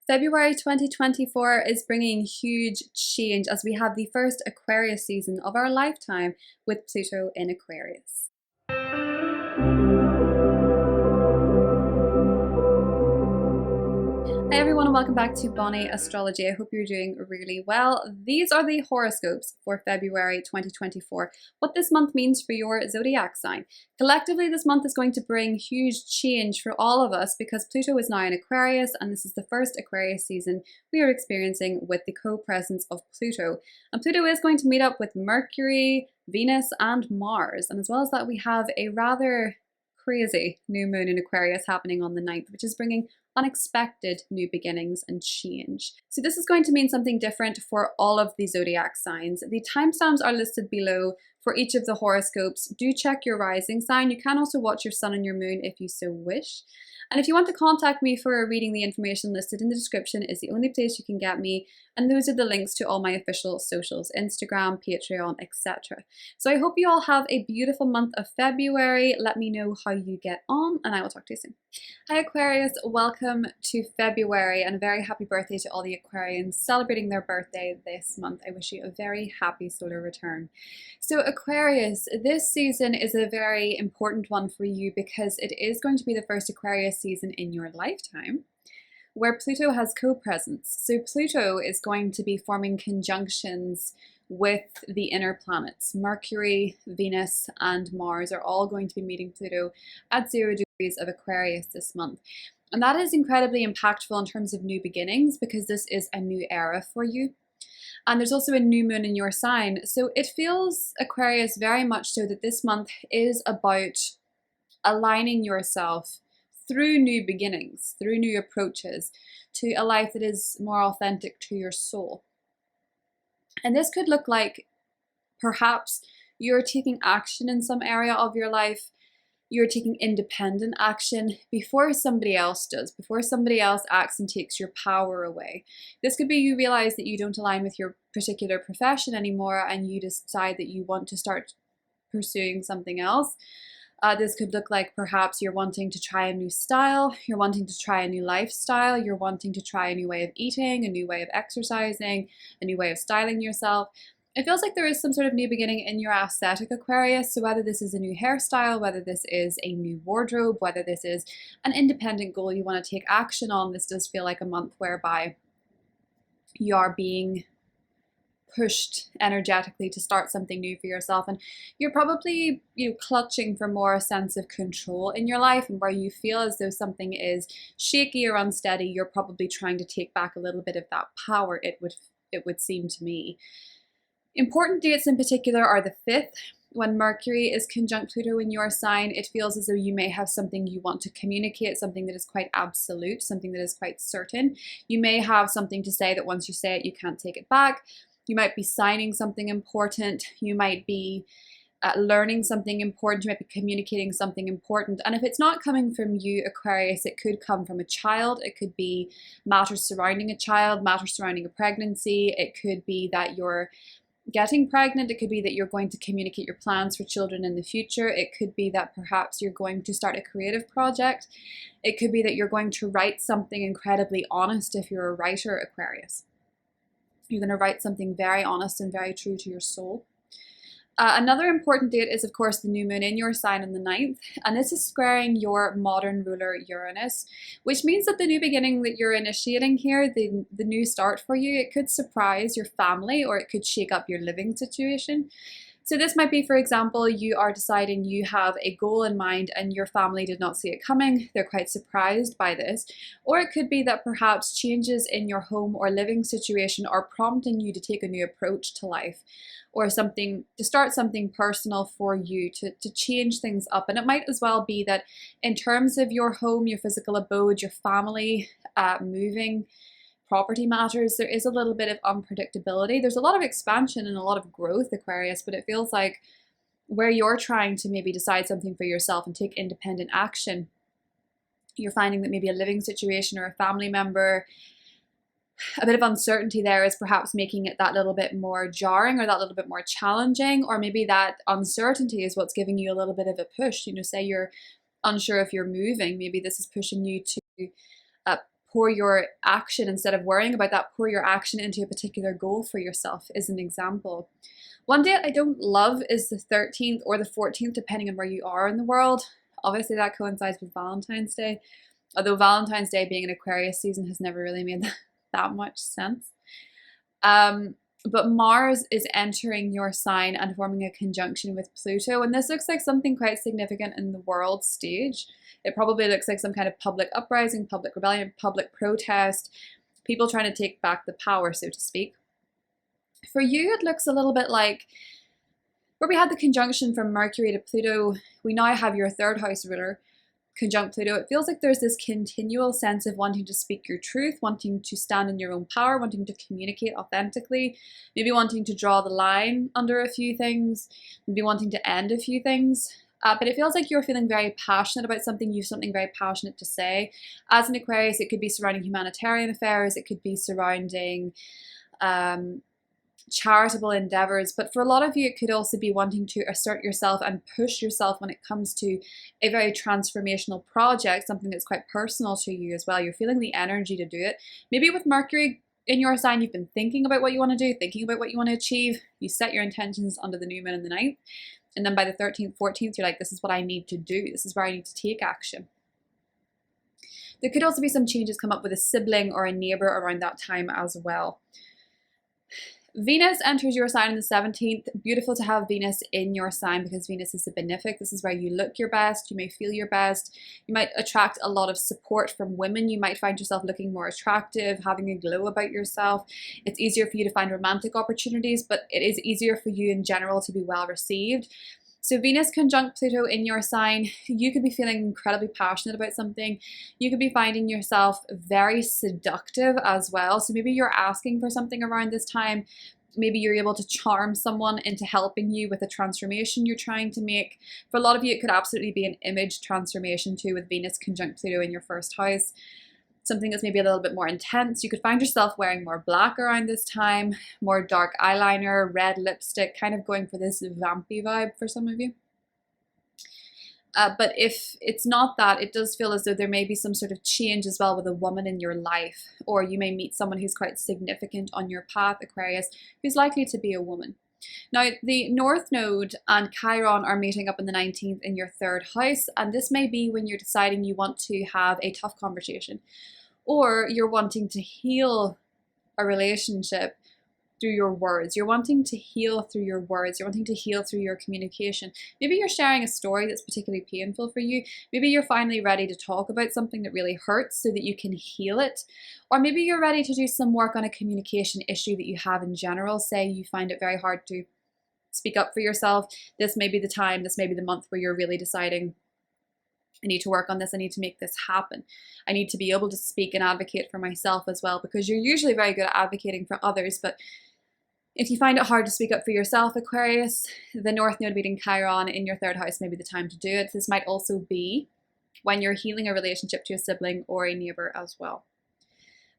February 2024 is bringing huge change as we have the first Aquarius season of our lifetime with Pluto in Aquarius. Hi everyone and welcome back to Bonnie Astrology. I hope you're doing really well. These are the horoscopes for February 2024. What this month means for your zodiac sign. Collectively, this month is going to bring huge change for all of us because Pluto is now in Aquarius and this is the first Aquarius season we are experiencing with the co-presence of Pluto. And Pluto is going to meet up with Mercury, Venus and Mars. And as well as that, we have a rather crazy new moon in Aquarius happening on the 9th, which is bringing unexpected new beginnings and change. So this is going to mean something different for all of the zodiac signs. The timestamps are listed below for each of the horoscopes. Do check your rising sign. You can also watch your sun and your moon if you so wish. And if you want to contact me for a reading, the information listed in the description is the only place you can get me. And those are the links to all my official socials, Instagram, Patreon, etc. So I hope you all have a beautiful month of February. Let me know how you get on and I will talk to you soon. Hi Aquarius, welcome to February and a very happy birthday to all the Aquarians celebrating their birthday this month. I wish you a very happy solar return. So Aquarius, this season is a very important one for you because it is going to be the first Aquarius season in your lifetime where Pluto has co-presence. So Pluto is going to be forming conjunctions with the inner planets. Mercury, Venus, and Mars are all going to be meeting Pluto at 0 degrees of Aquarius this month. And that is incredibly impactful in terms of new beginnings because this is a new era for you. And there's also a new moon in your sign. So it feels, Aquarius, very much so that this month is about aligning yourself through new beginnings, through new approaches to a life that is more authentic to your soul. And this could look like perhaps you're taking action in some area of your life. You're taking independent action before somebody else does, before somebody else acts and takes your power away. This could be you realize that you don't align with your particular profession anymore and you decide that you want to start pursuing something else. This could look like perhaps you're wanting to try a new style, you're wanting to try a new lifestyle, you're wanting to try a new way of eating, a new way of exercising, a new way of styling yourself. It feels like there is some sort of new beginning in your aesthetic, Aquarius. So whether this is a new hairstyle, whether this is a new wardrobe, whether this is an independent goal you want to take action on, this does feel like a month whereby you are being pushed energetically to start something new for yourself. And you're probably, clutching for more sense of control in your life, and where you feel as though something is shaky or unsteady, you're probably trying to take back a little bit of that power, it would seem to me. Important dates in particular are the 5th, when Mercury is conjunct Pluto in your sign. It feels as though you may have something you want to communicate, something that is quite absolute, something that is quite certain. You may have something to say that once you say it, you can't take it back. You might be signing something important. You might be learning something important. You might be communicating something important. And if it's not coming from you, Aquarius, it could come from a child. It could be matters surrounding a child, matters surrounding a pregnancy. It could be that you're getting pregnant. It could be that you're going to communicate your plans for children in the future. It could be that perhaps you're going to start a creative project. It could be that you're going to write something incredibly honest if you're a writer, Aquarius. You're going to write something very honest and very true to your soul. Another important date is, of course, the new moon in your sign on the 9th, and this is squaring your modern ruler Uranus, which means that the new beginning that you're initiating here, the new start for you, it could surprise your family or it could shake up your living situation. So this might be, for example, you are deciding you have a goal in mind and your family did not see it coming. They're quite surprised by this. Or it could be that perhaps changes in your home or living situation are prompting you to take a new approach to life, or something to start something personal for you, to change things up. And it might as well be that in terms of your home, your physical abode, your family, moving, property matters, there is a little bit of unpredictability. There's a lot of expansion and a lot of growth, Aquarius, but it feels like where you're trying to maybe decide something for yourself and take independent action, you're finding that maybe a living situation or a family member, a bit of uncertainty there is perhaps making it that little bit more jarring or that little bit more challenging, or maybe that uncertainty is what's giving you a little bit of a push. Say you're unsure if you're moving, maybe this is pushing you to pour your action, instead of worrying about that, pour your action into a particular goal for yourself is an example. One date I don't love is the 13th or the 14th, depending on where you are in the world. Obviously that coincides with Valentine's Day, although Valentine's Day being an Aquarius season has never really made that much sense. But Mars is entering your sign and forming a conjunction with Pluto, and this looks like something quite significant in the world stage. It probably looks like some kind of public uprising, public rebellion, public protest, people trying to take back the power, so to speak. For you, it looks a little bit like where we had the conjunction from Mercury to Pluto, we now have your third house ruler conjunct Pluto. It feels like there's this continual sense of wanting to speak your truth, wanting to stand in your own power, wanting to communicate authentically, maybe wanting to draw the line under a few things, maybe wanting to end a few things. But it feels like you're feeling very passionate about something. You have something very passionate to say. As an Aquarius, it could be surrounding humanitarian affairs. It could be surrounding charitable endeavors. But for a lot of you, it could also be wanting to assert yourself and push yourself when it comes to a very transformational project, something that's quite personal to you as well. You're feeling the energy to do it. Maybe with Mercury in your sign, you've been thinking about what you want to do, thinking about what you want to achieve. You set your intentions under the new moon in the 9th. And then by the 13th, 14th, you're like, this is what I need to do. This is where I need to take action. There could also be some changes come up with a sibling or a neighbor around that time as well. Venus enters your sign on the 17th. Beautiful to have Venus in your sign because Venus is a benefic. This is where you look your best. You may feel your best. You might attract a lot of support from women. You might find yourself looking more attractive, having a glow about yourself. It's easier for you to find romantic opportunities, but it is easier for you in general to be well received. So Venus conjunct Pluto in your sign, you could be feeling incredibly passionate about something. You could be finding yourself very seductive as well. So maybe you're asking for something around this time. Maybe you're able to charm someone into helping you with a transformation you're trying to make. For a lot of you, it could absolutely be an image transformation too, with Venus conjunct Pluto in your first house. Something that's maybe a little bit more intense. You could find yourself wearing more black around this time, more dark eyeliner, red lipstick, kind of going for this vampy vibe for some of you. But if it's not that, it does feel as though there may be some sort of change as well with a woman in your life, or you may meet someone who's quite significant on your path, Aquarius, who's likely to be a woman. Now, the North Node and Chiron are meeting up in the 19th in your third house, and this may be when you're deciding you want to have a tough conversation, or you're wanting to heal a relationship through your words. You're wanting to heal through your words. You're wanting to heal through your communication. Maybe you're sharing a story that's particularly painful for you. Maybe you're finally ready to talk about something that really hurts so that you can heal it. Or maybe you're ready to do some work on a communication issue that you have in general. Say you find it very hard to speak up for yourself. This may be the time, this may be the month where you're really deciding, I need to work on this. I need to make this happen. I need to be able to speak and advocate for myself as well, because you're usually very good at advocating for others. But if you find it hard to speak up for yourself, Aquarius, the North Node meeting Chiron in your third house may be the time to do it. This might also be when you're healing a relationship to a sibling or a neighbor as well.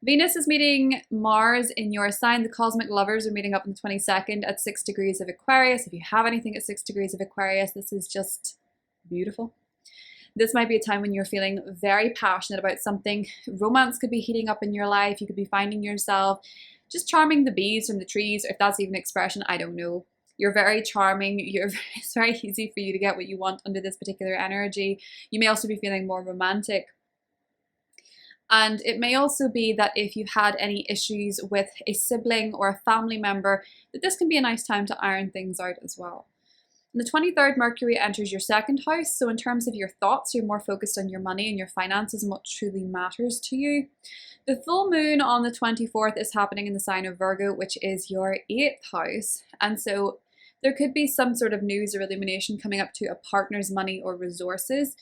Venus is meeting Mars in your sign. The cosmic lovers are meeting up on the 22nd at 6 degrees of Aquarius. If you have anything at 6 degrees of Aquarius, this is just beautiful. This might be a time when you're feeling very passionate about something. Romance could be heating up in your life. You could be finding yourself just charming the bees from the trees, if that's even an expression, I don't know. You're very charming. It's very easy for you to get what you want under this particular energy. You may also be feeling more romantic. And it may also be that if you've had any issues with a sibling or a family member, that this can be a nice time to iron things out as well. On the 23rd, Mercury enters your second house. So in terms of your thoughts, you're more focused on your money and your finances and what truly matters to you. The full moon on the 24th is happening in the sign of Virgo, which is your 8th house. And so there could be some sort of news or illumination coming up to a partner's money or resources.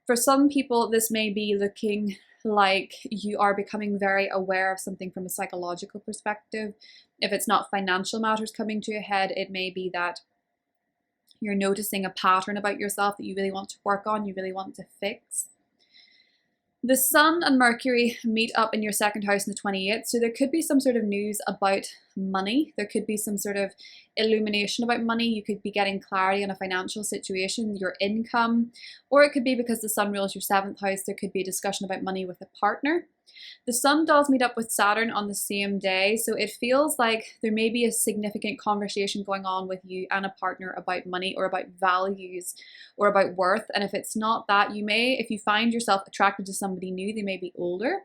For some people, this may be looking like you are becoming very aware of something from a psychological perspective. If it's not financial matters coming to a head, it may be that you're noticing a pattern about yourself that you really want to work on, you really want to fix. The Sun and Mercury meet up in your second house in the 28th, so there could be some sort of news about money. There could be some sort of illumination about money. You could be getting clarity on a financial situation, your income, or it could be because the sun rules your 7th house. There could be a discussion about money with a partner. The sun does meet up with Saturn on the same day, so it feels like there may be a significant conversation going on with you and a partner about money or about values or about worth. And if it's not that, you may, if you find yourself attracted to somebody new, they may be older.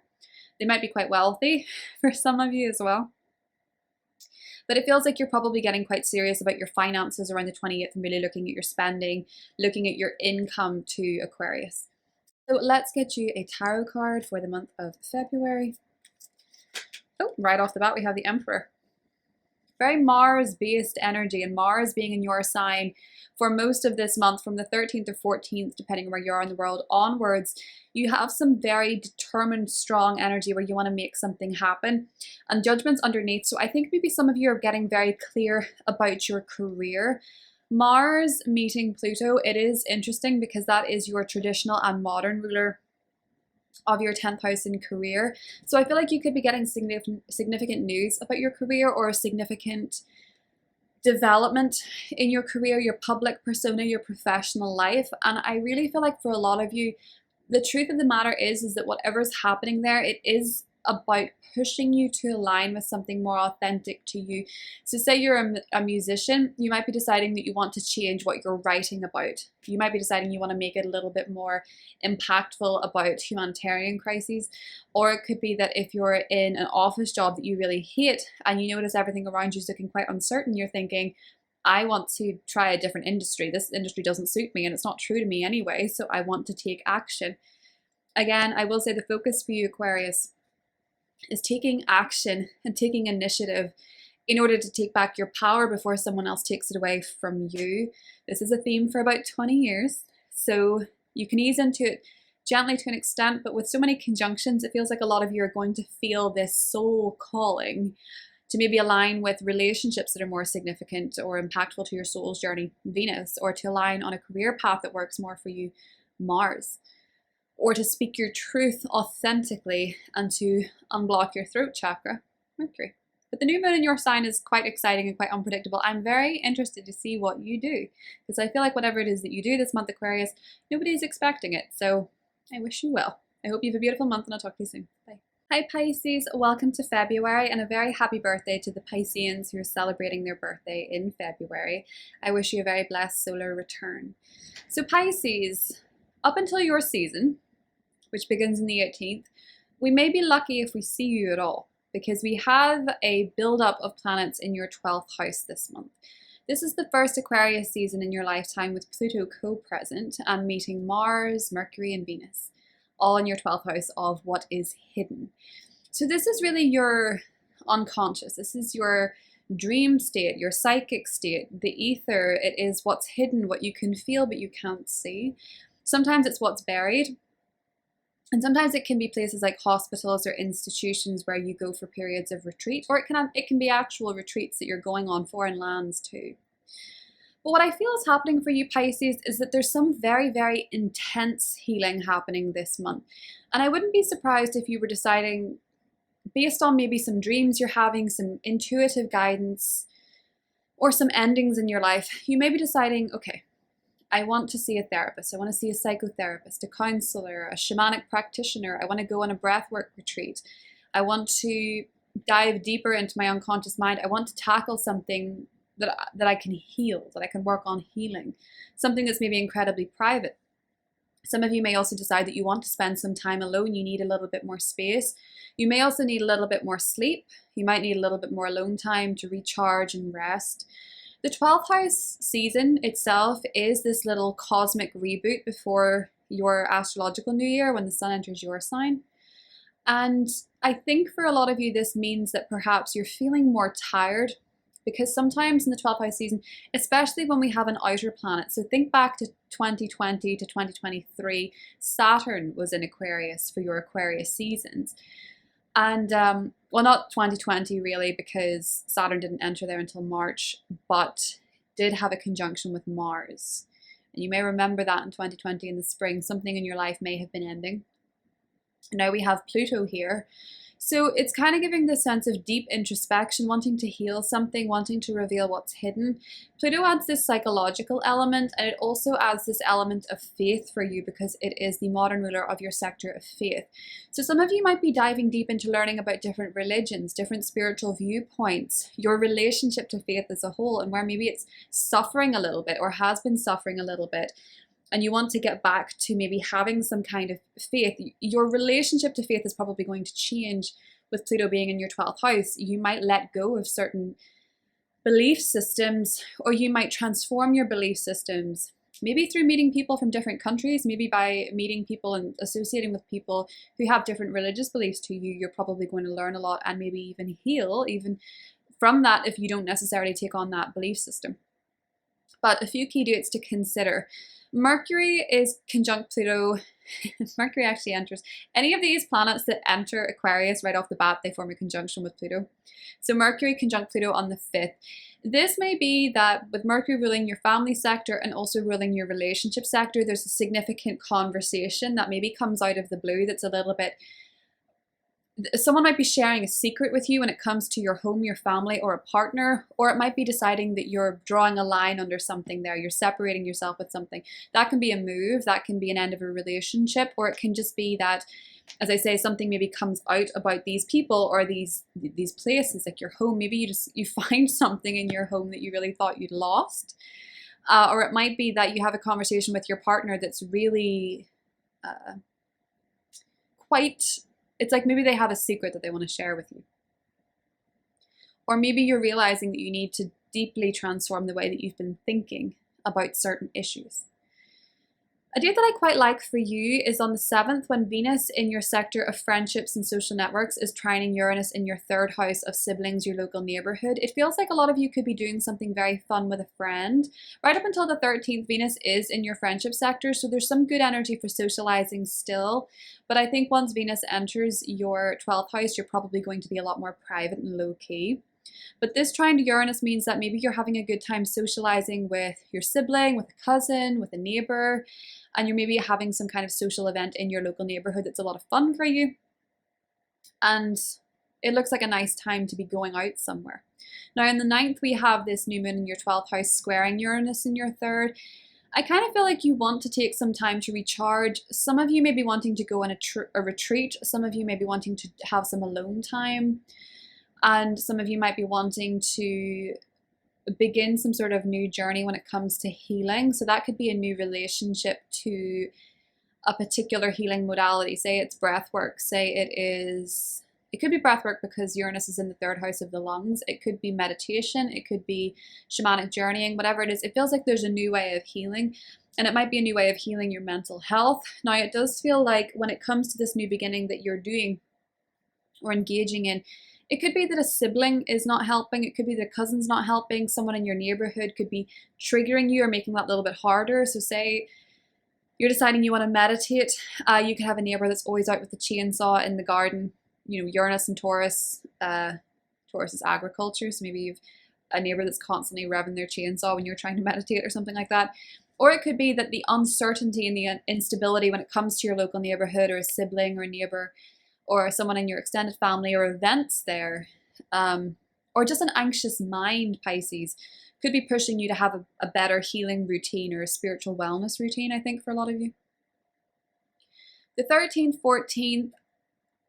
They might be quite wealthy for some of you as well. But it feels like you're probably getting quite serious about your finances around the 28th and really looking at your spending, looking at your income to Aquarius. So let's get you a tarot card for the month of February. Oh, right off the bat, we have the Emperor. Very Mars-based energy, and Mars being in your sign for most of this month, from the 13th or 14th, depending on where you are in the world, onwards, you have some very determined, strong energy where you want to make something happen, and Judgment's underneath. So I think maybe some of you are getting very clear about your career. Mars meeting Pluto, it is interesting because that is your traditional and modern ruler of your 10th house in career. So I feel like you could be getting significant news about your career or a significant development in your career, your public persona, your professional life. And I really feel like for a lot of you, the truth of the matter is that whatever's happening there, it is about pushing you to align with something more authentic to you. So say you're a musician, you might be deciding that you want to change what you're writing about. You might be deciding you want to make it a little bit more impactful about humanitarian crises. Or it could be that if you're in an office job that you really hate and you notice everything around you is looking quite uncertain, you're thinking, I want to try a different industry. This industry doesn't suit me and it's not true to me anyway, so I want to take action. Again, I will say the focus for you, Aquarius, is taking action and taking initiative in order to take back your power before someone else takes it away from you. This is a theme for about 20 years, so you can ease into it gently to an extent, but with so many conjunctions, it feels like a lot of you are going to feel this soul calling to maybe align with relationships that are more significant or impactful to your soul's journey, Venus, or to align on a career path that works more for you, Mars, or to speak your truth authentically and to unblock your throat chakra, Mercury. But the new moon in your sign is quite exciting and quite unpredictable. I'm very interested to see what you do, because I feel like whatever it is that you do this month, Aquarius, nobody's expecting it. So I wish you well. I hope you have a beautiful month, and I'll talk to you soon. Bye. Hi Pisces, welcome to February, and a very happy birthday to the Pisceans who are celebrating their birthday in February. I wish you a very blessed solar return. So Pisces, up until your season, which begins on the 18th, we may be lucky if we see you at all, because we have a buildup of planets in your 12th house this month. This is the first Aquarius season in your lifetime with Pluto co-present and meeting Mars, Mercury, and Venus, all in your 12th house of what is hidden. So this is really your unconscious. This is your dream state, your psychic state, the ether. It is what's hidden, what you can feel but you can't see. Sometimes it's what's buried. And sometimes it can be places like hospitals or institutions where you go for periods of retreat, or it can be actual retreats that you're going on, foreign lands too. But what I feel is happening for you, Pisces, is that there's some very, very intense healing happening this month. And I wouldn't be surprised if you were deciding, based on maybe some dreams you're having, some intuitive guidance, or some endings in your life, you may be deciding, okay, I want to see a therapist. I want to see a psychotherapist, a counselor, a shamanic practitioner. I want to go on a breathwork retreat. I want to dive deeper into my unconscious mind. I want to tackle something that I can heal, that I can work on healing, something that's maybe incredibly private. Some of you may also decide that you want to spend some time alone. You need a little bit more space. You may also need a little bit more sleep. You might need a little bit more alone time to recharge and rest. The 12th house season itself is this little cosmic reboot before your astrological new year when the sun enters your sign. And I think for a lot of you, this means that perhaps you're feeling more tired, because sometimes in the 12th house season, especially when we have an outer planet, so think back to 2020 to 2023, Saturn was in Aquarius for your Aquarius seasons. And well, not 2020 really, because Saturn didn't enter there until March, but did have a conjunction with Mars. And you may remember that in 2020 in the spring, something in your life may have been ending. Now we have Pluto here. So it's kind of giving this sense of deep introspection, wanting to heal something, wanting to reveal what's hidden. Pluto adds this psychological element, and it also adds this element of faith for you because it is the modern ruler of your sector of faith. So some of you might be diving deep into learning about different religions, different spiritual viewpoints, your relationship to faith as a whole, and where maybe it's suffering a little bit or has been suffering a little bit, and you want to get back to maybe having some kind of faith. Your relationship to faith is probably going to change with Pluto being in your 12th house. You might let go of certain belief systems, or you might transform your belief systems, maybe through meeting people from different countries, maybe by meeting people and associating with people who have different religious beliefs to you. You're probably going to learn a lot and maybe even heal even from that if you don't necessarily take on that belief system. But a few key dates to consider. Mercury is conjunct Pluto. Mercury actually enters any of these planets that enter Aquarius right off the bat, they form a conjunction with Pluto. So Mercury conjunct Pluto on the 5th. This may be that with Mercury ruling your family sector and also ruling your relationship sector, there's a significant conversation that maybe comes out of the blue that's a little bit, someone might be sharing a secret with you when it comes to your home, your family, or a partner, or it might be deciding that you're drawing a line under something there, you're separating yourself with something. That can be a move, that can be an end of a relationship, or it can just be that, as I say, something maybe comes out about these people or these places, like your home. Maybe you find something in your home that you really thought you'd lost. Or it might be that you have a conversation with your partner that's really it's like maybe they have a secret that they want to share with you. Or maybe you're realizing that you need to deeply transform the way that you've been thinking about certain issues. A date that I quite like for you is on the 7th, when Venus in your sector of friendships and social networks is trining Uranus in your 3rd house of siblings, your local neighborhood. It feels like a lot of you could be doing something very fun with a friend. Right up until the 13th, Venus is in your friendship sector, so there's some good energy for socializing still. But I think once Venus enters your 12th house, you're probably going to be a lot more private and low-key. But this trine to Uranus means that maybe you're having a good time socializing with your sibling, with a cousin, with a neighbor, and you're maybe having some kind of social event in your local neighborhood that's a lot of fun for you. And it looks like a nice time to be going out somewhere. Now on the 9th, we have this new moon in your 12th house squaring Uranus in your 3rd. I kind of feel like you want to take some time to recharge. Some of you may be wanting to go on a retreat. Some of you may be wanting to have some alone time. And some of you might be wanting to begin some sort of new journey when it comes to healing. So that could be a new relationship to a particular healing modality. Say it's breath work. Say it could be breath work because Uranus is in the 3rd house of the lungs. It could be meditation. It could be shamanic journeying, whatever it is. It feels like there's a new way of healing. And it might be a new way of healing your mental health. Now, it does feel like when it comes to this new beginning that you're doing or engaging in, it could be that a sibling is not helping. It could be that a cousin's not helping. Someone in your neighborhood could be triggering you or making that a little bit harder. So say you're deciding you want to meditate. You could have a neighbor that's always out with the chainsaw in the garden. You know, Uranus and Taurus. Taurus is agriculture. So maybe you've a neighbor that's constantly revving their chainsaw when you're trying to meditate or something like that. Or it could be that the uncertainty and the instability when it comes to your local neighborhood or a sibling or a neighbor or someone in your extended family or events there, or just an anxious mind, Pisces, could be pushing you to have a better healing routine or a spiritual wellness routine, I think, for a lot of you. The 13th, 14th,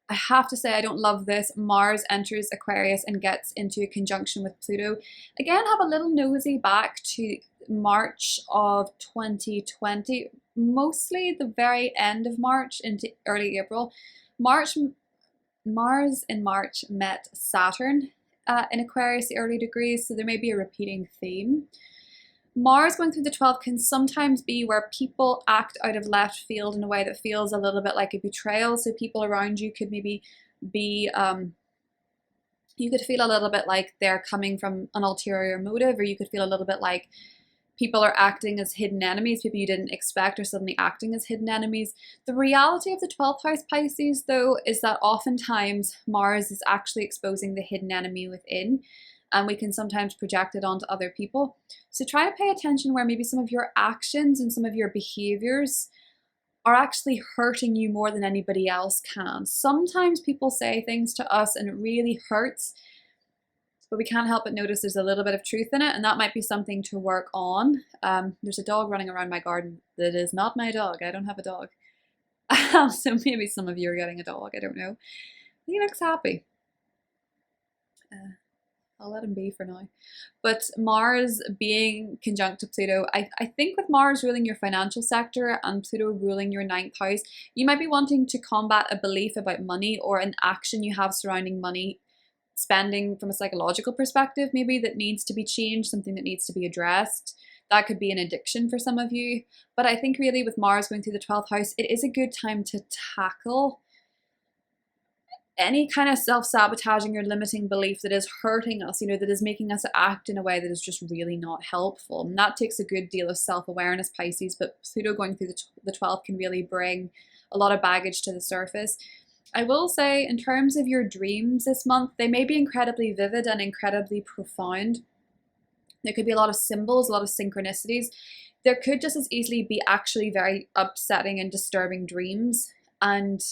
I have to say I don't love this. Mars enters Aquarius and gets into a conjunction with Pluto. Again, have a little nosy back to March of 2020, mostly the very end of March into early April. Mars in March met Saturn in Aquarius, the early degrees, so there may be a repeating theme. Mars going through the 12th can sometimes be where people act out of left field in a way that feels a little bit like a betrayal. So people around you could maybe be, you could feel a little bit like they're coming from an ulterior motive, or you could feel a little bit like people are acting as hidden enemies, people you didn't expect are suddenly acting as hidden enemies. The reality of the 12th house, Pisces, though, is that oftentimes Mars is actually exposing the hidden enemy within, and we can sometimes project it onto other people. So try to pay attention where maybe some of your actions and some of your behaviors are actually hurting you more than anybody else can. Sometimes people say things to us and it really hurts, but we can't help but notice there's a little bit of truth in it, and that might be something to work on. There's a dog running around my garden that is not my dog. I don't have a dog. So maybe some of you are getting a dog, I don't know. He looks happy. I'll let him be for now. But Mars being conjunct to Pluto, I think with Mars ruling your financial sector and Pluto ruling your 9th house, you might be wanting to combat a belief about money or an action you have surrounding money spending from a psychological perspective, maybe, that needs to be changed, something that needs to be addressed. That could be an addiction for some of you. But I think really with Mars going through the 12th house, it is a good time to tackle any kind of self-sabotaging or limiting belief that is hurting us, you know, that is making us act in a way that is just really not helpful. And that takes a good deal of self-awareness, Pisces, but Pluto going through the 12th can really bring a lot of baggage to the surface. I will say, in terms of your dreams this month, they may be incredibly vivid and incredibly profound. There could be a lot of symbols, a lot of synchronicities. There could just as easily be actually very upsetting and disturbing dreams, and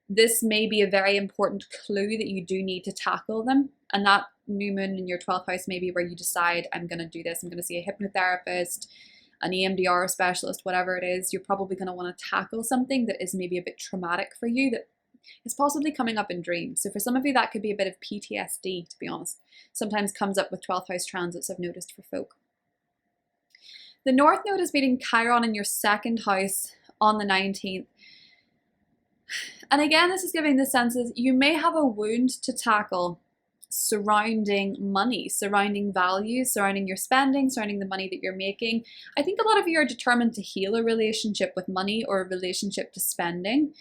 this may be a very important clue that you do need to tackle them. And that new moon in your 12th house may be where you decide, I'm going to do this. I'm going to see a hypnotherapist, an EMDR specialist, whatever it is. You're probably going to want to tackle something that is maybe a bit traumatic for you, that is possibly coming up in dreams. So for some of you, that could be a bit of PTSD, to be honest. Sometimes comes up with 12th house transits, I've noticed, for folk. The North Node is meeting Chiron in your 2nd house on the 19th. And again, this is giving the senses you may have a wound to tackle surrounding money, surrounding values, surrounding your spending, surrounding the money that you're making. I think a lot of you are determined to heal a relationship with money or a relationship to spending.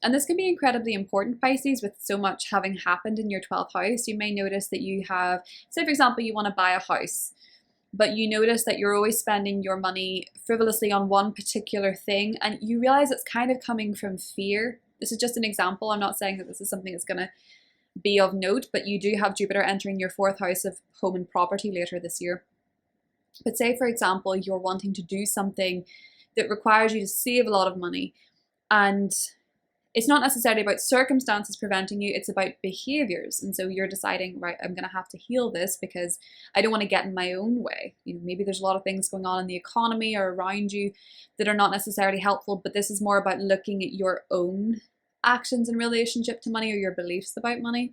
And this can be incredibly important, Pisces, with so much having happened in your 12th house. You may notice that you have, say for example, you want to buy a house, but you notice that you're always spending your money frivolously on one particular thing, and you realize it's kind of coming from fear. This is just an example. I'm not saying that this is something that's going to be of note, but you do have Jupiter entering your 4th house of home and property later this year. But say, for example, you're wanting to do something that requires you to save a lot of money, and it's not necessarily about circumstances preventing you, it's about behaviors. And so you're deciding, right, I'm going to have to heal this because I don't want to get in my own way. You know, maybe there's a lot of things going on in the economy or around you that are not necessarily helpful, but this is more about looking at your own actions in relationship to money or your beliefs about money.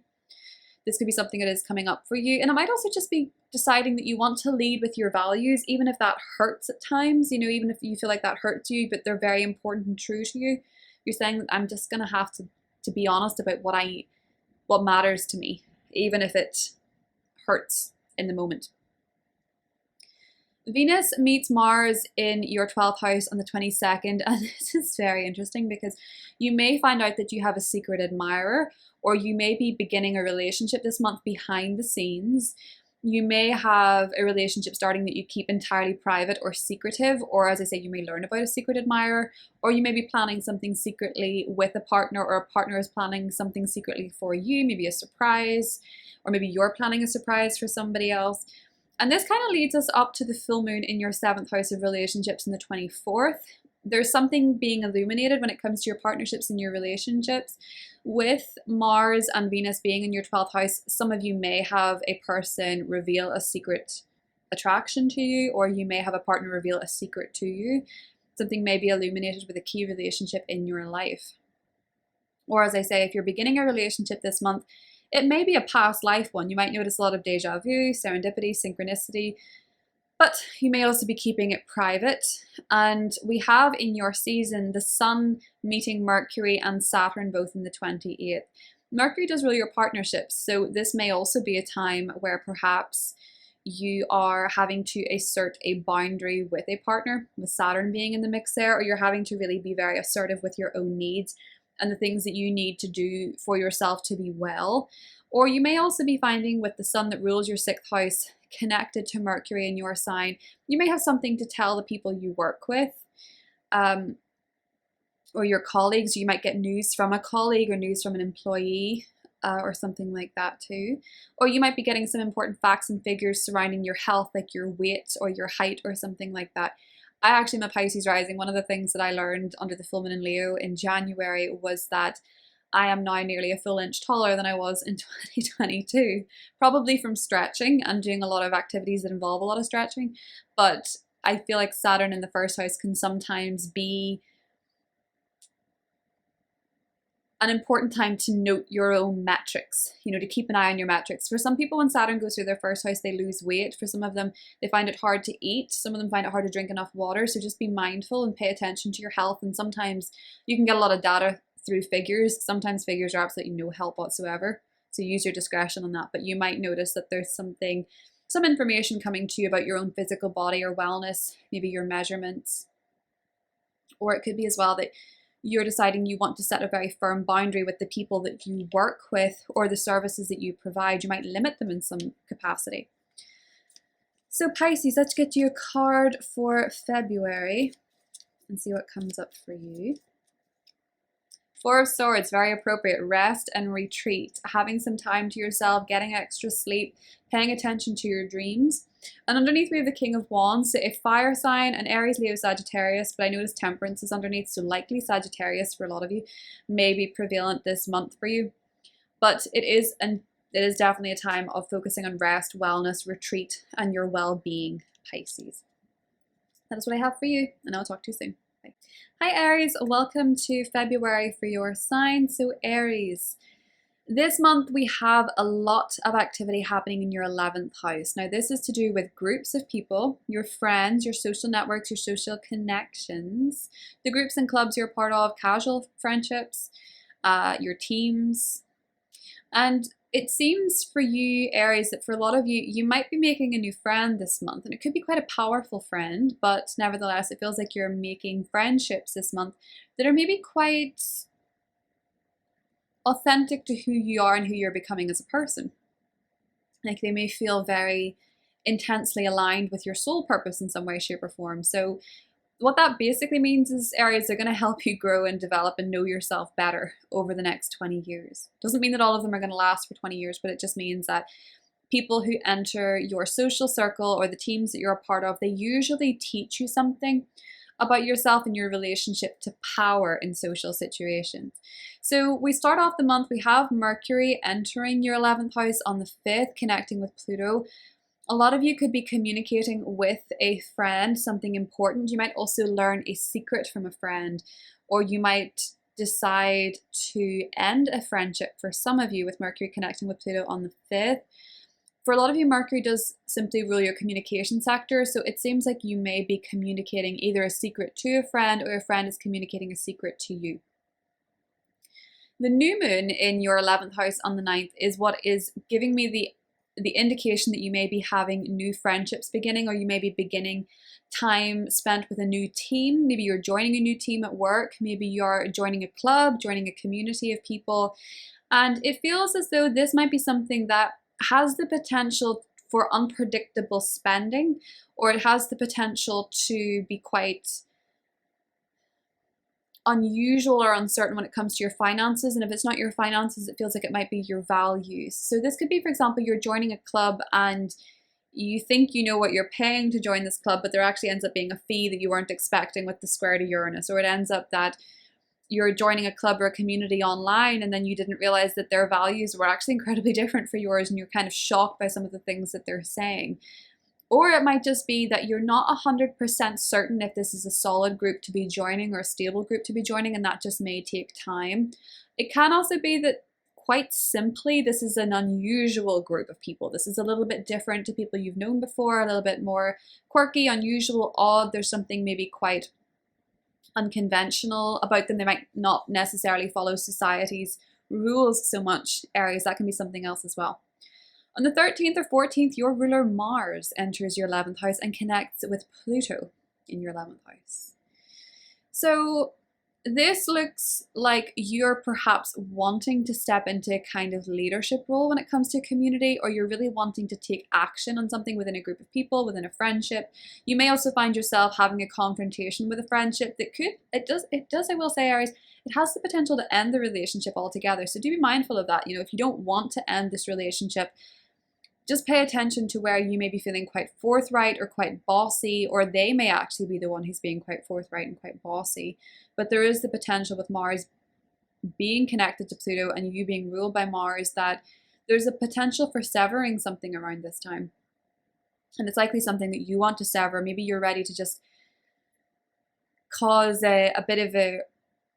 This could be something that is coming up for you. And it might also just be deciding that you want to lead with your values, even if that hurts at times, you know, even if you feel like that hurts you, but they're very important and true to you. You're saying, I'm just going to have to be honest about what matters to me, even if it hurts in the moment. Venus meets Mars in your 12th house on the 22nd, and this is very interesting because you may find out that you have a secret admirer, or you may be beginning a relationship this month behind the scenes. You may have a relationship starting that you keep entirely private or secretive, or as I say, you may learn about a secret admirer, or you may be planning something secretly with a partner, or a partner is planning something secretly for you, maybe a surprise, or maybe you're planning a surprise for somebody else. And this kind of leads us up to the full moon in your 7th house of relationships on the 24th. There's something being illuminated when it comes to your partnerships and your relationships. With Mars and Venus being in your 12th house, some of you may have a person reveal a secret attraction to you, or you may have a partner reveal a secret to you. Something may be illuminated with a key relationship in your life. Or as I say, if you're beginning a relationship this month, it may be a past life one. You might notice a lot of deja vu, serendipity, synchronicity, but you may also be keeping it private. And we have in your season the Sun meeting Mercury and Saturn both in the 28th. Mercury does rule your partnerships, so this may also be a time where perhaps you are having to assert a boundary with a partner, with Saturn being in the mix there, or you're having to really be very assertive with your own needs and the things that you need to do for yourself to be well. Or you may also be finding with the Sun that rules your 6th house connected to Mercury in your sign, you may have something to tell the people you work with, or your colleagues. You might get news from a colleague or news from an employee, or something like that too. Or you might be getting some important facts and figures surrounding your health, like your weight or your height or something like that. I actually am a Pisces rising. One of the things that I learned under the full moon in Leo in January was that I am now nearly a full inch taller than I was in 2022, probably from stretching and doing a lot of activities that involve a lot of stretching. But I feel like Saturn in the first house can sometimes be an important time to note your own metrics, to keep an eye on your metrics. For some people, when Saturn goes through their first house, they lose weight. For some of them, they find it hard to eat. Some of them find it hard to drink enough water. So just be mindful and pay attention to your health. And sometimes you can get a lot of data through figures. Sometimes figures are absolutely no help whatsoever. So use your discretion on that. But you might notice that there's some information coming to you about your own physical body or wellness, maybe your measurements. Or it could be as well that you're deciding you want to set a very firm boundary with the people that you work with or the services that you provide. You might limit them in some capacity. So Pisces, let's get you a card for February and see what comes up for you. Four of Swords, very appropriate. Rest and retreat, having some time to yourself, getting extra sleep, paying attention to your dreams. And underneath we have the King of Wands, so a fire sign, an Aries, Leo, Sagittarius, but I notice Temperance is underneath, so likely Sagittarius for a lot of you may be prevalent this month for you. But it is definitely a time of focusing on rest, wellness, retreat, and your well-being, Pisces. That is what I have for you, and I'll talk to you soon. Bye. Hi Aries, welcome to February for your sign. So Aries, this month we have a lot of activity happening in your 11th house. Now this is to do with groups of people, your friends, your social networks, your social connections, the groups and clubs you're part of, casual friendships, your teams. And it seems for you, Aries, that for a lot of you, you might be making a new friend this month. And it could be quite a powerful friend, but nevertheless, it feels like you're making friendships this month that are maybe quite authentic to who you are and who you're becoming as a person. Like they may feel very intensely aligned with your soul purpose in some way, shape, or form. So what that basically means is Aries, they're going to help you grow and develop and know yourself better over the next 20 years. Doesn't mean that all of them are going to last for 20 years, but it just means that people who enter your social circle or the teams that you're a part of, they usually teach you something about yourself and your relationship to power in social situations. So we start off the month, we have Mercury entering your 11th house on the 5th, connecting with Pluto. A lot of you could be communicating with a friend something important. You might also learn a secret from a friend, or you might decide to end a friendship for some of you with Mercury connecting with Pluto on the 5th. For a lot of you, Mercury does simply rule your communication sector, so it seems like you may be communicating either a secret to a friend or a friend is communicating a secret to you. The new moon in your 11th house on the 9th is what is giving me the indication that you may be having new friendships beginning, or you may be beginning time spent with a new team. Maybe you're joining a new team at work, maybe you're joining a club, joining a community of people, and it feels as though this might be something that has the potential for unpredictable spending, or it has the potential to be quite unusual or uncertain when it comes to your finances. And if it's not your finances, it feels like it might be your values. So this could be, for example, you're joining a club and you think you know what you're paying to join this club, but there actually ends up being a fee that you weren't expecting with the square to Uranus. Or it ends up that you're joining a club or a community online and then you didn't realize that their values were actually incredibly different for yours and you're kind of shocked by some of the things that they're saying. Or it might just be that you're not 100% certain if this is a solid group to be joining or a stable group to be joining, and that just may take time. It can also be that quite simply this is an unusual group of people. This is a little bit different to people you've known before, a little bit more quirky, unusual, odd. There's something maybe quite unconventional about them. They might not necessarily follow society's rules so much, Aries. That can be something else as well. On the 13th or 14th, your ruler Mars enters your 11th house and connects with Pluto in your 11th house. So this looks like you're perhaps wanting to step into a kind of leadership role when it comes to community, or you're really wanting to take action on something within a group of people, within a friendship. You may also find yourself having a confrontation with a friendship that I will say, Aries, it has the potential to end the relationship altogether. So do be mindful of that. If you don't want to end this relationship, just pay attention to where you may be feeling quite forthright or quite bossy, or they may actually be the one who's being quite forthright and quite bossy. But there is the potential with Mars being connected to Pluto and you being ruled by Mars that there's a potential for severing something around this time. And it's likely something that you want to sever. Maybe you're ready to just cause a bit of a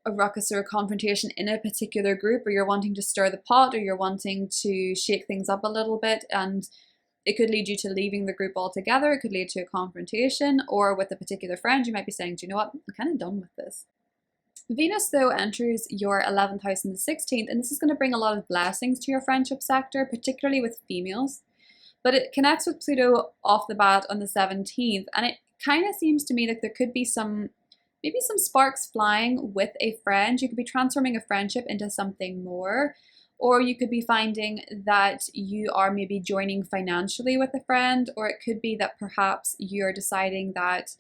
ruckus or a confrontation in a particular group, or you're wanting to stir the pot, or you're wanting to shake things up a little bit, and it could lead you to leaving the group altogether. It could lead to a confrontation, or with a particular friend, you might be saying, do you know what, I'm kind of done with this. Venus, though, enters your 11th house in the 16th, and this is going to bring a lot of blessings to your friendship sector, particularly with females. But it connects with Pluto off the bat on the 17th, and it kind of seems to me like there could be maybe some sparks flying with a friend. You could be transforming a friendship into something more, or you could be finding that you are maybe joining financially with a friend, or it could be that perhaps you're deciding that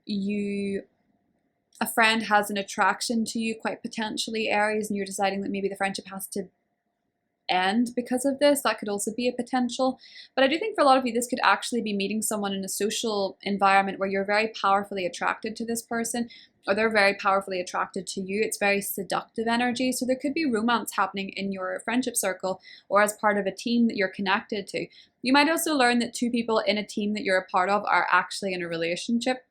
a friend has an attraction to you, quite potentially, Aries, and you're deciding that maybe the friendship has to end because of this. That could also be a potential. But I do think for a lot of you, this could actually be meeting someone in a social environment where you're very powerfully attracted to this person, or they're very powerfully attracted to you. It's very seductive energy. So there could be romance happening in your friendship circle or as part of a team that you're connected to. You might also learn that two people in a team that you're a part of are actually in a relationship.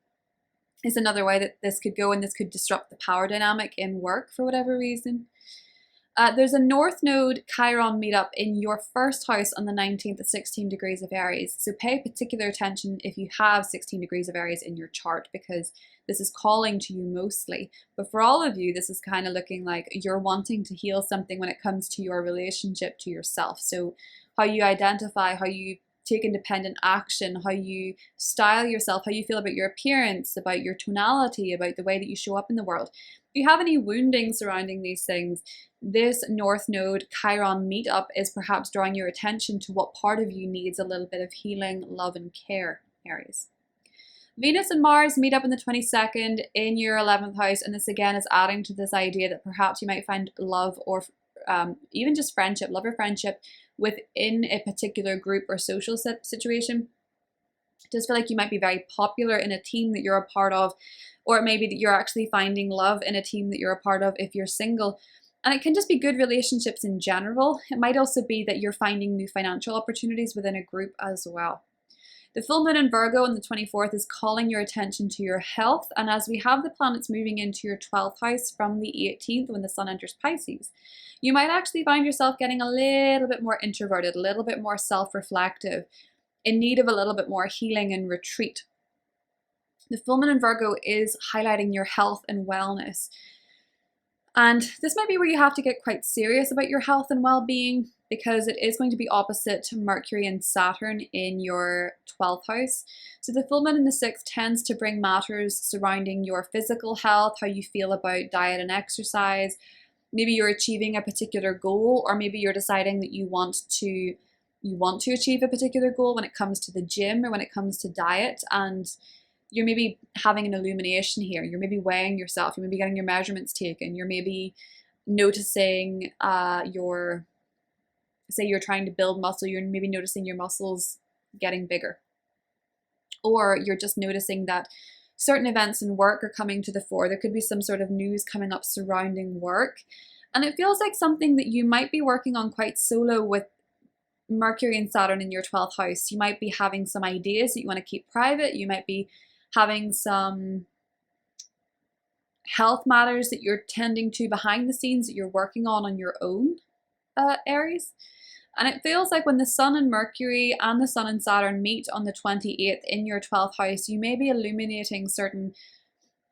Is another way that this could go, and this could disrupt the power dynamic in work for whatever reason. There's a North Node Chiron meetup in your first house on the 19th at 16 degrees of Aries. So pay particular attention if you have 16 degrees of Aries in your chart, because this is calling to you mostly. But for all of you, this is kind of looking like you're wanting to heal something when it comes to your relationship to yourself. So how you identify, how you take independent action, how you style yourself, how you feel about your appearance, about your tonality, about the way that you show up in the world. If you have any wounding surrounding these things, this North Node Chiron meetup is perhaps drawing your attention to what part of you needs a little bit of healing, love, and care, Aries. Venus and Mars meet up on the 22nd in your 11th house, and this again is adding to this idea that perhaps you might find love or even just friendship, love or friendship within a particular group or social situation. It does feel like you might be very popular in a team that you're a part of, or it may be that you're actually finding love in a team that you're a part of if you're single. And it can just be good relationships in general. It might also be that you're finding new financial opportunities within a group as well. The full moon in Virgo on the 24th is calling your attention to your health. And as we have the planets moving into your 12th house from the 18th when the sun enters Pisces, you might actually find yourself getting a little bit more introverted, a little bit more self-reflective, in need of a little bit more healing and retreat. The full moon in Virgo is highlighting your health and wellness. And this might be where you have to get quite serious about your health and well-being, because it is going to be opposite to Mercury and Saturn in your 12th house. So the full moon in the 6th tends to bring matters surrounding your physical health, how you feel about diet and exercise. Maybe you're achieving a particular goal, or maybe you're deciding that you want to achieve a particular goal when it comes to the gym or when it comes to diet, and you're maybe having an illumination here. You're maybe weighing yourself. You're maybe getting your measurements taken. You're maybe noticing say you're trying to build muscle, you're maybe noticing your muscles getting bigger. Or you're just noticing that certain events in work are coming to the fore. There could be some sort of news coming up surrounding work. And it feels like something that you might be working on quite solo with Mercury and Saturn in your 12th house. You might be having some ideas that you want to keep private. You might be having some health matters that you're tending to behind the scenes that you're working on your own, Aries. And it feels like when the Sun and Mercury and the Sun and Saturn meet on the 28th in your 12th house, you may be illuminating certain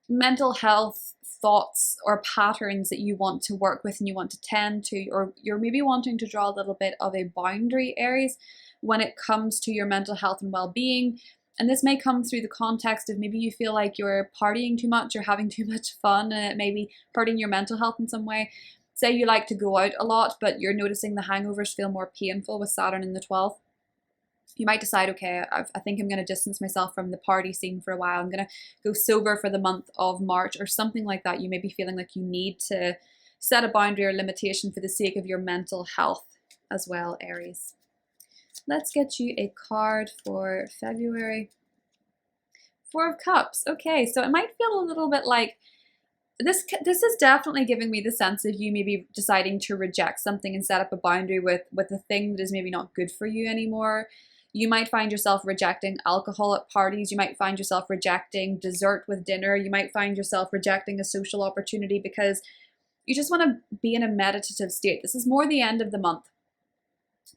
mental health thoughts or patterns that you want to work with and you want to tend to, or you're maybe wanting to draw a little bit of a boundary, Aries, when it comes to your mental health and well-being. And this may come through the context of maybe you feel like you're partying too much or having too much fun, and it may be hurting your mental health in some way. Say you like to go out a lot, but you're noticing the hangovers feel more painful with Saturn in the 12th. You might decide, okay, I think I'm going to distance myself from the party scene for a while. I'm going to go sober for the month of March or something like that. You may be feeling like you need to set a boundary or limitation for the sake of your mental health as well, Aries. Let's get you a card for February. Four of Cups. Okay, so it might feel a little bit like this is definitely giving me the sense of you maybe deciding to reject something and set up a boundary with a thing that is maybe not good for you anymore. You might find yourself rejecting alcohol at parties. You might find yourself rejecting dessert with dinner. You might find yourself rejecting a social opportunity because you just want to be in a meditative state. This is more the end of the month.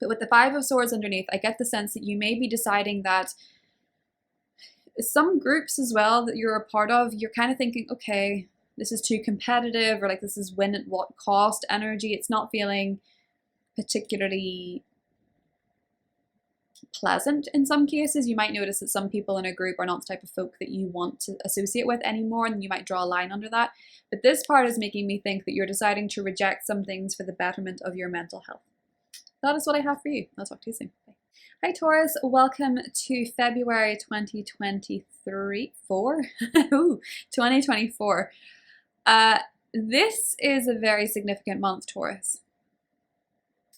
But with the Five of Swords underneath, I get the sense that you may be deciding that some groups as well that you're a part of, you're kind of thinking, okay, this is too competitive, or like this is win at what cost energy. It's not feeling particularly pleasant in some cases. You might notice that some people in a group are not the type of folk that you want to associate with anymore, and you might draw a line under that. But this part is making me think that you're deciding to reject some things for the betterment of your mental health. That is what I have for you. I'll talk to you soon. Bye. Hi Taurus, welcome to February 2024. This is a very significant month, Taurus,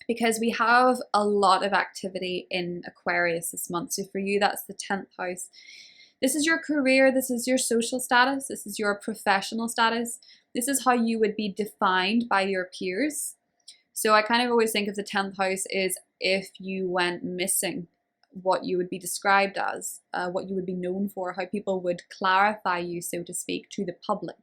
because we have a lot of activity in Aquarius this month. So for you, that's the 10th house. This is your career, this is your social status, this is your professional status. This is how you would be defined by your peers. So I kind of always think of the 10th house is if you went missing, what you would be described as, what you would be known for, how people would clarify you, so to speak, to the public.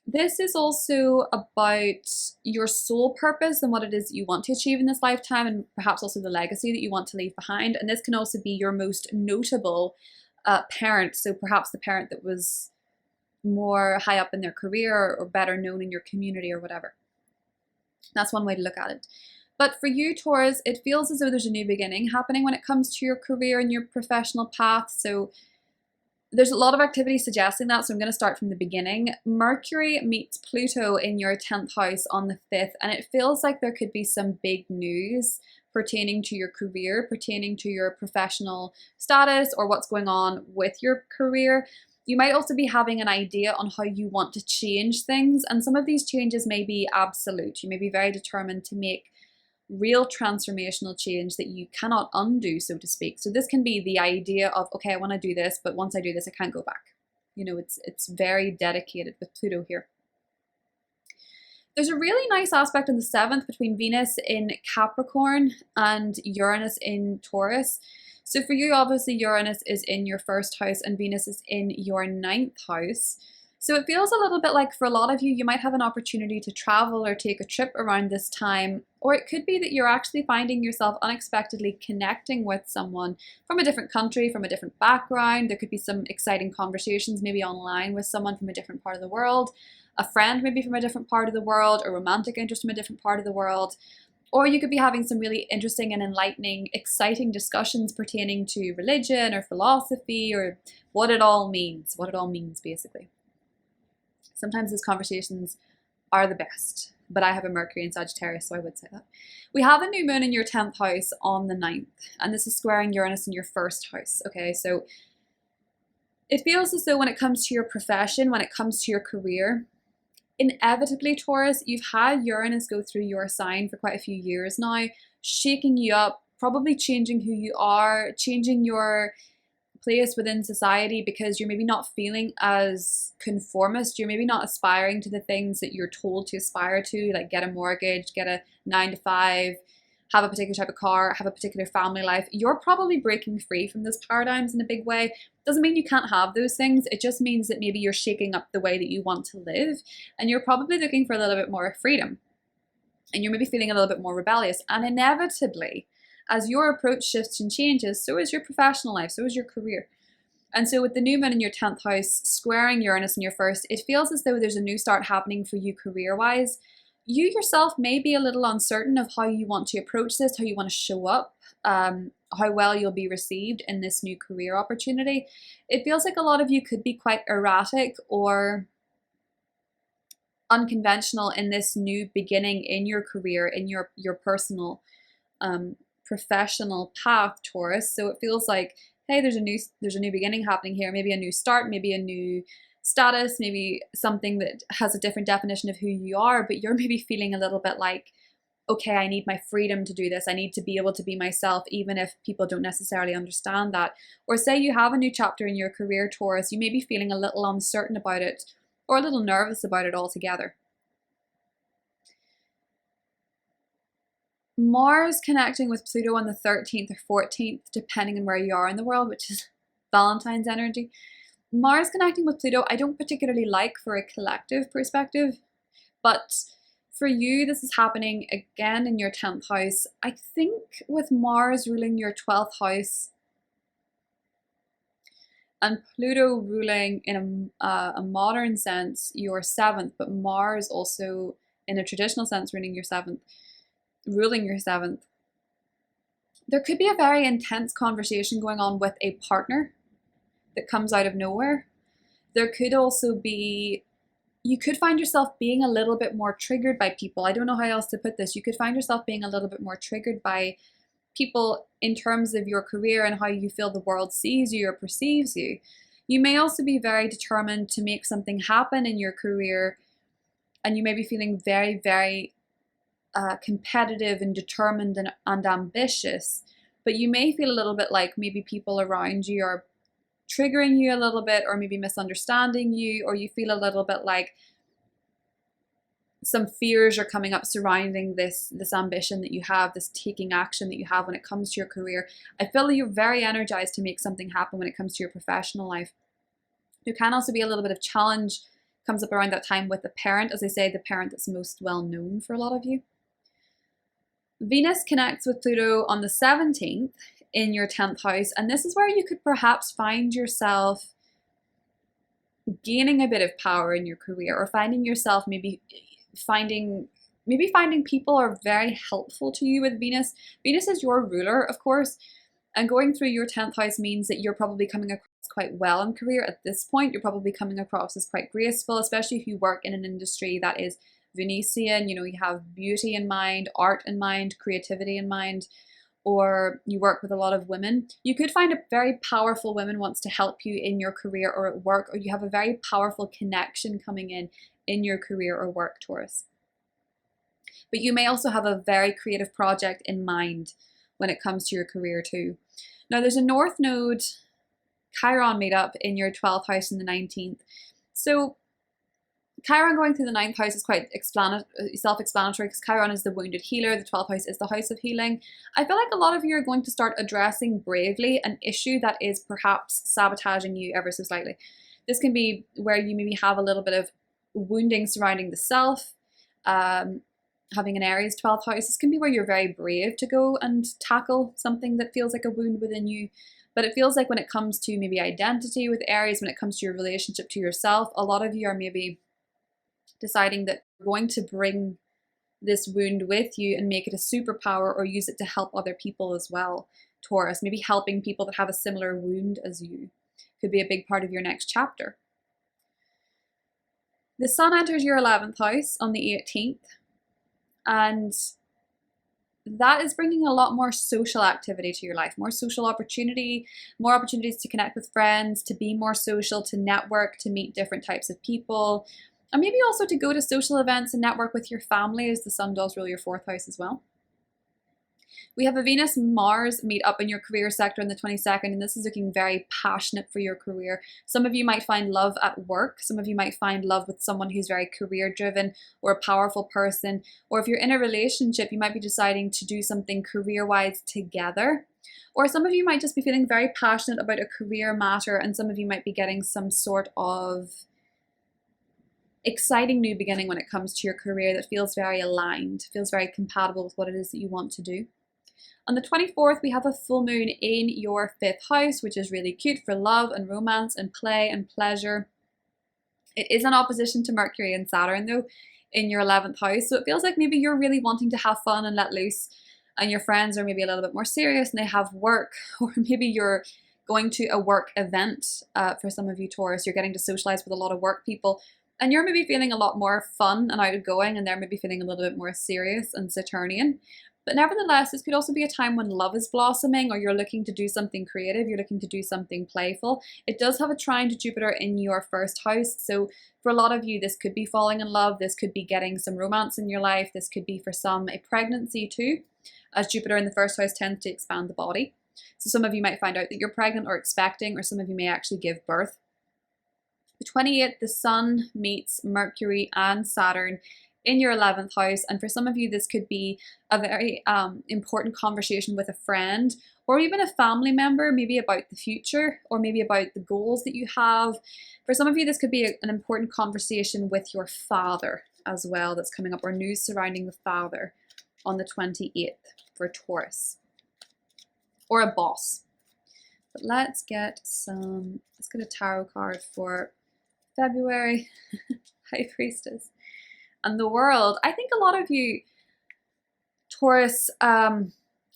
This is also about your soul purpose and what it is that you want to achieve in this lifetime, and perhaps also the legacy that you want to leave behind. And this can also be your most notable parent. So perhaps the parent that was more high up in their career or better known in your community or whatever. That's one way to look at it. But for you, Taurus, it feels as though there's a new beginning happening when it comes to your career and your professional path. So there's a lot of activity suggesting that, so I'm going to start from the beginning. Mercury meets Pluto in your 10th house on the 5th, and it feels like there could be some big news pertaining to your career, pertaining to your professional status, or what's going on with your career. You might also be having an idea on how you want to change things, and some of these changes may be absolute. You may be very determined to make real transformational change that you cannot undo, so to speak. So this can be the idea of, okay, I want to do this, but once I do this, I can't go back. You know, it's very dedicated with Pluto here. There's a really nice aspect on the 7th between Venus in Capricorn and Uranus in Taurus. So for you, obviously, Uranus is in your 1st house and Venus is in your 9th house. So it feels a little bit like for a lot of you, you might have an opportunity to travel or take a trip around this time. Or it could be that you're actually finding yourself unexpectedly connecting with someone from a different country, from a different background. There could be some exciting conversations maybe online with someone from a different part of the world, a friend maybe from a different part of the world, a romantic interest from a different part of the world. Or you could be having some really interesting and enlightening, exciting discussions pertaining to religion or philosophy or what it all means basically. Sometimes those conversations are the best, but I have a Mercury in Sagittarius, so I would say that. We have a new moon in your 10th house on the 9th, and this is squaring Uranus in your 1st house, okay? So it feels as though when it comes to your profession, when it comes to your career, inevitably, Taurus, you've had Uranus go through your sign for quite a few years now, shaking you up, probably changing who you are, changing your place within society because you're maybe not feeling as conformist. You're maybe not aspiring to the things that you're told to aspire to, like get a mortgage, get a 9 to 5, have a particular type of car, have a particular family life. You're probably breaking free from those paradigms in a big way. Doesn't mean you can't have those things. It just means that maybe you're shaking up the way that you want to live, and you're probably looking for a little bit more freedom, and you're maybe feeling a little bit more rebellious. And inevitably, as your approach shifts and changes, so is your professional life, so is your career. And so with the new moon in your 10th house squaring Uranus in your 1st, it feels as though there's a new start happening for you career-wise. You yourself may be a little uncertain of how you want to approach this, how you want to show up, how well you'll be received in this new career opportunity. It feels like a lot of you could be quite erratic or unconventional in this new beginning in your career, in your personal professional path, Taurus. So it feels like, hey, there's a new beginning happening here, maybe a new start, maybe a new status, maybe something that has a different definition of who you are, but you're maybe feeling a little bit like, okay, I need my freedom to do this. I need to be able to be myself, even if people don't necessarily understand that. Or say you have a new chapter in your career, Taurus, you may be feeling a little uncertain about it or a little nervous about it altogether. Mars connecting with Pluto on the 13th or 14th, depending on where you are in the world, which is Valentine's energy. Mars connecting with Pluto, I don't particularly like for a collective perspective, but for you, this is happening again in your 10th house. I think with Mars ruling your 12th house and Pluto ruling in a modern sense your 7th, but Mars also in a traditional sense ruling your 7th, there could be a very intense conversation going on with a partner that comes out of nowhere. There could also be, you could find yourself being a little bit more triggered by people. I don't know how else to put this. You could find yourself being a little bit more triggered by people in terms of your career and how you feel the world sees you or perceives you. You may also be very determined to make something happen in your career, and you may be feeling very, very competitive and determined and ambitious, but you may feel a little bit like maybe people around you are triggering you a little bit, or maybe misunderstanding you, or you feel a little bit like some fears are coming up surrounding this ambition that you have, this taking action that you have when it comes to your career. I feel that you're very energized to make something happen when it comes to your professional life. There can also be a little bit of challenge comes up around that time with the parent, as I say, the parent that's most well known for a lot of you. Venus connects with Pluto on the 17th in your 10th house, and this is where you could perhaps find yourself gaining a bit of power in your career, or finding yourself maybe finding people are very helpful to you with Venus. Venus is your ruler, of course, and going through your 10th house means that you're probably coming across quite well in career at this point. You're probably coming across as quite graceful, especially if you work in an industry that is Venusian. You know, you have beauty in mind, art in mind, creativity in mind, or you work with a lot of women. You could find a very powerful woman wants to help you in your career or at work, or you have a very powerful connection coming in your career or work, Taurus. But you may also have a very creative project in mind when it comes to your career too. Now there's a North Node Chiron made up in your 12th house and the 19th. So Chiron going through the 9th house is quite self-explanatory, because Chiron is the wounded healer. The 12th house is the house of healing. I feel like a lot of you are going to start addressing bravely an issue that is perhaps sabotaging you ever so slightly. This can be where you maybe have a little bit of wounding surrounding the self. Having an Aries 12th house, this can be where you're very brave to go and tackle something that feels like a wound within you. But it feels like when it comes to maybe identity with Aries, when it comes to your relationship to yourself, a lot of you are maybe deciding that you're going to bring this wound with you and make it a superpower, or use it to help other people as well, Taurus. Maybe helping people that have a similar wound as you could be a big part of your next chapter. The Sun enters your 11th house on the 18th, and that is bringing a lot more social activity to your life, more social opportunity, more opportunities to connect with friends, to be more social, to network, to meet different types of people, and maybe also to go to social events and network with your family, as the Sun does rule your 4th house as well. We have a Venus-Mars meet up in your career sector on the 22nd, and this is looking very passionate for your career. Some of you might find love at work. Some of you might find love with someone who's very career-driven or a powerful person. Or if you're in a relationship, you might be deciding to do something career-wise together. Or some of you might just be feeling very passionate about a career matter, and some of you might be getting some sort of exciting new beginning when it comes to your career that feels very aligned, feels very compatible with what it is that you want to do. On the 24th, we have a full moon in your 5th house, which is really cute for love and romance and play and pleasure. It is in opposition to Mercury and Saturn, though, in your 11th house. So it feels like maybe you're really wanting to have fun and let loose, and your friends are maybe a little bit more serious and they have work, or maybe you're going to a work event for some of you, Taurus. You're getting to socialize with a lot of work people, and you're maybe feeling a lot more fun and outgoing, and they're maybe feeling a little bit more serious and Saturnian. But nevertheless, this could also be a time when love is blossoming, or you're looking to do something creative, you're looking to do something playful. It does have a trine to Jupiter in your first house. So for a lot of you, this could be falling in love. This could be getting some romance in your life. This could be for some a pregnancy too, as Jupiter in the first house tends to expand the body. So some of you might find out that you're pregnant or expecting, or some of you may actually give birth. The 28th, the Sun meets Mercury and Saturn in your 11th house, and for some of you this could be a very important conversation with a friend or even a family member, maybe about the future or maybe about the goals that you have. For some of you this could be an important conversation with your father as well that's coming up, or news surrounding the father on the 28th for Taurus, or a boss. But let's get a tarot card for February. High Priestess. And the World. I think a lot of you, Taurus, the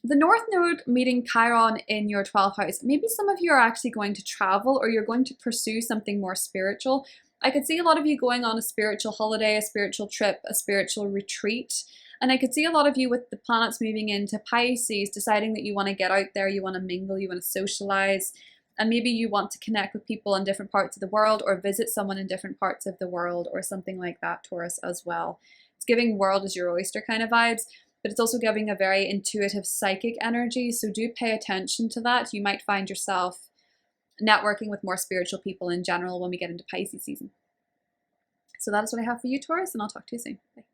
North Node meeting Chiron in your 12th house. Maybe some of you are actually going to travel, or you're going to pursue something more spiritual. I could see a lot of you going on a spiritual holiday, a spiritual trip, a spiritual retreat. And I could see a lot of you with the planets moving into Pisces, deciding that you want to get out there, you want to mingle, you want to socialize. And maybe you want to connect with people in different parts of the world, or visit someone in different parts of the world, or something like that, Taurus, as well. It's giving world is your oyster kind of vibes, but it's also giving a very intuitive psychic energy. So do pay attention to that. You might find yourself networking with more spiritual people in general when we get into Pisces season. So that is what I have for you, Taurus, and I'll talk to you soon. Bye.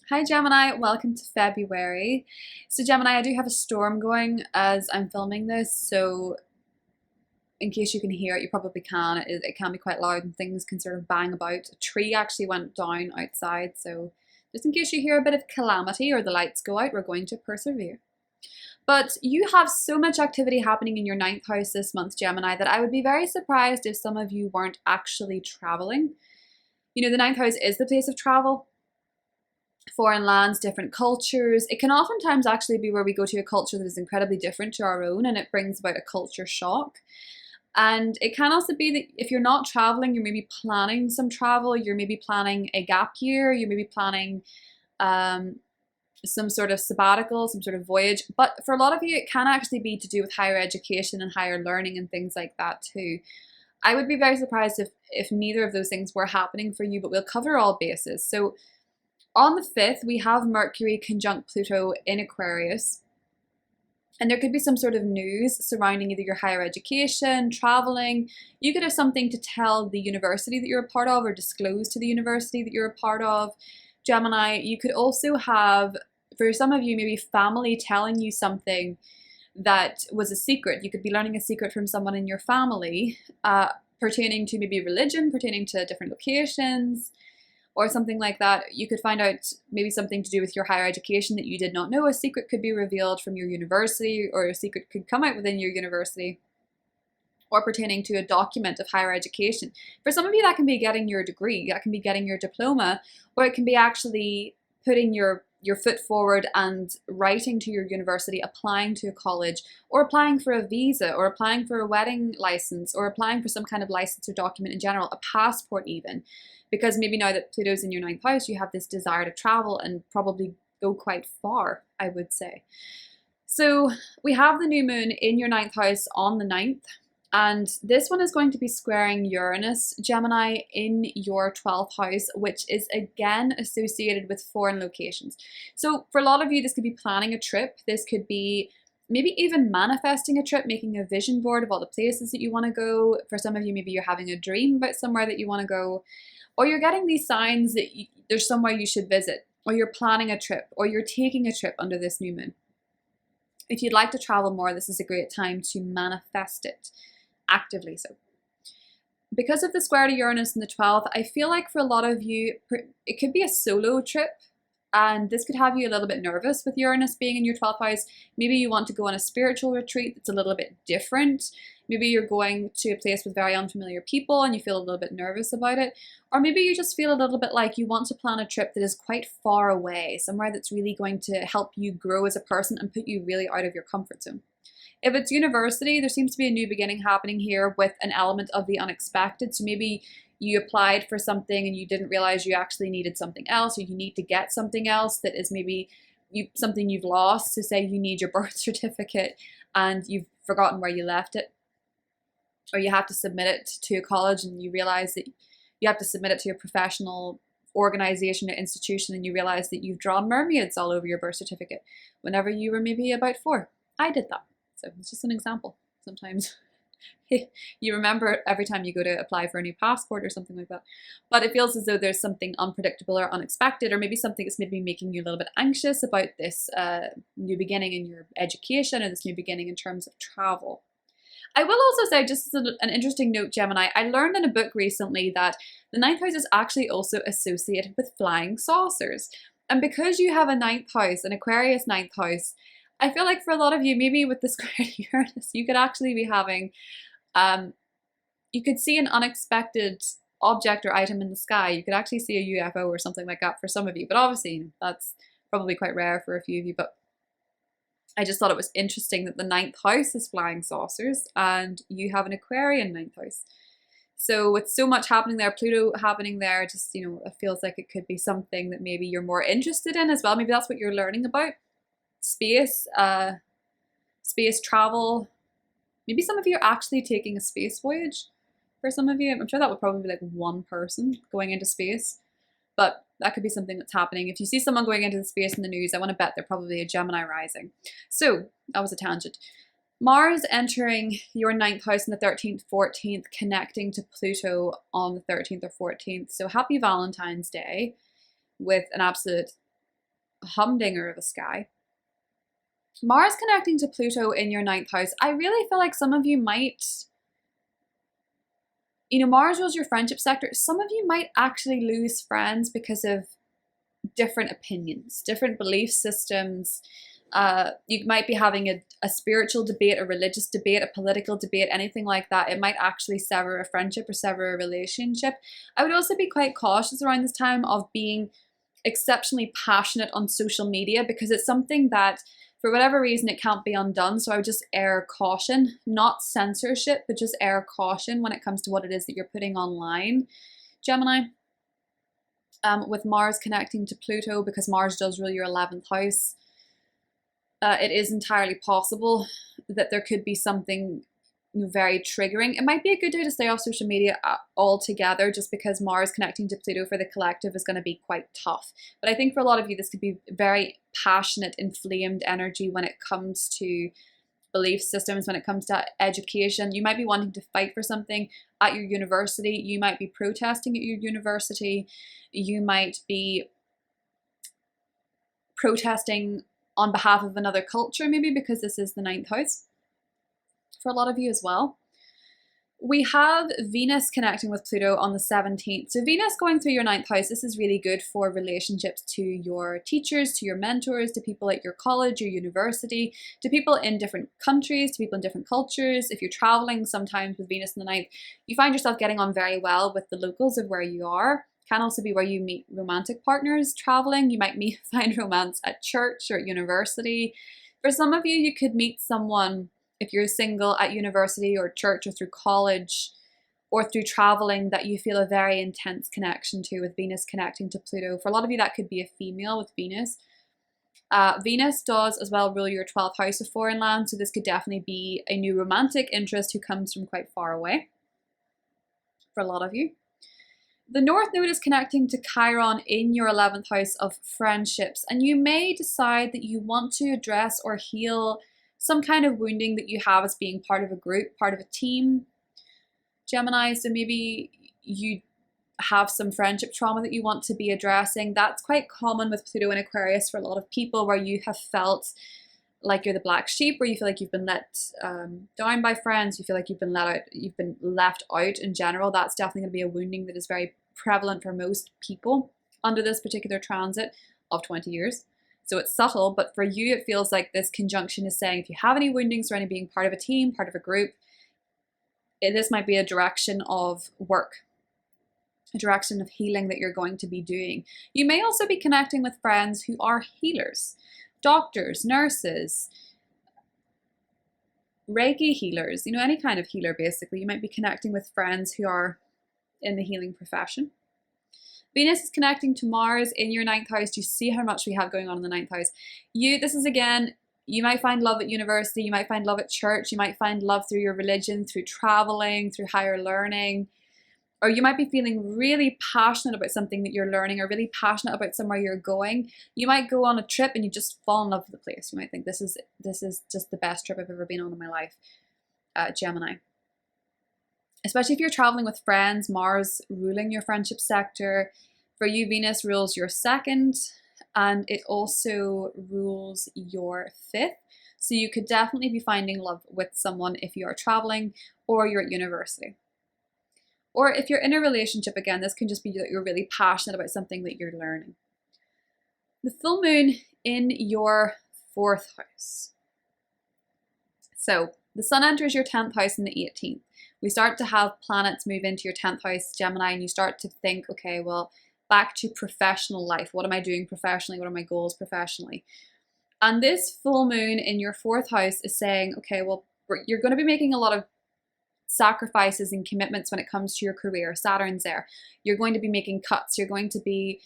Hi Gemini, welcome to February. So Gemini, I do have a storm going as I'm filming this, so in case you can hear it, you probably can. It can be quite loud and things can sort of bang about. A tree actually went down outside, so just in case you hear a bit of calamity or the lights go out, we're going to persevere. But you have so much activity happening in your 9th house this month, Gemini, that I would be very surprised if some of you weren't actually traveling. You know, the 9th house is the place of travel. Foreign lands, different cultures. It can oftentimes actually be where we go to a culture that is incredibly different to our own, and it brings about a culture shock. And it can also be that if you're not traveling, you're maybe planning some travel, you're maybe planning a gap year, you're maybe planning some sort of sabbatical, some sort of voyage. But for a lot of you, it can actually be to do with higher education and higher learning and things like that too. I would be very surprised if neither of those things were happening for you, but we'll cover all bases. So on the 5th, we have Mercury conjunct Pluto in Aquarius. And there could be some sort of news surrounding either your higher education, traveling. You could have something to tell the university that you're a part of, or disclose to the university that you're a part of. Gemini, you could also have, for some of you, maybe family telling you something that was a secret. You could be learning a secret from someone in your family pertaining to maybe religion, pertaining to different locations, or something like that. You could find out maybe something to do with your higher education that you did not know. A secret could be revealed from your university, or a secret could come out within your university, or pertaining to a document of higher education. For some of you, that can be getting your degree, that can be getting your diploma, or it can be actually putting your foot forward and writing to your university, applying to a college, or applying for a visa, or applying for a wedding license, or applying for some kind of license or document in general, a passport even. Because maybe now that Pluto's in your 9th house, you have this desire to travel and probably go quite far, I would say. So we have the new moon in your 9th house on the 9th. And this one is going to be squaring Uranus, Gemini, in your 12th house, which is again associated with foreign locations. So for a lot of you, this could be planning a trip. This could be maybe even manifesting a trip, making a vision board of all the places that you want to go. For some of you, maybe you're having a dream about somewhere that you want to go. Or you're getting these signs that there's somewhere you should visit, or you're planning a trip, or you're taking a trip under this new moon. If you'd like to travel more, this is a great time to manifest it, actively so. Because of the square to Uranus in the 12th, I feel like for a lot of you, it could be a solo trip, and this could have you a little bit nervous with Uranus being in your 12th house. Maybe you want to go on a spiritual retreat that's a little bit different. Maybe you're going to a place with very unfamiliar people and you feel a little bit nervous about it. Or maybe you just feel a little bit like you want to plan a trip that is quite far away, somewhere that's really going to help you grow as a person and put you really out of your comfort zone. If it's university, there seems to be a new beginning happening here with an element of the unexpected. So maybe you applied for something and you didn't realize you actually needed something else, or you need to get something else that is maybe something you've lost. So say you need your birth certificate and you've forgotten where you left it, or you have to submit it to a college and you realize that you have to submit it to your professional organization or institution, and you realize that you've drawn mermaids all over your birth certificate whenever you were maybe about 4. I did that. So it's just an example. Sometimes you remember every time you go to apply for a new passport or something like that. But it feels as though there's something unpredictable or unexpected, or maybe something that's maybe making you a little bit anxious about this new beginning in your education, or this new beginning in terms of travel. I will also say, just as an interesting note, Gemini, I learned in a book recently that the 9th house is actually also associated with flying saucers. And because you have a 9th house, an Aquarius 9th house, I feel like for a lot of you, maybe with the square Uranus, you could actually be having, you could see an unexpected object or item in the sky. You could actually see a UFO or something like that for some of you. But obviously, that's probably quite rare for a few of you. But I just thought it was interesting that the 9th house is flying saucers and you have an Aquarian 9th house. So with so much happening there, Pluto happening there, just, you know, it feels like it could be something that maybe you're more interested in as well. Maybe that's what you're learning about. Space, space travel. Maybe some of you are actually taking a space voyage. For some of you, I'm sure that would probably be like one person going into space. But that could be something that's happening. If you see someone going into the space in the news, I want to bet they're probably a Gemini rising. So that was a tangent. Mars entering your 9th house on the 13th, 14th, connecting to Pluto on the 13th or 14th. So happy Valentine's Day with an absolute humdinger of a sky. Mars connecting to Pluto in your 9th house. I really feel like some of you might, you know, Mars rules your friendship sector. Some of you might actually lose friends because of different opinions, different belief systems. You might be having a spiritual debate, a religious debate, a political debate, anything like that. It might actually sever a friendship or sever a relationship. I would also be quite cautious around this time of being exceptionally passionate on social media, because it's something that for whatever reason it can't be undone. So I would just err caution, not censorship, but just err caution when it comes to what it is that you're putting online, Gemini. With Mars connecting to Pluto, because Mars does rule your 11th house, it is entirely possible that there could be something very triggering. It might be a good day to stay off social media altogether, just because Mars connecting to Pluto for the collective is going to be quite tough. But I think for a lot of you, this could be very passionate, inflamed energy when it comes to belief systems, when it comes to education. You might be wanting to fight for something at your university. You might be protesting at your university. You might be protesting on behalf of another culture, maybe because this is the 9th house for a lot of you as well. We have Venus connecting with Pluto on the 17th. So Venus going through your 9th house, this is really good for relationships to your teachers, to your mentors, to people at your college, your university, to people in different countries, to people in different cultures. If you're traveling sometimes with Venus in the 9th, you find yourself getting on very well with the locals of where you are. Can also be where you meet romantic partners traveling. You might find romance at church or at university. For some of you, you could meet someone, if you're single, at university or church or through college or through traveling, that you feel a very intense connection to, with Venus connecting to Pluto. For a lot of you, that could be a female with Venus. Venus does as well rule your 12th house of foreign land, so this could definitely be a new romantic interest who comes from quite far away for a lot of you. The North Node is connecting to Chiron in your 11th house of friendships, and you may decide that you want to address or heal some kind of wounding that you have as being part of a group, part of a team, Gemini. So maybe you have some friendship trauma that you want to be addressing. That's quite common with Pluto and Aquarius for a lot of people, where you have felt like you're the black sheep, where you feel like you've been let down by friends, you feel like you've been left out in general. That's definitely going to be a wounding that is very prevalent for most people under this particular transit of 20 years. So it's subtle, but for you, it feels like this conjunction is saying if you have any woundings around being part of a team, part of a group, this might be a direction of work, a direction of healing that you're going to be doing. You may also be connecting with friends who are healers, doctors, nurses, Reiki healers, you know, any kind of healer basically. You might be connecting with friends who are in the healing profession. Venus is connecting to Mars in your 9th house. Do you see how much we have going on in the 9th house? This is again, you might find love at university, you might find love at church, you might find love through your religion, through traveling, through higher learning. Or you might be feeling really passionate about something that you're learning, or really passionate about somewhere you're going. You might go on a trip and you just fall in love with the place. You might think this is just the best trip I've ever been on in my life, Gemini. Especially if you're traveling with friends, Mars ruling your friendship sector. For you, Venus rules your 2nd, and it also rules your 5th. So you could definitely be finding love with someone if you are traveling or you're at university. Or if you're in a relationship, again, this can just be that you're really passionate about something that you're learning. The full moon in your 4th house. So the sun enters your 10th house in the 18th. We start to have planets move into your 10th house, Gemini, and you start to think, okay, well, back to professional life. What am I doing professionally? What are my goals professionally? And this full moon in your 4th house is saying, okay, well, you're going to be making a lot of sacrifices and commitments when it comes to your career. Saturn's there. You're going to be making cuts. You're going to be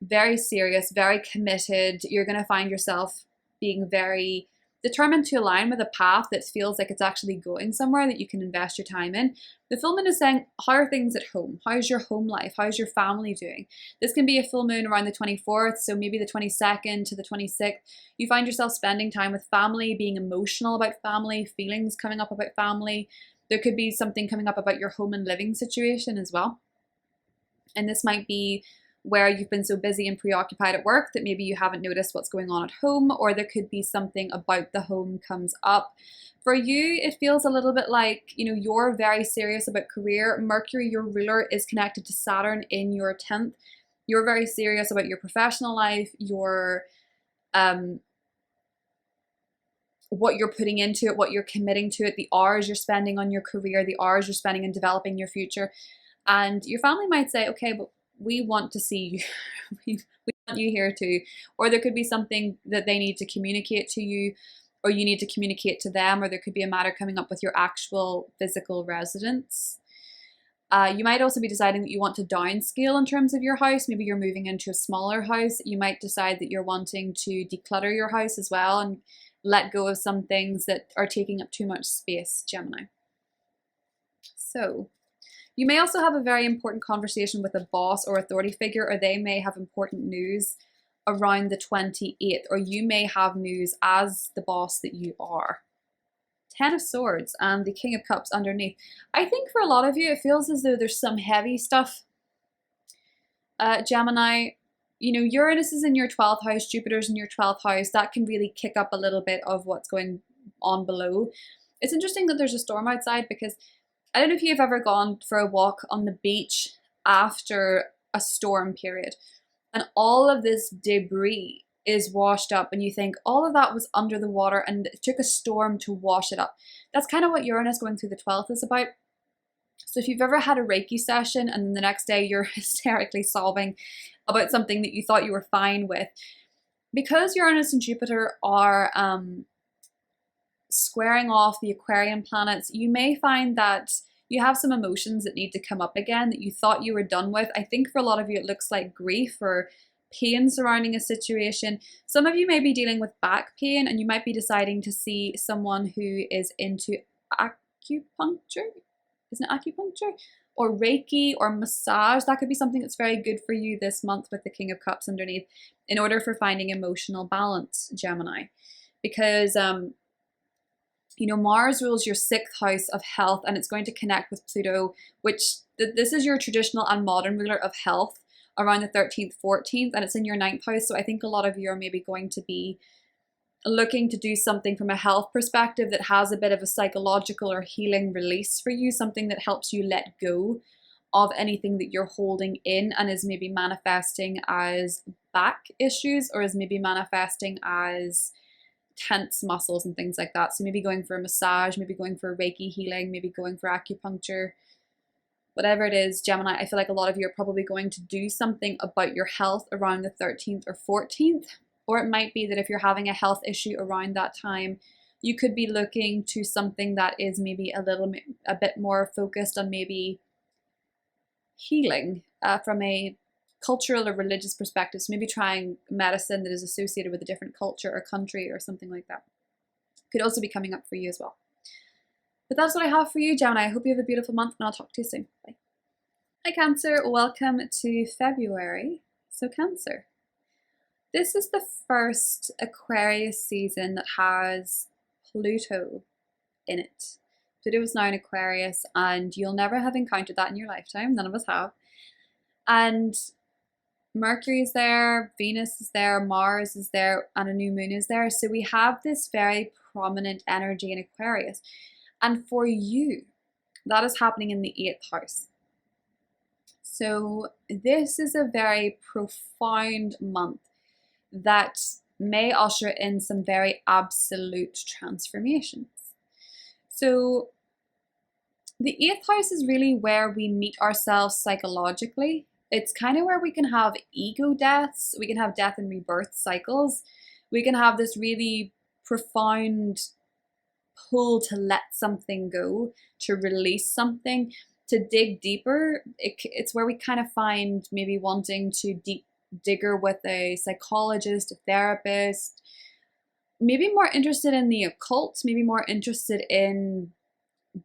very serious, very committed. You're going to find yourself being very determined to align with a path that feels like it's actually going somewhere that you can invest your time in. The full moon is saying, how are things at home? How's your home life? How's your family doing? This can be a full moon around the 24th, so maybe the 22nd to the 26th. You find yourself spending time with family, being emotional about family, feelings coming up about family. There could be something coming up about your home and living situation as well. And this might be where you've been so busy and preoccupied at work that maybe you haven't noticed what's going on at home, or there could be something about the home comes up. For you, it feels a little bit like, you're very serious about career. Mercury, your ruler, is connected to Saturn in your 10th. You're very serious about your professional life, your what you're putting into it, what you're committing to it, the hours you're spending on your career, the hours you're spending in developing your future. And your family might say, okay, but we want to see you. we want you here too. Or there could be something that they need to communicate to you, or you need to communicate to them, or there could be a matter coming up with your actual physical residence. You might also be deciding that you want to downscale in terms of your house. Maybe you're moving into a smaller house. You might decide that you're wanting to declutter your house as well and let go of some things that are taking up too much space, Gemini. So you may also have a very important conversation with a boss or authority figure, or they may have important news around the 28th, or you may have news as the boss that you are. 10 of Swords and the King of Cups underneath. I think for a lot of you, it feels as though there's some heavy stuff. Gemini, Uranus is in your 12th house, Jupiter's in your 12th house. That can really kick up a little bit of what's going on below. It's interesting that there's a storm outside, because I don't know if you've ever gone for a walk on the beach after a storm period, and all of this debris is washed up, and you think all of that was under the water and it took a storm to wash it up. That's kind of what Uranus going through the 12th is about. So if you've ever had a Reiki session and then the next day you're hysterically sobbing about something that you thought you were fine with, because Uranus and Jupiter are squaring off the Aquarian planets, you may find that you have some emotions that need to come up again that you thought you were done with. I think for a lot of you, it looks like grief or pain surrounding a situation. Some of you may be dealing with back pain, and you might be deciding to see someone who is into acupuncture. Isn't it acupuncture? Or Reiki or massage. That could be something that's very good for you this month with the King of Cups underneath, in order for finding emotional balance, Gemini. Because Mars rules your 6th house of health, and it's going to connect with Pluto, which this is your traditional and modern ruler of health around the 13th, 14th, and it's in your 9th house. So I think a lot of you are maybe going to be looking to do something from a health perspective that has a bit of a psychological or healing release for you, something that helps you let go of anything that you're holding in and is maybe manifesting as back issues, or is maybe manifesting as tense muscles and things like that. So maybe going for a massage, maybe going for Reiki healing, maybe going for acupuncture. Whatever it is, Gemini, I feel like a lot of you are probably going to do something about your health around the 13th or 14th. Or it might be that if you're having a health issue around that time, you could be looking to something that is maybe a bit more focused on maybe healing from a cultural or religious perspectives, maybe trying medicine that is associated with a different culture or country or something like that. Could also be coming up for you as well. But that's what I have for you, Gemini. I hope you have a beautiful month, and I'll talk to you soon. Bye. Hi, Cancer. Welcome to February. So, Cancer. This is the first Aquarius season that has Pluto in it. Pluto is now in Aquarius, and you'll never have encountered that in your lifetime. None of us have. And Mercury is there, Venus is there, Mars is there, and a new moon is there. So we have this very prominent energy in Aquarius. And for you, that is happening in the 8th house. So this is a very profound month that may usher in some very absolute transformations. So the 8th house is really where we meet ourselves psychologically. It's kind of where we can have ego deaths, we can have death and rebirth cycles, we can have this really profound pull to let something go, to release something, to dig deeper. It's where we kind of find maybe wanting to deep digger with a psychologist, a therapist, maybe more interested in the occult, maybe more interested in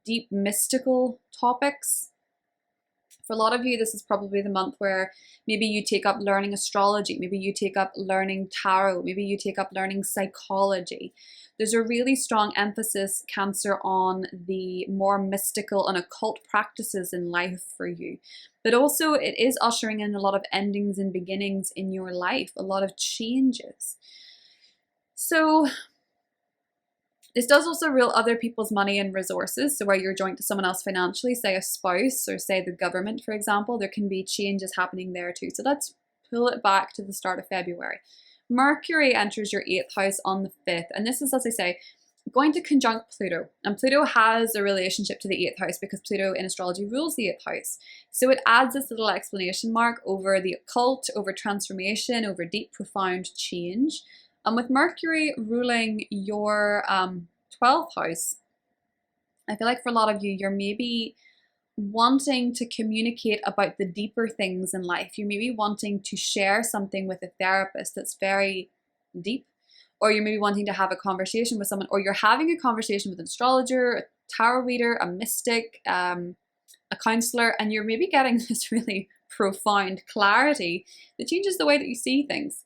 deep mystical topics. For a lot of you, this is probably the month where maybe you take up learning astrology, maybe you take up learning tarot, maybe you take up learning psychology. There's a really strong emphasis, Cancer, on the more mystical and occult practices in life for you. But also it is ushering in a lot of endings and beginnings in your life, a lot of changes. So this does also rule other people's money and resources. So where you're joined to someone else financially, say a spouse or say the government, for example, there can be changes happening there too. So let's pull it back to the start of February. Mercury enters your 8th house on the 5th. And this is, as I say, going to conjunct Pluto. And Pluto has a relationship to the 8th house because Pluto in astrology rules the 8th house. So it adds this little exclamation mark over the occult, over transformation, over deep, profound change. And with Mercury ruling your 12th house, I feel like for a lot of you, you're maybe wanting to communicate about the deeper things in life. You may be wanting to share something with a therapist that's very deep, or you may be wanting to have a conversation with someone, or you're having a conversation with an astrologer, a tarot reader, a mystic, a counselor, and you're maybe getting this really profound clarity that changes the way that you see things.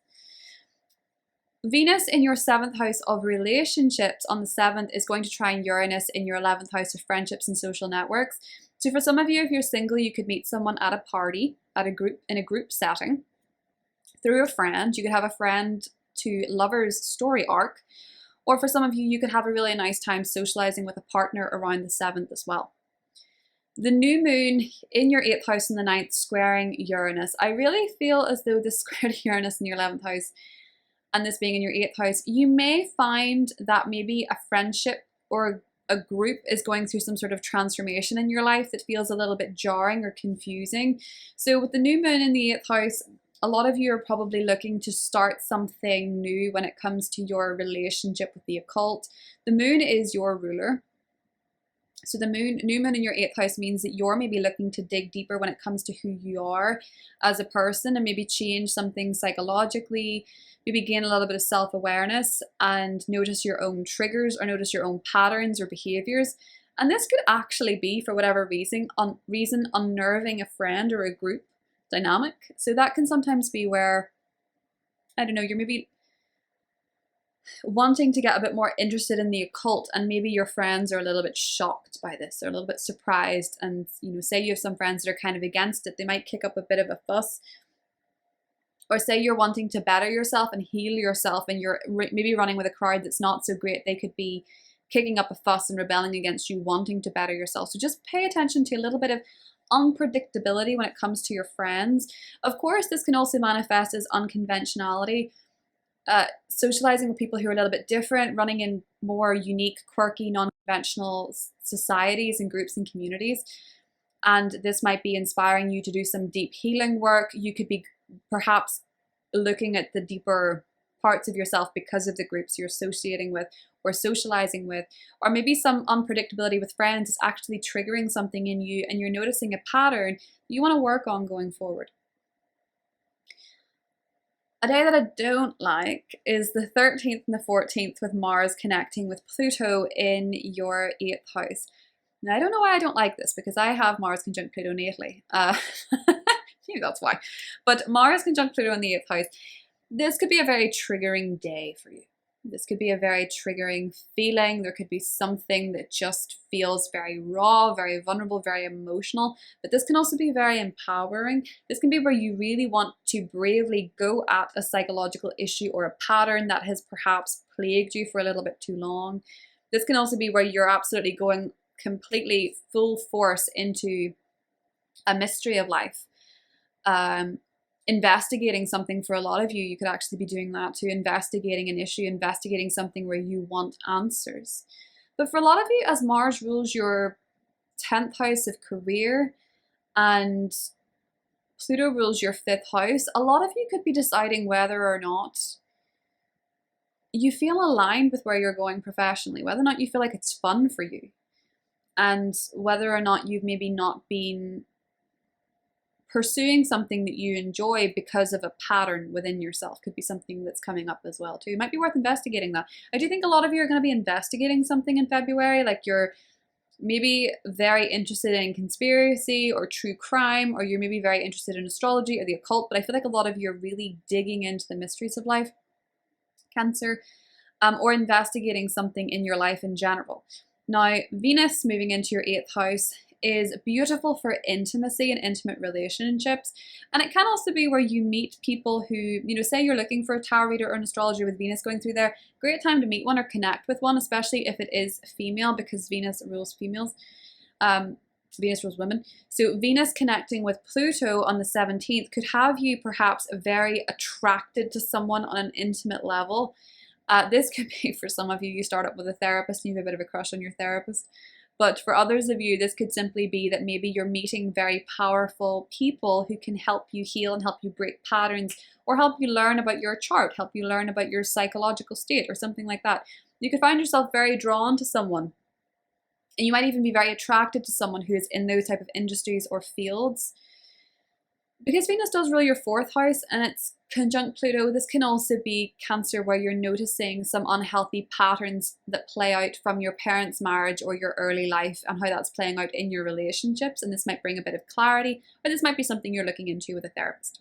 Venus in your 7th house of relationships on the 7th is going to trine Uranus in your 11th house of friendships and social networks. So for some of you, if you're single, you could meet someone at a party, in a group setting, through a friend. You could have a friend to lovers story arc. Or for some of you, you could have a really nice time socializing with a partner around the 7th as well. The new moon in your 8th house and the 9th squaring Uranus. I really feel as though this squared Uranus in your 11th house and this being in your 8th house, you may find that maybe a friendship or a group is going through some sort of transformation in your life that feels a little bit jarring or confusing. So with the new moon in the 8th house, a lot of you are probably looking to start something new when it comes to your relationship with the occult. The moon is your ruler. So the new moon in your 8th house means that you're maybe looking to dig deeper when it comes to who you are as a person and maybe change something psychologically, maybe gain a little bit of self-awareness and notice your own triggers or notice your own patterns or behaviors. And this could actually be, for whatever reason, unnerving a friend or a group dynamic. So that can sometimes be where, I don't know, you're maybe wanting to get a bit more interested in the occult and maybe your friends are a little bit shocked by this or a little bit surprised, and say you have some friends that are kind of against it, they might kick up a bit of a fuss. Or say you're wanting to better yourself and heal yourself and you're maybe running with a crowd that's not so great, they could be kicking up a fuss and rebelling against you wanting to better yourself. So just pay attention to a little bit of unpredictability when it comes to your friends. Of course, this can also manifest as unconventionality. Socializing with people who are a little bit different, running in more unique, quirky, non-conventional societies and groups and communities. And this might be inspiring you to do some deep healing work. You could be perhaps looking at the deeper parts of yourself because of the groups you're associating with or socializing with, or maybe some unpredictability with friends is actually triggering something in you and you're noticing a pattern you want to work on going forward. A day that I don't like is the 13th and the 14th with Mars connecting with Pluto in your 8th house. Now, I don't know why I don't like this because I have Mars conjunct Pluto natally. Maybe that's why. But Mars conjunct Pluto in the 8th house, this could be a very triggering day for you. This could be a very triggering feeling. There could be something that just feels very raw, very vulnerable, very emotional. But this can also be very empowering. This can be where you really want to bravely go at a psychological issue or a pattern that has perhaps plagued you for a little bit too long. This can also be where you're absolutely going completely full force into a mystery of life. Investigating something. For a lot of you, you could actually be doing that too, investigating an issue, investigating something where you want answers. But for a lot of you, as Mars rules your 10th house of career and Pluto rules your 5th house, a lot of you could be deciding whether or not you feel aligned with where you're going professionally, whether or not you feel like it's fun for you, and whether or not you've maybe not been pursuing something that you enjoy because of a pattern within yourself. Could be something that's coming up as well too. It might be worth investigating that. I do think a lot of you are going to be investigating something in February, like you're maybe very interested in conspiracy or true crime, or you're maybe very interested in astrology or the occult, but I feel like a lot of you are really digging into the mysteries of life, Cancer, or investigating something in your life in general. Now, Venus moving into your 8th house is beautiful for intimacy and intimate relationships. And it can also be where you meet people who, you know, say you're looking for a tarot reader or an astrologer with Venus going through there. Great time to meet one or connect with one, especially if it is female, because Venus rules females. Venus rules women. So Venus connecting with Pluto on the 17th could have you perhaps very attracted to someone on an intimate level. This could be for some of you, you start up with a therapist and you have a bit of a crush on your therapist. But for others of you, this could simply be that maybe you're meeting very powerful people who can help you heal and help you break patterns, or help you learn about your chart, help you learn about your psychological state or something like that. You could find yourself very drawn to someone. And you might even be very attracted to someone who is in those type of industries or fields. Because Venus does rule your 4th house and it's conjunct Pluto, this can also be Cancer, where you're noticing some unhealthy patterns that play out from your parents' marriage or your early life and how that's playing out in your relationships. And this might bring a bit of clarity, or this might be something you're looking into with a therapist.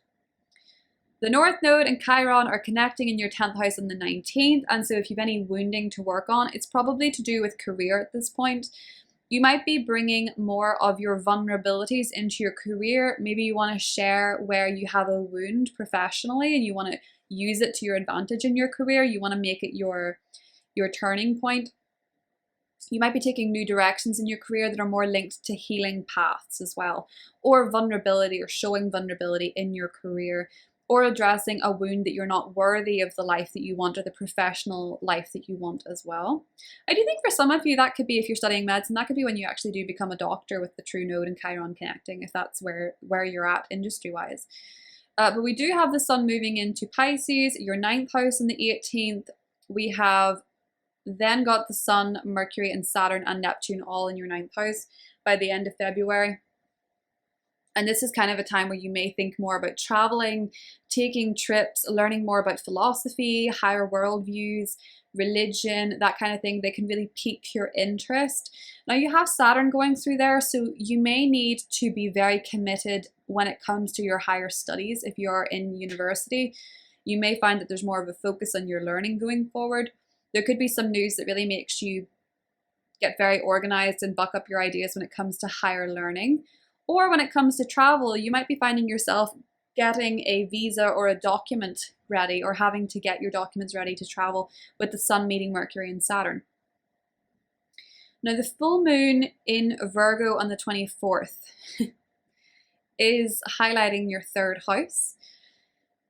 The North Node and Chiron are connecting in your 10th house on the 19th. And so if you have any wounding to work on, it's probably to do with career at this point. You might be bringing more of your vulnerabilities into your career. Maybe you want to share where you have a wound professionally and you want to use it to your advantage in your career. You want to make it your turning point. You might be taking new directions in your career that are more linked to healing paths as well, or vulnerability, or showing vulnerability in your career, or addressing a wound that you're not worthy of the life that you want or the professional life that you want as well. I do think for some of you that could be, if you're studying medicine, that could be when you actually do become a doctor with the True Node and Chiron connecting, if that's where you're at industry-wise. But we do have the Sun moving into Pisces, your 9th house on the 18th. We have then got the Sun, Mercury, and Saturn and Neptune all in your 9th house by the end of February. And this is kind of a time where you may think more about traveling, taking trips, learning more about philosophy, higher worldviews, religion, that kind of thing. They can really pique your interest. Now you have Saturn going through there, so you may need to be very committed when it comes to your higher studies. If you're in university, you may find that there's more of a focus on your learning going forward. There could be some news that really makes you get very organized and buck up your ideas when it comes to higher learning. Or when it comes to travel, you might be finding yourself getting a visa or a document ready, or having to get your documents ready to travel with the Sun meeting Mercury and Saturn. Now the full moon in Virgo on the 24th is highlighting your 3rd house.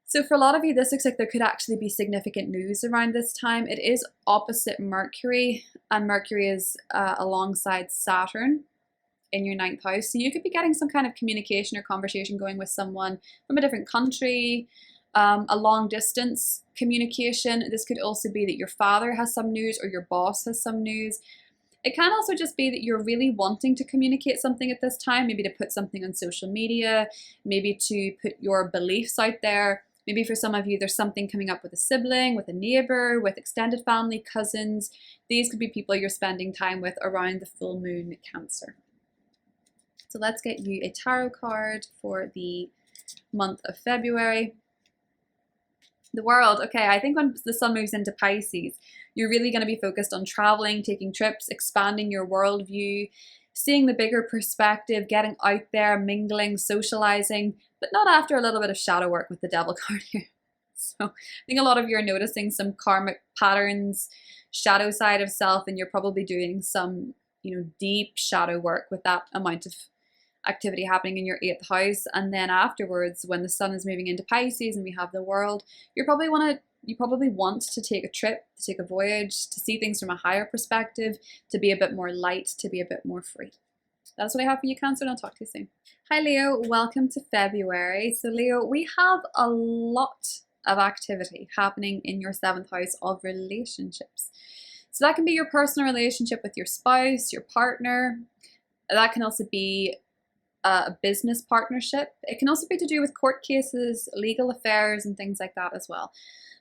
So for a lot of you, this looks like there could actually be significant news around this time. It is opposite Mercury, and Mercury is alongside Saturn in your 9th house. So you could be getting some kind of communication or conversation going with someone from a different country, a long distance communication. This could also be that your father has some news or your boss has some news. It can also just be that you're really wanting to communicate something at this time, maybe to put something on social media, maybe to put your beliefs out there, Maybe for some of you, there's something coming up with a sibling, with a neighbor, with extended family, cousins. These could be people you're spending time with around the full moon Cancer. So let's get you a tarot card for the month of February. The World. Okay, I think when the sun moves into Pisces, you're really going to be focused on traveling, taking trips, expanding your worldview, seeing the bigger perspective, getting out there, mingling, socializing, but not after a little bit of shadow work with the Devil card here. So I think a lot of you are noticing some karmic patterns, shadow side of self, and you're probably doing some, deep shadow work with that amount of activity happening in your 8th house. And then afterwards, when the sun is moving into Pisces and we have the World, you probably want to take a trip, to take a voyage, to see things from a higher perspective, to be a bit more light, to be a bit more free. That's what I have for you, Cancer, and I'll talk to you soon. Hi, Leo. Welcome to February. So, Leo, we have a lot of activity happening in your 7th house of relationships. So that can be your personal relationship with your spouse, your partner. That can also be a business partnership. It can also be to do with court cases, legal affairs, and things like that as well.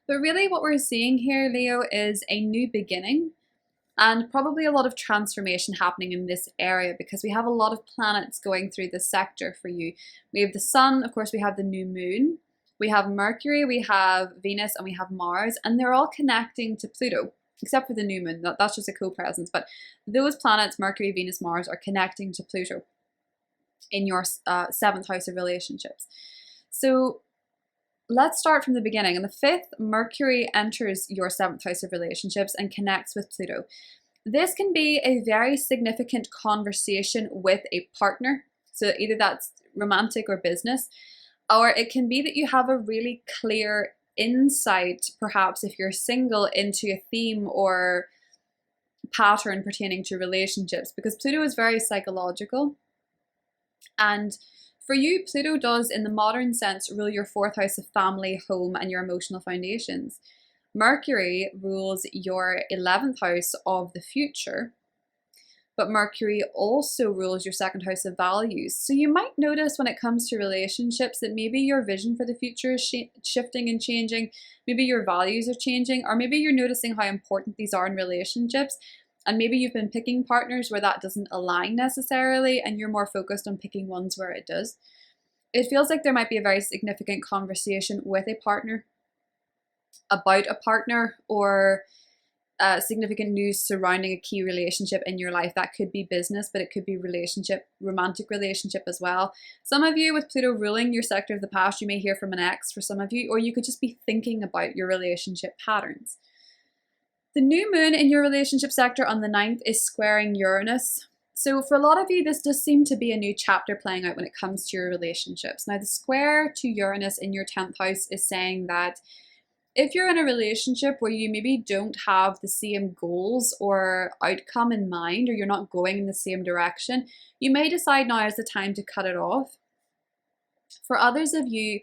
But really what we're seeing here, Leo, is a new beginning and probably a lot of transformation happening in this area because we have a lot of planets going through this sector for you. We have the sun, of course, we have the new moon, we have Mercury, we have Venus, and we have Mars, and they're all connecting to Pluto, except for the new moon. That's just a co-presence. But those planets, Mercury, Venus, Mars, are connecting to Pluto in your 7th house of relationships. So let's start from the beginning. On the 5th, Mercury enters your 7th house of relationships and connects with Pluto. This can be a very significant conversation with a partner. So either that's romantic or business, or it can be that you have a really clear insight, perhaps if you're single, into a theme or pattern pertaining to relationships, because Pluto is very psychological. And for you, Pluto does, in the modern sense, rule your 4th house of family, home, and your emotional foundations. Mercury rules your 11th house of the future, but Mercury also rules your 2nd house of values. So you might notice when it comes to relationships that maybe your vision for the future is shifting and changing, maybe your values are changing, or maybe you're noticing how important these are in relationships. And maybe you've been picking partners where that doesn't align necessarily, and you're more focused on picking ones where it does. It feels like there might be a very significant conversation with a partner about a partner, or significant news surrounding a key relationship in your life. That could be business, but it could be relationship, romantic relationship as well. Some of you, with Pluto ruling your sector of the past, you may hear from an ex for some of you, or you could just be thinking about your relationship patterns. The new moon in your relationship sector on the 9th is squaring Uranus. So for a lot of you, this does seem to be a new chapter playing out when it comes to your relationships. Now, the square to Uranus in your 10th house is saying that if you're in a relationship where you maybe don't have the same goals or outcome in mind, or you're not going in the same direction, you may decide now is the time to cut it off. For others of you,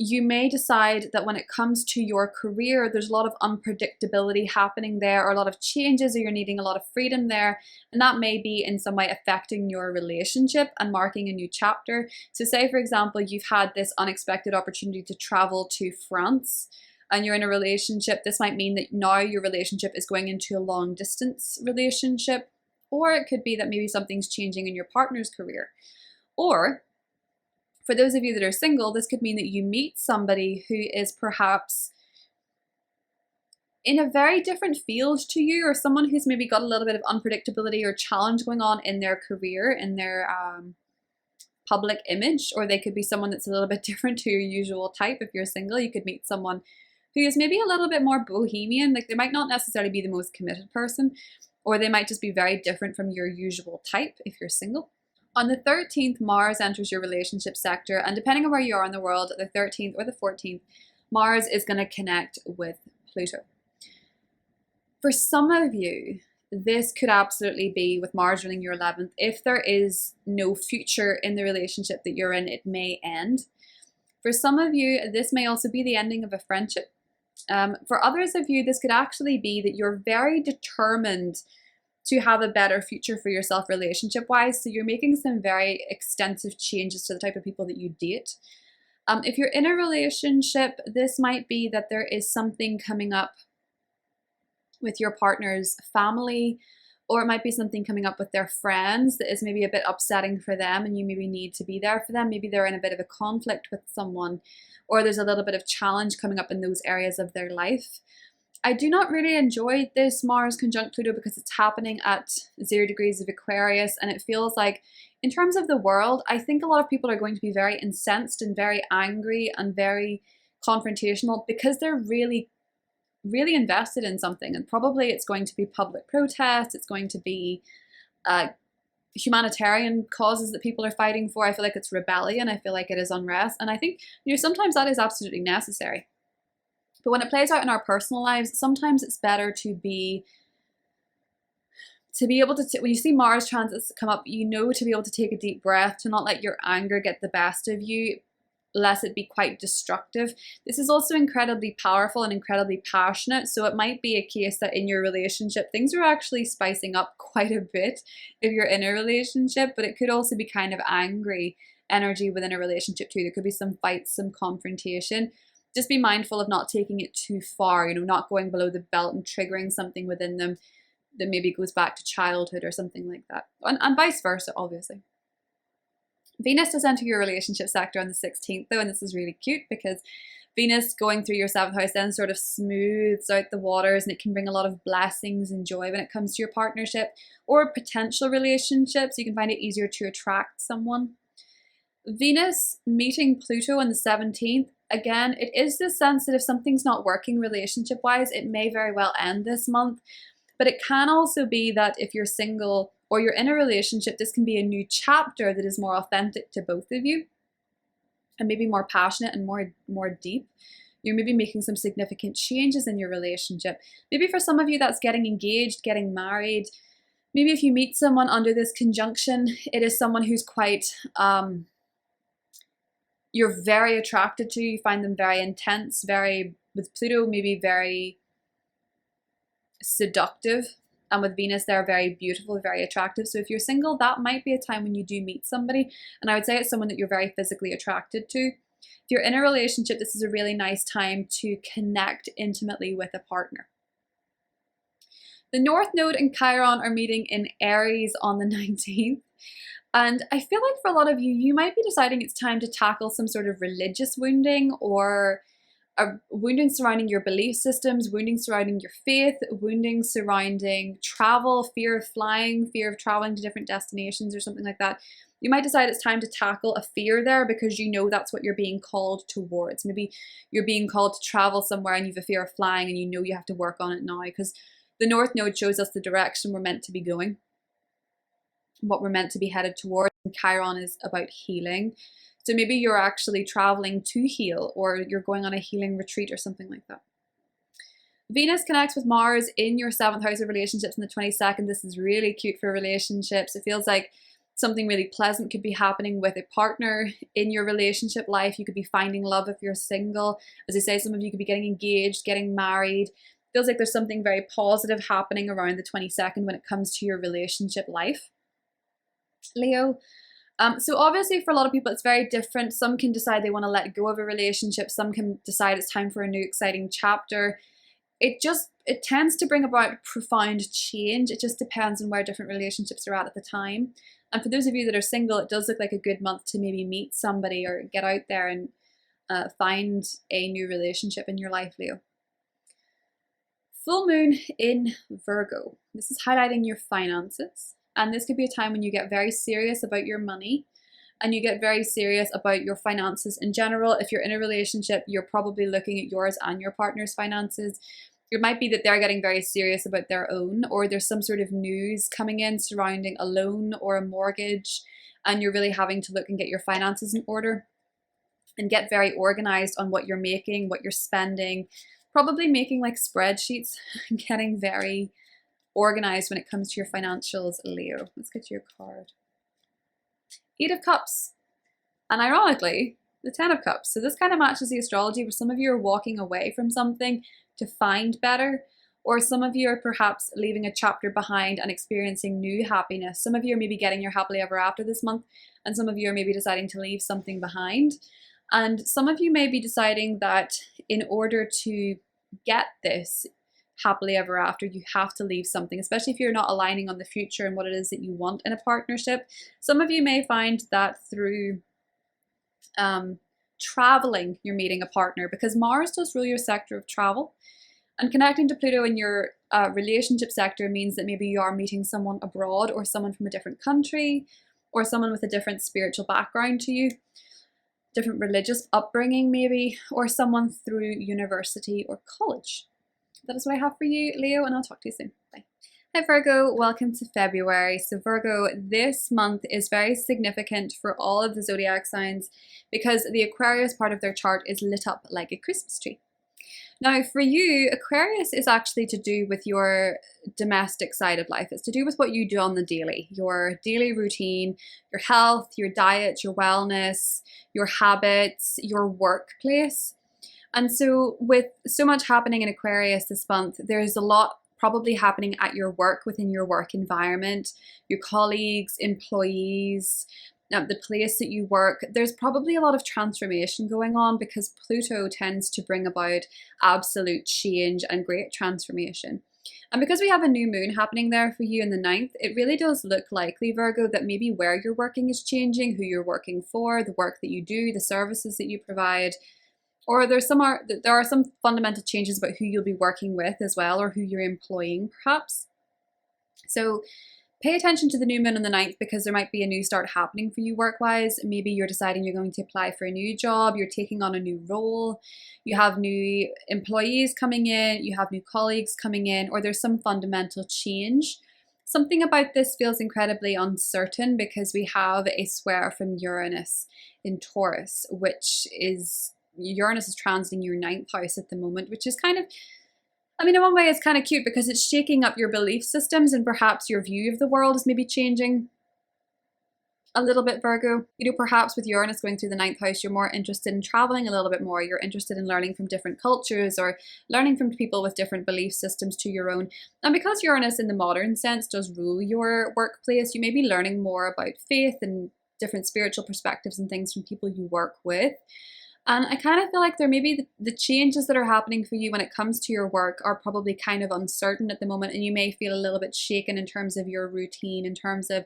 you may decide that when it comes to your career, there's a lot of unpredictability happening there, or a lot of changes, or you're needing a lot of freedom there. And that may be in some way affecting your relationship and marking a new chapter. So say, for example, you've had this unexpected opportunity to travel to France and you're in a relationship. This might mean that now your relationship is going into a long distance relationship, or it could be that maybe something's changing in your partner's career. Or for those of you that are single, this could mean that you meet somebody who is perhaps in a very different field to you, or someone who's maybe got a little bit of unpredictability or challenge going on in their career, in their public image, or they could be someone that's a little bit different to your usual type. If you're single, you could meet someone who is maybe a little bit more bohemian. Like, they might not necessarily be the most committed person, or they might just be very different from your usual type if you're single. On the 13th, Mars enters your relationship sector, and depending on where you are in the world, the 13th or the 14th, Mars is going to connect with Pluto. For some of you, this could absolutely be with Mars ruling your 11th. If there is no future in the relationship that you're in, it may end. For some of you, this may also be the ending of a friendship. For others of you, this could actually be that you're very determined to have a better future for yourself relationship-wise. So you're making some very extensive changes to the type of people that you date. If you're in a relationship, this might be that there is something coming up with your partner's family, or it might be something coming up with their friends that is maybe a bit upsetting for them, and you maybe need to be there for them. Maybe they're in a bit of a conflict with someone, or there's a little bit of challenge coming up in those areas of their life. I do not really enjoy this Mars conjunct Pluto because it's happening at 0 degrees of Aquarius, and it feels like, in terms of the world, I think a lot of people are going to be very incensed and very angry and very confrontational because they're really invested in something, and probably it's going to be public protest, it's going to be humanitarian causes that people are fighting for. I feel like it's rebellion, I feel like it is unrest, and I think, you know, sometimes that is absolutely necessary. But when it plays out in our personal lives, sometimes it's better to be able to, when you see Mars transits come up, you know, to be able to take a deep breath, to not let your anger get the best of you, lest it be quite destructive. This is also incredibly powerful and incredibly passionate, so it might be a case that in your relationship things are actually spicing up quite a bit if you're in a relationship, but it could also be kind of angry energy within a relationship too. There could be some fights, some confrontation. Just be mindful of not taking it too far, you know, not going below the belt and triggering something within them that maybe goes back to childhood or something like that, and vice versa, obviously. Venus does enter your relationship sector on the 16th though, and this is really cute because Venus going through your 7th house then sort of smooths out the waters, and it can bring a lot of blessings and joy when it comes to your partnership or potential relationships. You can find it easier to attract someone. Venus meeting Pluto on the 17th, again, it is this sense that if something's not working relationship wise, it may very well end this month. But it can also be that if you're single or you're in a relationship, this can be a new chapter that is more authentic to both of you and maybe more passionate and more deep. You're maybe making some significant changes in your relationship. Maybe for some of you that's getting engaged, getting married. Maybe if you meet someone under this conjunction, it is someone who's quite, you're very attracted to, you find them very intense, very, with Pluto, maybe very seductive, and with Venus they're very beautiful, very attractive. So if you're single, that might be a time when you do meet somebody, and I would say it's someone that you're very physically attracted to. If you're in a relationship, this is a really nice time to connect intimately with a partner. The North Node and Chiron are meeting in Aries on the 19th, and I feel like for a lot of you, you might be deciding it's time to tackle some sort of religious wounding, or wounding surrounding your belief systems, wounding surrounding your faith, wounding surrounding travel, fear of flying, fear of traveling to different destinations or something like that. You might decide it's time to tackle a fear there because you know that's what you're being called towards. Maybe you're being called to travel somewhere and you have a fear of flying and you know you have to work on it now, because the North Node shows us the direction we're meant to be going, what we're meant to be headed towards, and Chiron is about healing. So maybe you're actually traveling to heal, or you're going on a healing retreat or something like that. Venus connects with Mars in your 7th house of relationships on the 22nd. This is really cute for relationships. It feels like something really pleasant could be happening with a partner in your relationship life. You could be finding love if you're single. As I say, some of you could be getting engaged, getting married. It feels like there's something very positive happening around the 22nd when it comes to your relationship life. Leo. So obviously for a lot of people it's very different. Some can decide they want to let go of a relationship. Some can decide it's time for a new exciting chapter. It tends to bring about profound change. It just depends on where different relationships are at the time. And for those of you that are single, it does look like a good month to maybe meet somebody or get out there and find a new relationship in your life, Leo. Full moon in Virgo. This is highlighting your finances. And this could be a time when you get very serious about your money and you get very serious about your finances in general. If you're in a relationship, you're probably looking at yours and your partner's finances. It might be that they're getting very serious about their own, or there's some sort of news coming in surrounding a loan or a mortgage, and you're really having to look and get your finances in order and get very organized on what you're making, what you're spending, probably making like spreadsheets and getting very organized when it comes to your financials, Leo. Let's get you a card. 8 of Cups. And ironically, the 10 of Cups. So this kind of matches the astrology where some of you are walking away from something to find better, or some of you are perhaps leaving a chapter behind and experiencing new happiness. Some of you are maybe getting your happily ever after this month, and some of you are maybe deciding to leave something behind. And some of you may be deciding that in order to get this happily ever after, you have to leave something, especially if you're not aligning on the future and what it is that you want in a partnership. Some of you may find that through traveling, you're meeting a partner, because Mars does rule your sector of travel. And connecting to Pluto in your relationship sector means that maybe you are meeting someone abroad, or someone from a different country, or someone with a different spiritual background to you, different religious upbringing maybe, or someone through university or college. That is what I have for you, Leo, and I'll talk to you soon. Bye. Hi Virgo, welcome to February. So Virgo, this month is very significant for all of the zodiac signs because the Aquarius part of their chart is lit up like a Christmas tree. Now for you, Aquarius is actually to do with your domestic side of life. It's to do with what you do on the daily, your daily routine, your health, your diet, your wellness, your habits, your workplace. And so with so much happening in Aquarius this month, there's a lot probably happening at your work, within your work environment, your colleagues, employees, the place that you work. There's probably a lot of transformation going on because Pluto tends to bring about absolute change and great transformation. And because we have a new moon happening there for you in the 9th, it really does look likely, Virgo, that maybe where you're working is changing, who you're working for, the work that you do, the services that you provide. Or there are some fundamental changes about who you'll be working with as well, or who you're employing perhaps. So pay attention to the new moon on the 9th because there might be a new start happening for you work-wise. Maybe you're deciding you're going to apply for a new job, you're taking on a new role, you have new employees coming in, you have new colleagues coming in, or there's some fundamental change. Something about this feels incredibly uncertain because we have a square from Uranus in Taurus, which is, Uranus is transiting your 9th house at the moment, which is kind of, I mean, in one way it's kind of cute because it's shaking up your belief systems and perhaps your view of the world is maybe changing a little bit, Virgo. You know, perhaps with Uranus going through the 9th house, you're more interested in traveling a little bit more. You're interested in learning from different cultures or learning from people with different belief systems to your own. And because Uranus in the modern sense does rule your workplace, you may be learning more about faith and different spiritual perspectives and things from people you work with. And I kind of feel like there may be the changes that are happening for you when it comes to your work are probably kind of uncertain at the moment, and you may feel a little bit shaken in terms of your routine, in terms of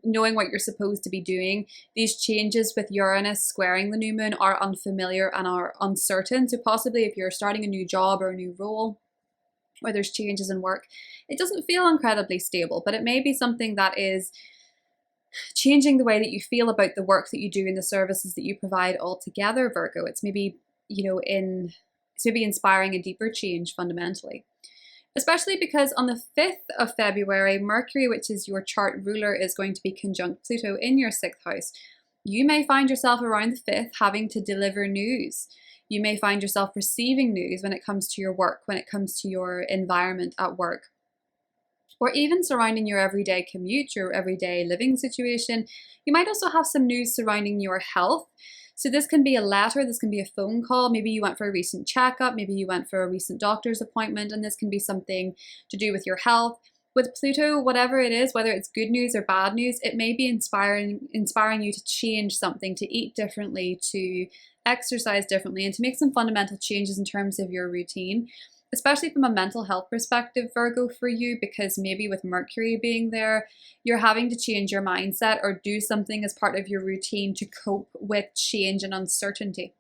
knowing what you're supposed to be doing. These changes with Uranus squaring the new moon are unfamiliar and are uncertain. So possibly if you're starting a new job or a new role, or there's changes in work, it doesn't feel incredibly stable, but it may be something that is changing the way that you feel about the work that you do and the services that you provide altogether, Virgo. It's maybe, it's maybe inspiring a deeper change fundamentally. Especially because on the 5th of February, Mercury, which is your chart ruler, is going to be conjunct Pluto in your 6th house. You may find yourself around the 5th having to deliver news. You may find yourself receiving news when it comes to your work, when it comes to your environment at work, or even surrounding your everyday commute, your everyday living situation. You might also have some news surrounding your health. So this can be a letter, this can be a phone call, maybe you went for a recent checkup, maybe you went for a recent doctor's appointment, and this can be something to do with your health. With Pluto, whatever it is, whether it's good news or bad news, it may be inspiring you to change something, to eat differently, to exercise differently, and to make some fundamental changes in terms of your routine. Especially from a mental health perspective, Virgo, for you, because maybe with Mercury being there, you're having to change your mindset or do something as part of your routine to cope with change and uncertainty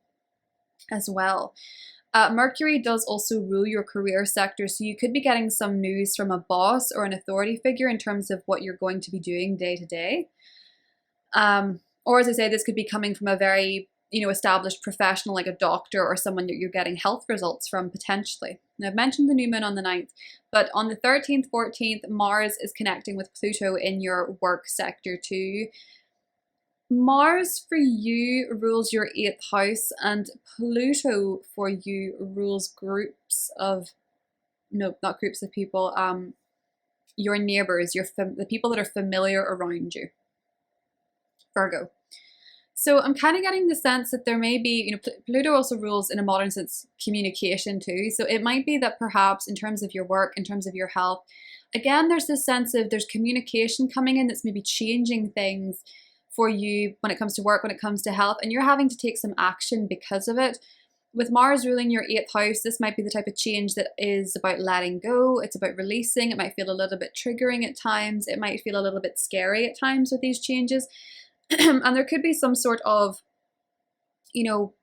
as well. Mercury does also rule your career sector, so you could be getting some news from a boss or an authority figure in terms of what you're going to be doing day to day. Or as I say, this could be coming from a very established professional like a doctor or someone that you're getting health results from potentially. Now, I've mentioned the new moon on the 9th, but on the 13th, 14th, Mars is connecting with Pluto in your work sector too. Mars for you rules your 8th house, and Pluto for you rules groups of, no, not groups of people, your neighbors, the people that are familiar around you, Virgo. So I'm kind of getting the sense that there may be, Pluto also rules in a modern sense communication too. So it might be that perhaps in terms of your work, in terms of your health, again, there's this sense of there's communication coming in that's maybe changing things for you when it comes to work, when it comes to health, and you're having to take some action because of it. With Mars ruling your 8th house, this might be the type of change that is about letting go. It's about releasing. It might feel a little bit triggering at times. It might feel a little bit scary at times with these changes. And there could be some sort of, you know,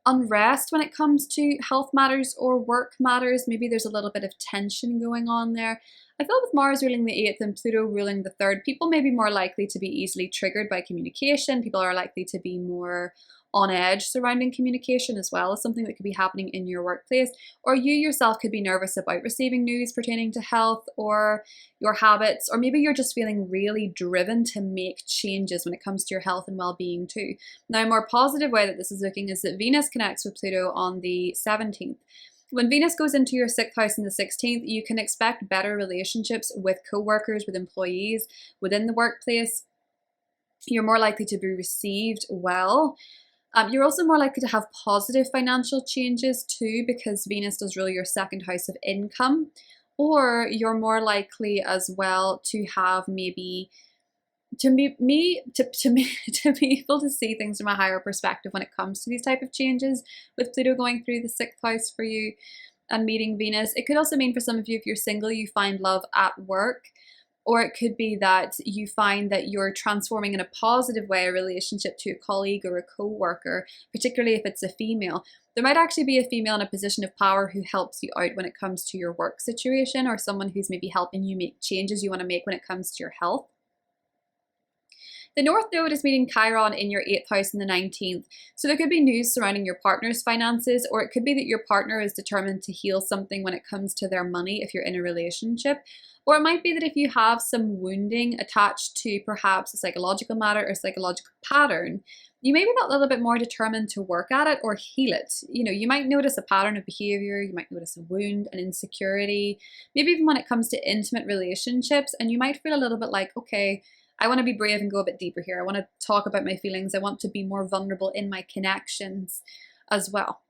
unrest when it comes to health matters or work matters. Maybe there's a little bit of tension going on there. I feel with Mars ruling the 8th and Pluto ruling the 3rd, people may be more likely to be easily triggered by communication. People are likely to be more on edge surrounding communication as well as something that could be happening in your workplace. Or you yourself could be nervous about receiving news pertaining to health or your habits, or maybe you're just feeling really driven to make changes when it comes to your health and well-being too. Now, a more positive way that this is looking is that Venus connects with Pluto on the 17th. When Venus goes into your 6th house and the 16th, you can expect better relationships with co-workers, with employees, within the workplace. You're more likely to be received well. You're also more likely to have positive financial changes too, because Venus does rule your 2nd house of income. Or you're more likely as well to have maybe to be able to see things from a higher perspective when it comes to these type of changes, with Pluto going through the 6th house for you and meeting Venus. It could also mean for some of you, if you're single, you find love at work. Or it could be that you find that you're transforming in a positive way a relationship to a colleague or a co-worker, particularly if it's a female. There might actually be a female in a position of power who helps you out when it comes to your work situation, or someone who's maybe helping you make changes you want to make when it comes to your health. The North Node is meeting Chiron in your 8th house on the 19th. So there could be news surrounding your partner's finances, or it could be that your partner is determined to heal something when it comes to their money if you're in a relationship. Or it might be that if you have some wounding attached to perhaps a psychological matter or psychological pattern, you may be that little bit more determined to work at it or heal it. You know, you might notice a pattern of behavior, you might notice a wound, an insecurity, maybe even when it comes to intimate relationships, and you might feel a little bit like, okay, I want to be brave and go a bit deeper here. I want to talk about my feelings. I want to be more vulnerable in my connections as well.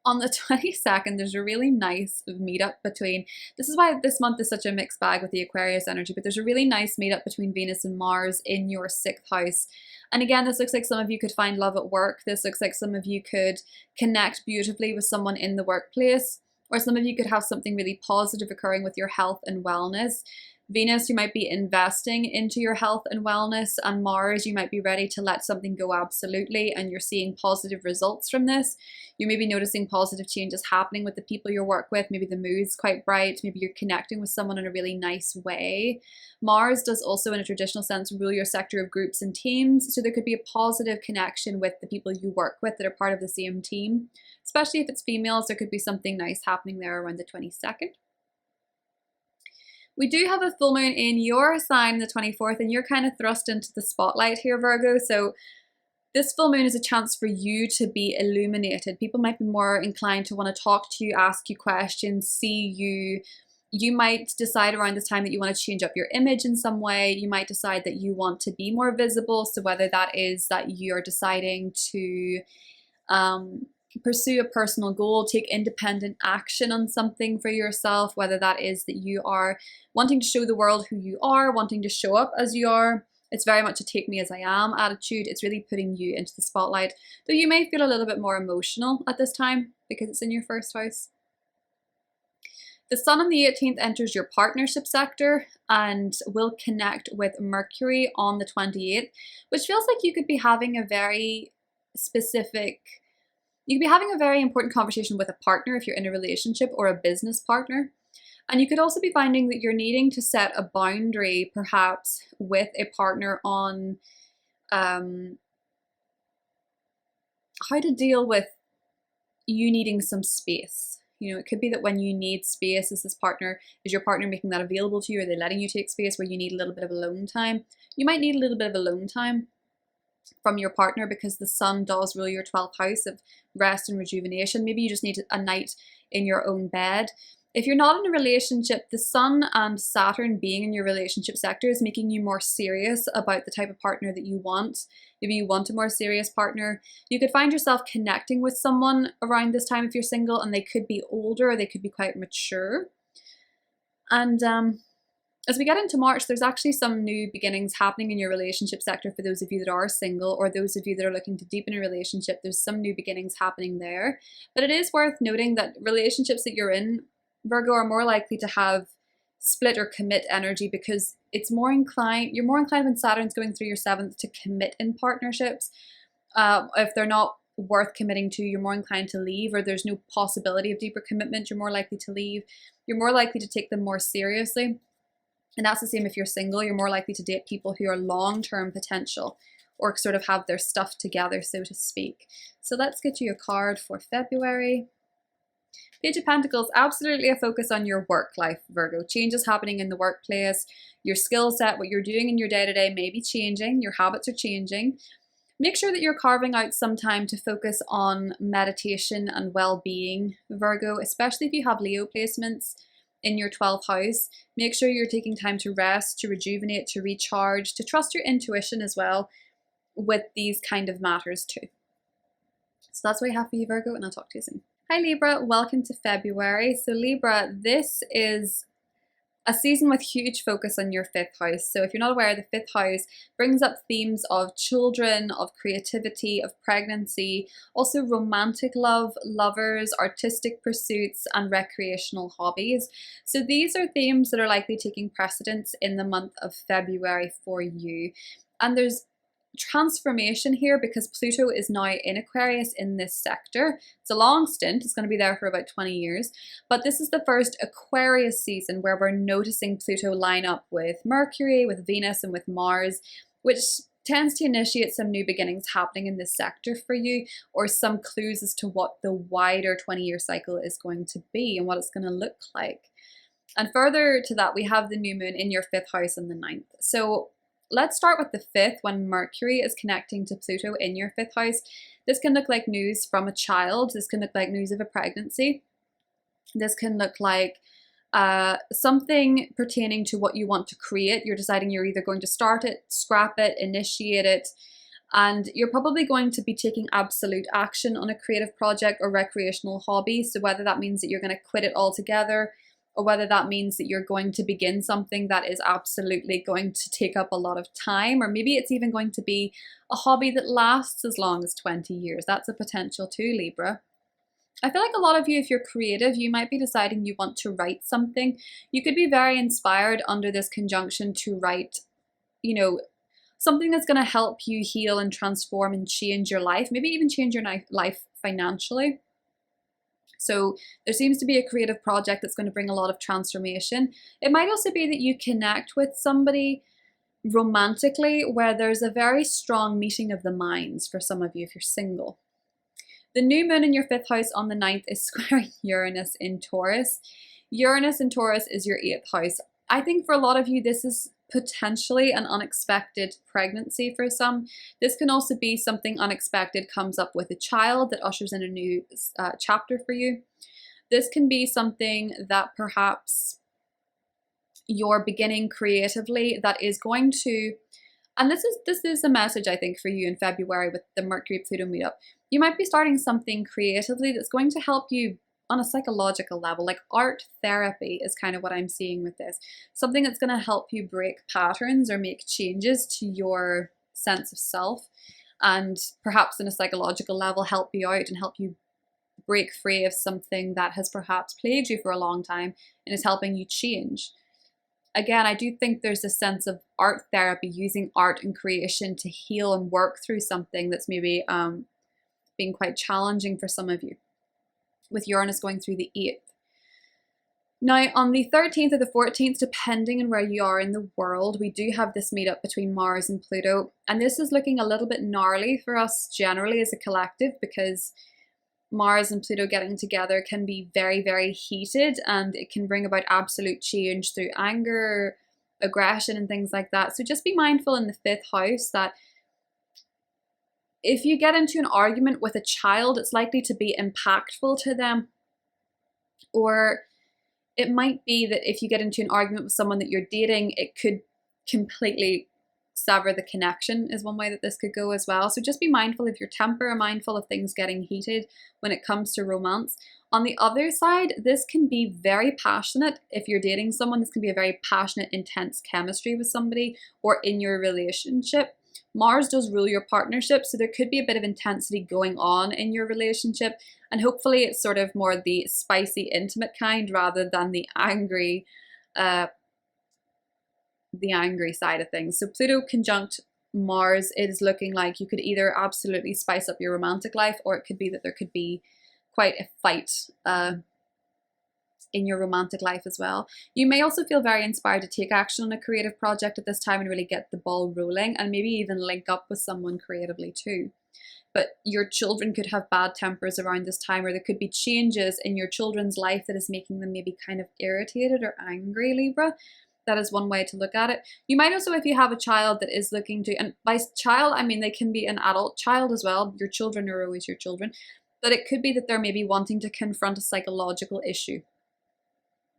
On the 22nd, there's a really nice meetup between, this is why this month is such a mixed bag with the Aquarius energy, but there's a really nice meetup between Venus and Mars in your 6th house. And again, this looks like some of you could find love at work. This looks like some of you could connect beautifully with someone in the workplace, or some of you could have something really positive occurring with your health and wellness. Venus, you might be investing into your health and wellness, and Mars, you might be ready to let something go absolutely, and you're seeing positive results from this. You may be noticing positive changes happening with the people you work with. Maybe the mood's quite bright. Maybe you're connecting with someone in a really nice way. Mars does also, in a traditional sense, rule your sector of groups and teams, so there could be a positive connection with the people you work with that are part of the same team. Especially if it's females, there could be something nice happening there around the 22nd. We do have a full moon in your sign the 24th, and you're kind of thrust into the spotlight here, Virgo. So this full moon is a chance for you to be illuminated. People might be more inclined to want to talk to you, ask you questions, see you. You might decide around this time that you want to change up your image in some way. You might decide that you want to be more visible. So whether that is that you're deciding to pursue a personal goal, take independent action on something for yourself, whether that is that you are wanting to show the world who you are, wanting to show up as you are. It's very much a take me as I am attitude. It's really putting you into the spotlight. Though you may feel a little bit more emotional at this time because it's in your 1st house. The Sun on the 18th enters your partnership sector and will connect with Mercury on the 28th, which feels like you could be having a very important conversation with a partner if you're in a relationship, or a business partner. And you could also be finding that you're needing to set a boundary perhaps with a partner on how to deal with you needing some space. You know, it could be that when you need space, is your partner making that available to you? Are they letting you take space where you need a little bit of alone time? You might need a little bit of alone time from your partner because the Sun does rule your 12th house of rest and rejuvenation. Maybe you just need a night in your own bed. If you're not in a relationship, the Sun and Saturn being in your relationship sector is making you more serious about the type of partner that you want. Maybe you want a more serious partner. You could find yourself connecting with someone around this time if you're single, and they could be older, or they could be quite mature. And As we get into March, there's actually some new beginnings happening in your relationship sector for those of you that are single, or those of you that are looking to deepen a relationship. There's some new beginnings happening there. But it is worth noting that relationships that you're in, Virgo, are more likely to have split or commit energy, because you're more inclined when Saturn's going through your 7th to commit in partnerships. If they're not worth committing to, you're more inclined to leave, or there's no possibility of deeper commitment, you're more likely to leave. You're more likely to take them more seriously. And that's the same if you're single. You're more likely to date people who are long-term potential, or sort of have their stuff together, so to speak. So let's get you a card for February. Page of Pentacles, absolutely a focus on your work life, Virgo. Changes happening in the workplace. Your skill set, what you're doing in your day-to-day may be changing. Your habits are changing. Make sure that you're carving out some time to focus on meditation and well-being, Virgo, especially if you have Leo placements in your 12th house. Make sure you're taking time to rest, to rejuvenate, to recharge, to trust your intuition as well with these kind of matters too. So that's what I have for you, Virgo, and I'll talk to you soon. Hi Libra, welcome to February. So Libra, this is a season with huge focus on your 5th house. So if you're not aware, the 5th house brings up themes of children, of creativity, of pregnancy, also romantic love, lovers, artistic pursuits, and recreational hobbies. So these are themes that are likely taking precedence in the month of February for you. And there's transformation here because Pluto is now in Aquarius in this sector. It's a long stint, it's going to be there for about 20 years, but this is the first Aquarius season where we're noticing Pluto line up with Mercury, with Venus, and with Mars, which tends to initiate some new beginnings happening in this sector for you, or some clues as to what the wider 20-year cycle is going to be and what it's going to look like. And further to that, we have the new moon in your 5th house and the 9th. So let's start with the 5th, when Mercury is connecting to Pluto in your 5th house. This can look like news from a child. This can look like news of a pregnancy. This can look like something pertaining to what you want to create. You're deciding you're either going to start it, scrap it, initiate it, and you're probably going to be taking absolute action on a creative project or recreational hobby. So whether that means that you're going to quit it altogether, or whether that means that you're going to begin something that is absolutely going to take up a lot of time, or maybe it's even going to be a hobby that lasts as long as 20 years. That's a potential too, Libra. I feel like a lot of you, if you're creative, you might be deciding you want to write something. You could be very inspired under this conjunction to write, something that's going to help you heal and transform and change your life, maybe even change your life financially. So there seems to be a creative project that's going to bring a lot of transformation. It might also be that you connect with somebody romantically where there's a very strong meeting of the minds for some of you if you're single. The new moon in your 5th house on the 9th is squaring Uranus in Taurus. Uranus in Taurus is your 8th house. I think for a lot of you, this is potentially an unexpected pregnancy for some. This can also be something unexpected comes up with a child that ushers in a new chapter for you. This can be something that perhaps you're beginning creatively that is going to, and this is a message I think for you in February with the Mercury-Pluto meetup. You might be starting something creatively that's going to help you on a psychological level, like art therapy is kind of what I'm seeing with this. Something that's going to help you break patterns or make changes to your sense of self, and perhaps on a psychological level help you out and help you break free of something that has perhaps plagued you for a long time and is helping you change. Again, I do think there's a sense of art therapy, using art and creation to heal and work through something that's maybe being quite challenging for some of you, with Uranus going through the 8th. Now, on the 13th or the 14th, depending on where you are in the world, we do have this meetup between Mars and Pluto. And this is looking a little bit gnarly for us generally as a collective, because Mars and Pluto getting together can be very, very heated, and it can bring about absolute change through anger, aggression, and things like that. So just be mindful in the 5th house that if you get into an argument with a child, it's likely to be impactful to them. Or it might be that if you get into an argument with someone that you're dating, it could completely sever the connection is one way that this could go as well. So just be mindful of your temper, mindful of things getting heated when it comes to romance. On the other side, this can be very passionate. If you're dating someone, this can be a very passionate, intense chemistry with somebody or in your relationship. Mars does rule your partnership, so there could be a bit of intensity going on in your relationship, and hopefully it's sort of more the spicy, intimate kind rather than the angry side of things. So Pluto conjunct Mars, it is looking like you could either absolutely spice up your romantic life, or it could be that there could be quite a fight in your romantic life as well. You may also feel very inspired to take action on a creative project at this time and really get the ball rolling, and maybe even link up with someone creatively too. But your children could have bad tempers around this time, or there could be changes in your children's life that is making them maybe kind of irritated or angry, Libra. That is one way to look at it. You might also, if you have a child that is looking to, and by child, I mean they can be an adult child as well. Your children are always your children. But it could be that they're maybe wanting to confront a psychological issue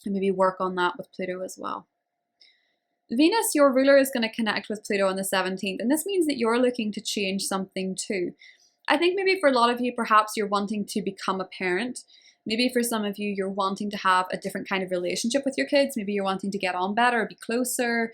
and maybe work on that with Pluto as well. Venus, your ruler, is going to connect with Pluto on the 17th, and this means that you're looking to change something too. I think maybe for a lot of you, perhaps you're wanting to become a parent. Maybe for some of you, you're wanting to have a different kind of relationship with your kids. Maybe you're wanting to get on better, or be closer.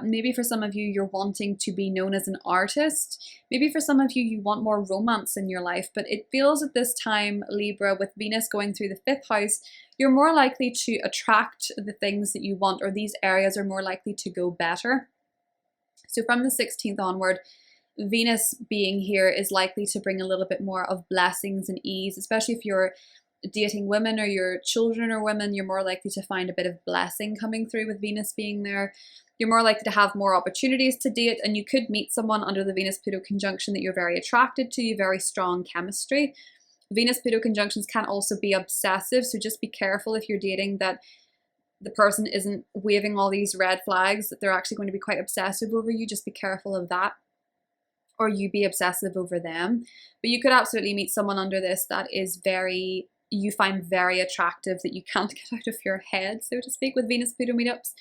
Maybe for some of you, you're wanting to be known as an artist. Maybe for some of you, you want more romance in your life. But it feels at this time, Libra, with Venus going through the 5th house, you're more likely to attract the things that you want, or these areas are more likely to go better. So from the 16th onward, Venus being here is likely to bring a little bit more of blessings and ease, especially if you're dating women or your children are women. You're more likely to find a bit of blessing coming through with Venus being there. You're more likely to have more opportunities to date, and you could meet someone under the Venus-Pluto conjunction that you're very attracted to, you very strong chemistry. Venus-Pluto conjunctions can also be obsessive, so just be careful if you're dating that the person isn't waving all these red flags, that they're actually going to be quite obsessive over you. Just be careful of that, or you be obsessive over them. But you could absolutely meet someone under this that is you find very attractive, that you can't get out of your head, so to speak, with Venus-Pluto meetups.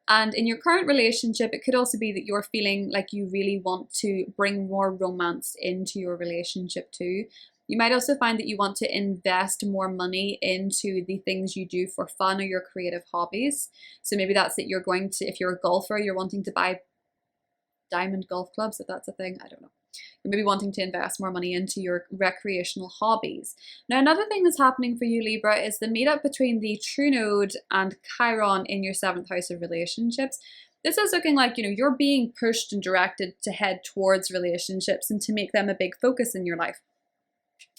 And in your current relationship, it could also be that you're feeling like you really want to bring more romance into your relationship too. You might also find that you want to invest more money into the things you do for fun or your creative hobbies. So maybe that's that you're going to, if you're a golfer, you're wanting to buy diamond golf clubs, if that's a thing, I don't know. You're maybe wanting to invest more money into your recreational hobbies. Now, another thing that's happening for you, Libra, is the meetup between the True Node and Chiron in your 7th house of relationships. This is looking like, you're being pushed and directed to head towards relationships and to make them a big focus in your life.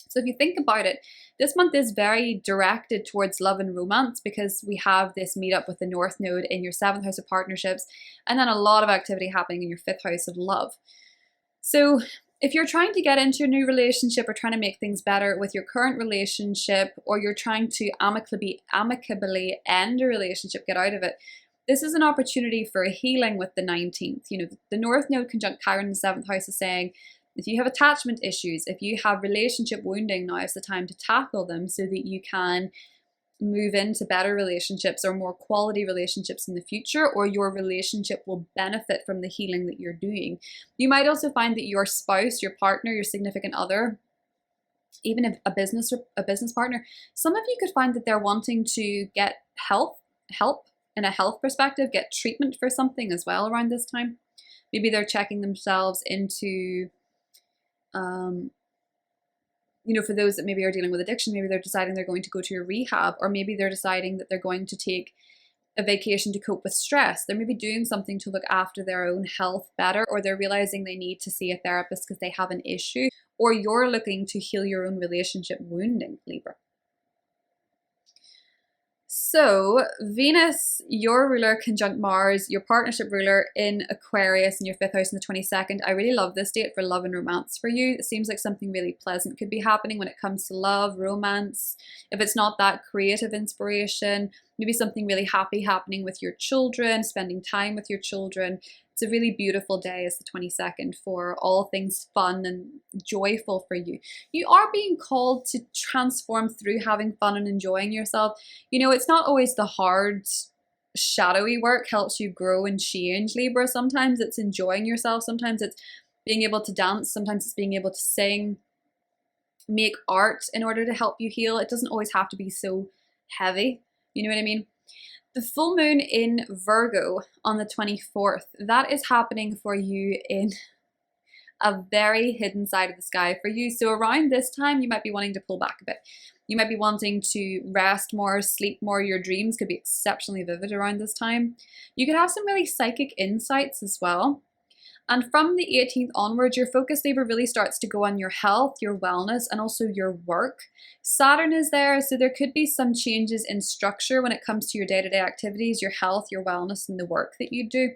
So if you think about it, this month is very directed towards love and romance, because we have this meetup with the North Node in your 7th house of partnerships, and then a lot of activity happening in your 5th house of love. So if you're trying to get into a new relationship or trying to make things better with your current relationship, or you're trying to amicably end a relationship, get out of it, this is an opportunity for a healing with the 19th. The North Node conjunct Chiron in the 7th house is saying, if you have attachment issues, if you have relationship wounding, now is the time to tackle them so that you can move into better relationships or more quality relationships in the future, or your relationship will benefit from the healing that you're doing. You might also find that your spouse, your partner, your significant other, even if a business partner, some of you could find that they're wanting to get help in a health perspective, get treatment for something as well around this time. Maybe they're checking themselves into for those that maybe are dealing with addiction, maybe they're deciding they're going to go to a rehab, or maybe they're deciding that they're going to take a vacation to cope with stress. They're maybe doing something to look after their own health better, or they're realizing they need to see a therapist because they have an issue, or you're looking to heal your own relationship wounding, Libra. So Venus, your ruler, conjunct Mars, your partnership ruler in Aquarius in your 5th house on the 22nd. I really love this date for love and romance for you. It seems like something really pleasant could be happening when it comes to love, romance. If it's not that creative inspiration, maybe something really happy happening with your children, spending time with your children. It's a really beautiful day, is the 22nd, for all things fun and joyful for you. You are being called to transform through having fun and enjoying yourself. It's not always the hard shadowy work helps you grow and change, Libra. Sometimes it's enjoying yourself, sometimes it's being able to dance, sometimes it's being able to sing, make art in order to help you heal. It doesn't always have to be so heavy, you know what I mean? The full moon in Virgo on the 24th, that is happening for you in a very hidden side of the sky for you. So around this time, you might be wanting to pull back a bit. You might be wanting to rest more, sleep more. Your dreams could be exceptionally vivid around this time. You could have some really psychic insights as well. And from the 18th onwards, your focus, Libra, really starts to go on your health, your wellness, and also your work. Saturn is there, so there could be some changes in structure when it comes to your day-to-day activities, your health, your wellness, and the work that you do.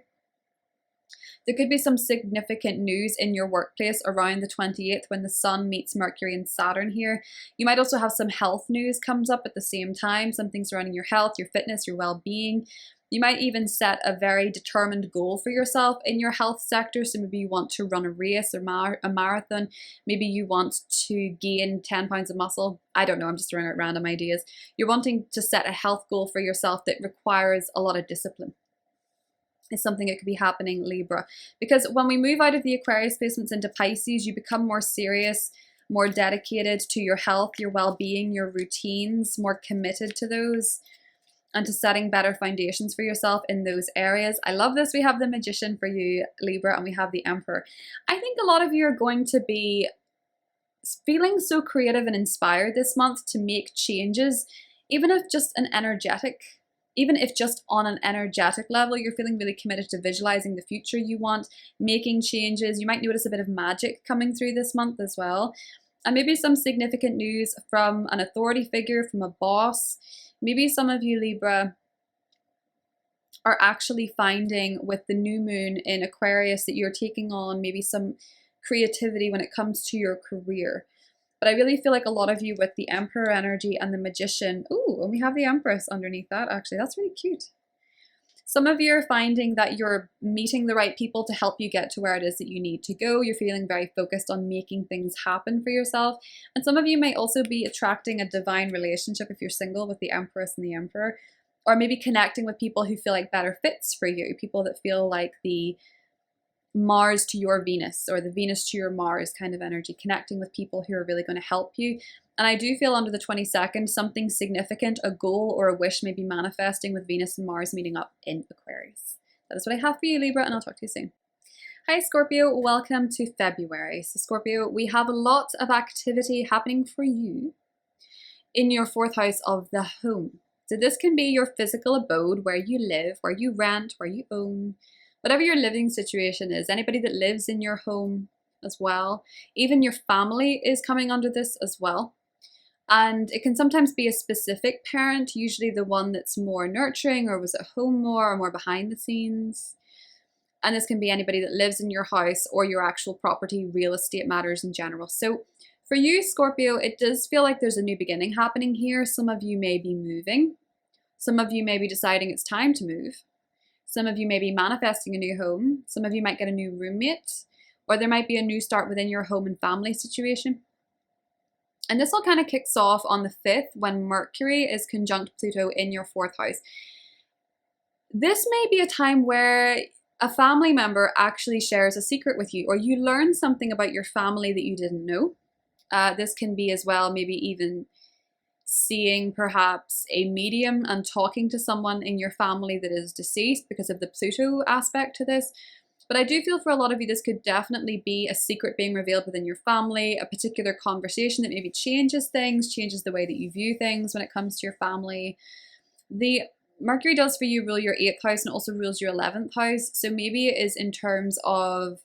There could be some significant news in your workplace around the 28th when the Sun meets Mercury and Saturn here. You might also have some health news comes up at the same time, something surrounding your health, your fitness, your well-being. You might even set a very determined goal for yourself in your health sector. So maybe you want to run a race or a marathon. Maybe you want to gain 10 pounds of muscle. I don't know, I'm just throwing out random ideas. You're wanting to set a health goal for yourself that requires a lot of discipline. It's something that could be happening, Libra. Because when we move out of the Aquarius placements into Pisces, you become more serious, more dedicated to your health, your well-being, your routines, more committed to those, and to setting better foundations for yourself in those areas. I love this. We have the Magician for you, Libra, and we have the Emperor. I think a lot of you are going to be feeling so creative and inspired this month to make changes, even if just on an energetic level, you're feeling really committed to visualizing the future you want, making changes. You might notice a bit of magic coming through this month as well. And maybe some significant news from an authority figure, from a boss. Maybe some of you, Libra, are actually finding with the new moon in Aquarius that you're taking on maybe some creativity when it comes to your career. But I really feel like a lot of you with the Emperor energy and the Magician, ooh, and we have the Empress underneath that actually, that's really cute. Some of you are finding that you're meeting the right people to help you get to where it is that you need to go. You're feeling very focused on making things happen for yourself. And some of you may also be attracting a divine relationship if you're single with the Empress and the Emperor, or maybe connecting with people who feel like better fits for you, people that feel like the Mars to your Venus or the Venus to your Mars kind of energy, connecting with people who are really going to help you. And I do feel under the 22nd, something significant, a goal or a wish may be manifesting with Venus and Mars meeting up in Aquarius. That is what I have for you, Libra, and I'll talk to you soon. Hi, Scorpio. Welcome to February. So, Scorpio, we have a lot of activity happening for you in your 4th house of the home. So this can be your physical abode, where you live, where you rent, where you own, whatever your living situation is. Anybody that lives in your home as well. Even your family is coming under this as well. And it can sometimes be a specific parent, usually the one that's more nurturing or was at home more or more behind the scenes. And this can be anybody that lives in your house or your actual property, real estate matters in general. So for you, Scorpio, it does feel like there's a new beginning happening here. Some of you may be moving. Some of you may be deciding it's time to move. Some of you may be manifesting a new home. Some of you might get a new roommate, or there might be a new start within your home and family situation. And this all kind of kicks off on the 5th when Mercury is conjunct Pluto in your 4th house. This may be a time where a family member actually shares a secret with you, or you learn something about your family that you didn't know. This can be as well, maybe even seeing perhaps a medium and talking to someone in your family that is deceased because of the Pluto aspect to this. But I do feel for a lot of you, this could definitely be a secret being revealed within your family, a particular conversation that maybe changes things, changes the way that you view things when it comes to your family. The Mercury does for you rule your 8th house and also rules your 11th house. So maybe it is in terms of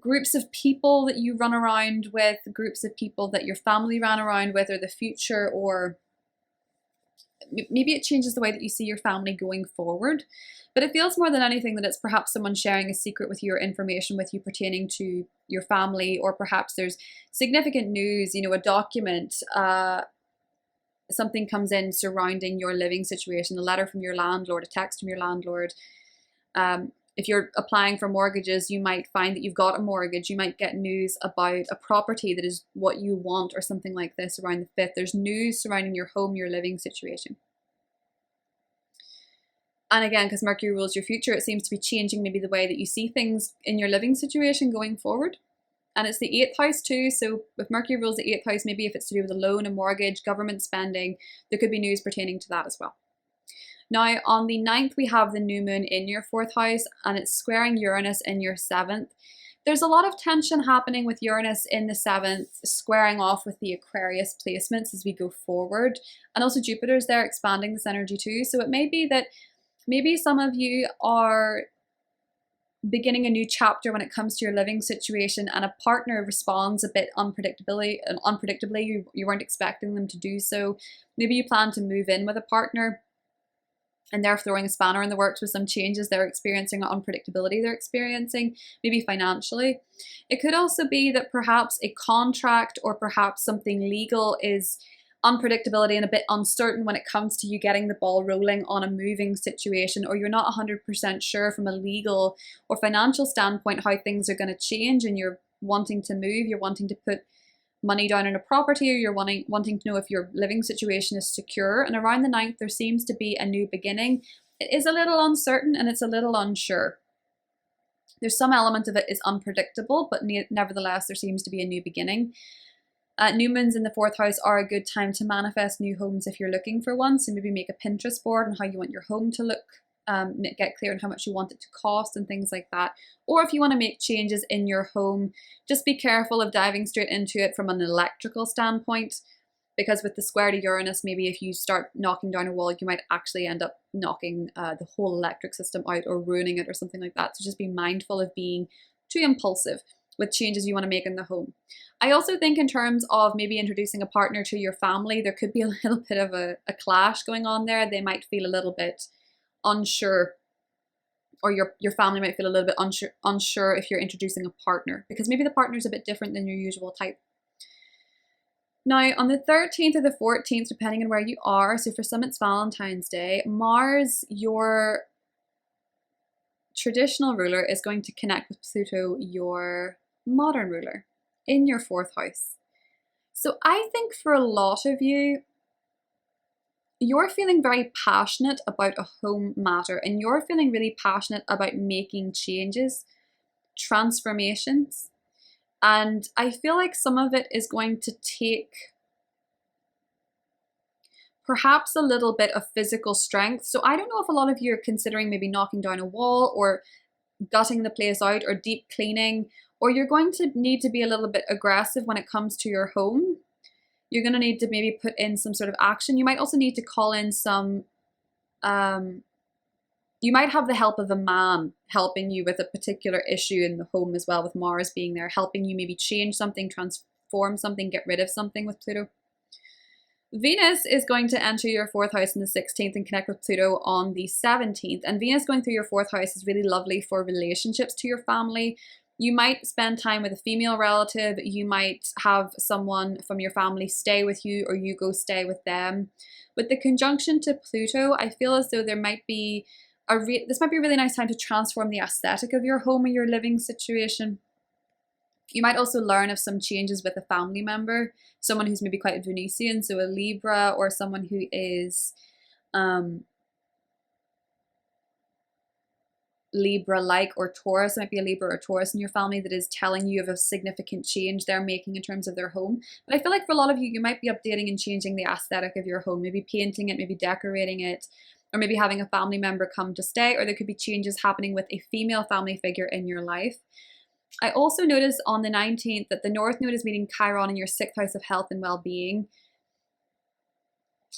groups of people that you run around with, groups of people that your family ran around with, or the future, or maybe it changes the way that you see your family going forward. But it feels more than anything that it's perhaps someone sharing a secret with you or information with you pertaining to your family, or perhaps there's significant news, a document, something comes in surrounding your living situation, a letter from your landlord, a text from your landlord. If you're applying for mortgages, you might find that you've got a mortgage. You might get news about a property that is what you want or something like this around the 5th. There's news surrounding your home, your living situation. And again, because Mercury rules your future, it seems to be changing maybe the way that you see things in your living situation going forward. And it's the 8th house too. So if Mercury rules the 8th house, maybe if it's to do with a loan, a mortgage, government spending, there could be news pertaining to that as well. Now, on the 9th, we have the new moon in your 4th house, and it's squaring Uranus in your 7th. There's a lot of tension happening with Uranus in the 7th, squaring off with the Aquarius placements as we go forward. And also Jupiter's there expanding this energy too. So it may be that maybe some of you are beginning a new chapter when it comes to your living situation, and a partner responds a bit unpredictably, you weren't expecting them to do so. Maybe you plan to move in with a partner and they're throwing a spanner in the works with some changes they're experiencing, or unpredictability they're experiencing, maybe financially. It could also be that perhaps a contract or perhaps something legal is unpredictability and a bit uncertain when it comes to you getting the ball rolling on a moving situation, or you're not 100% sure from a legal or financial standpoint how things are going to change, and you're wanting to move, you're wanting to put money down on a property, or you're wanting to know if your living situation is secure. And around the 9th, there seems to be a new beginning. It is a little uncertain and it's a little unsure. There's some element of it is unpredictable, but nevertheless, there seems to be a new beginning. New moons in the 4th house are a good time to manifest new homes if you're looking for one. So maybe make a Pinterest board on how you want your home to look, get clear on how much you want it to cost and things like that. Or if you want to make changes in your home, just be careful of diving straight into it from an electrical standpoint, because with the square to Uranus, maybe if you start knocking down a wall, you might actually end up knocking the whole electric system out or ruining it or something like that. So just be mindful of being too impulsive with changes you want to make in the home. I also think in terms of maybe introducing a partner to your family, there could be a little bit of a clash going on there. They might feel a little bit unsure, or your family might feel a little bit unsure if you're introducing a partner, because maybe the partner is a bit different than your usual type. Now, on the 13th or the 14th, depending on where you are, so for some it's Valentine's Day, Mars, your traditional ruler, is going to connect with Pluto, your modern ruler, in your 4th house. So I think for a lot of you, you're feeling very passionate about a home matter, and you're feeling really passionate about making changes, transformations. And I feel like some of it is going to take perhaps a little bit of physical strength. So I don't know if a lot of you are considering maybe knocking down a wall or gutting the place out or deep cleaning, or you're going to need to be a little bit aggressive when it comes to your home. You're going to need to maybe put in some sort of action. You might also need to call in some, you might have the help of a man helping you with a particular issue in the home as well, with Mars being there, helping you maybe change something, transform something, get rid of something with Pluto. Venus is going to enter your 4th house on the 16th and connect with Pluto on the 17th. And Venus going through your 4th house is really lovely for relationships to your family. You might spend time with a female relative. You might have someone from your family stay with you, or you go stay with them. With the conjunction to Pluto, I feel as though there might be this might be a really nice time to transform the aesthetic of your home or your living situation. You might also learn of some changes with a family member, someone who's maybe quite Venusian, so a Libra, or someone who is Libra-like, or Taurus. It might be a Libra or Taurus in your family that is telling you of a significant change they're making in terms of their home. But I feel like for a lot of you, you might be updating and changing the aesthetic of your home, maybe painting it, maybe decorating it, or maybe having a family member come to stay, or there could be changes happening with a female family figure in your life. I also noticed on the 19th that the North Node is meeting Chiron in your 6th house of health and well-being.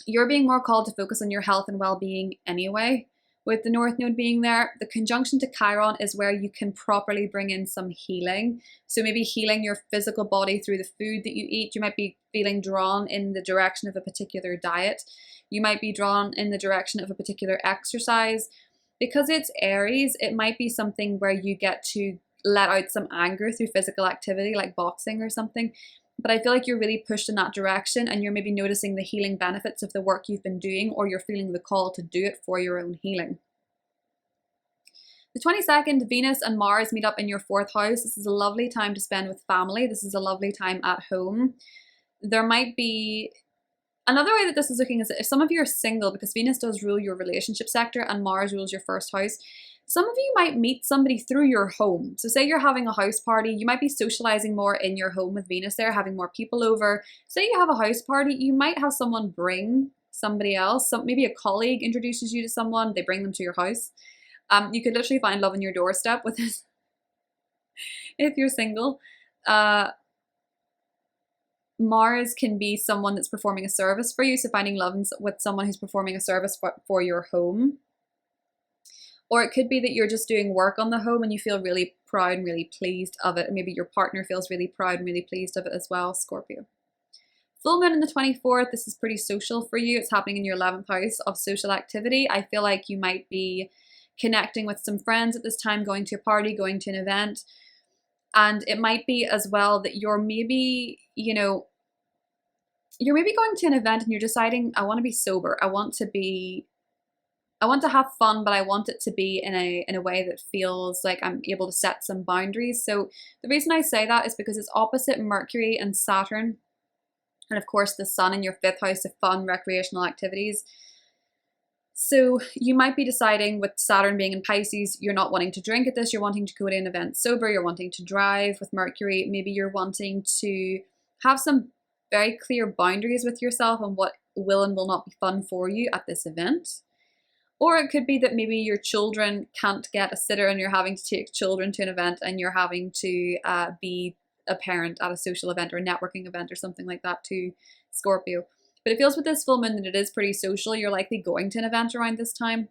You're being more called to focus on your health and well-being anyway. With the North Node being there, the conjunction to Chiron is where you can properly bring in some healing. So maybe healing your physical body through the food that you eat. You might be feeling drawn in the direction of a particular diet. You might be drawn in the direction of a particular exercise. Because it's Aries, it might be something where you get to let out some anger through physical activity like boxing or something. But I feel like you're really pushed in that direction, and you're maybe noticing the healing benefits of the work you've been doing, or you're feeling the call to do it for your own healing. The 22nd, Venus and Mars meet up in your 4th house. This is a lovely time to spend with family. This is a lovely time at home. There might be Another way that this is looking is that if some of you are single, because Venus does rule your relationship sector and Mars rules your first house, some of you might meet somebody through your home. So say you're having a house party, you might be socializing more in your home with Venus there, having more people over. Say you have a house party, you might have someone bring somebody else. Maybe a colleague introduces you to someone, they bring them to your house. You could literally find love on your doorstep with this if you're single. Mars can be someone that's performing a service for you, so finding love with someone who's performing a service for your home. Or it could be that you're just doing work on the home and you feel really proud and really pleased of it. And maybe your partner feels really proud and really pleased of it as well, Scorpio. Full moon on the 24th, this is pretty social for you. It's happening in your 11th house of social activity. I feel like you might be connecting with some friends at this time, going to a party, going to an event. And it might be as well that you're maybe, you're maybe going to an event and you're deciding, I want to be sober. I want to have fun, but I want it to be in a way that feels like I'm able to set some boundaries. So the reason I say that is because it's opposite Mercury and Saturn. And of course the sun in your 5th house of fun, recreational activities. So you might be deciding with Saturn being in Pisces, you're not wanting to drink at this, you're wanting to go to an event sober, you're wanting to drive with Mercury, maybe you're wanting to have some very clear boundaries with yourself on what will and will not be fun for you at this event. Or it could be that maybe your children can't get a sitter and you're having to take children to an event and you're having to be a parent at a social event or a networking event or something like that too, Scorpio. But it feels with this full moon that it is pretty social. You're likely going to an event around this time.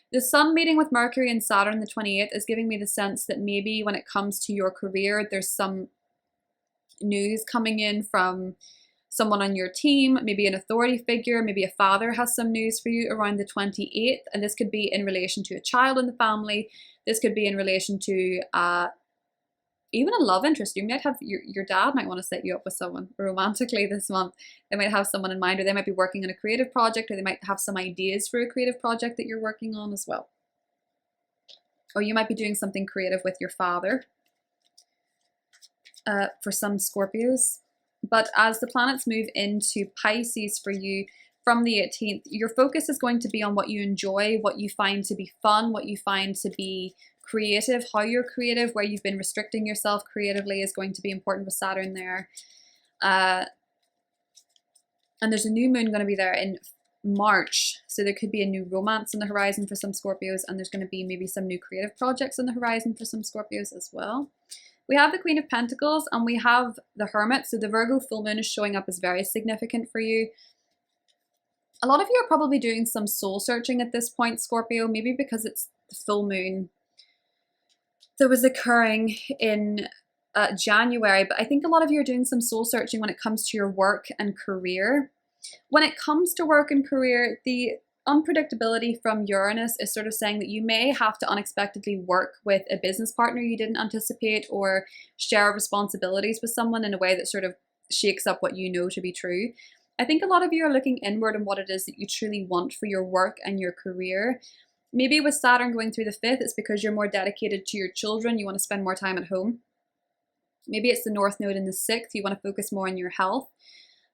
The sun meeting with Mercury and Saturn the 28th is giving me the sense that maybe when it comes to your career, there's some news coming in from someone on your team, maybe an authority figure, maybe a father has some news for you around the 28th. And this could be in relation to a child in the family. This could be in relation to even a love interest. You might have, your dad might want to set you up with someone romantically this month. They might have someone in mind, or they might be working on a creative project, or they might have some ideas for a creative project that you're working on as well. Or you might be doing something creative with your father for some Scorpios. But as the planets move into Pisces for you from the 18th, your focus is going to be on what you enjoy, what you find to be fun, what you find to be creative, how you're creative, where you've been restricting yourself creatively is going to be important with Saturn there. And there's a new moon going to be there in March. So there could be a new romance on the horizon for some Scorpios, and there's going to be maybe some new creative projects on the horizon for some Scorpios as well. We have the Queen of Pentacles and we have the Hermit. So the Virgo full moon is showing up as very significant for you. A lot of you are probably doing some soul searching at this point, Scorpio, maybe because it's the full moon that was occurring in January. But I think a lot of you are doing some soul searching when it comes to your work and career. When it comes to work and career, the unpredictability from Uranus is sort of saying that you may have to unexpectedly work with a business partner you didn't anticipate, or share responsibilities with someone in a way that sort of shakes up what you know to be true. I think a lot of you are looking inward on what it is that you truly want for your work and your career. Maybe with Saturn going through the 5th, it's because you're more dedicated to your children, you want to spend more time at home. Maybe it's the North Node in the 6th, you want to focus more on your health.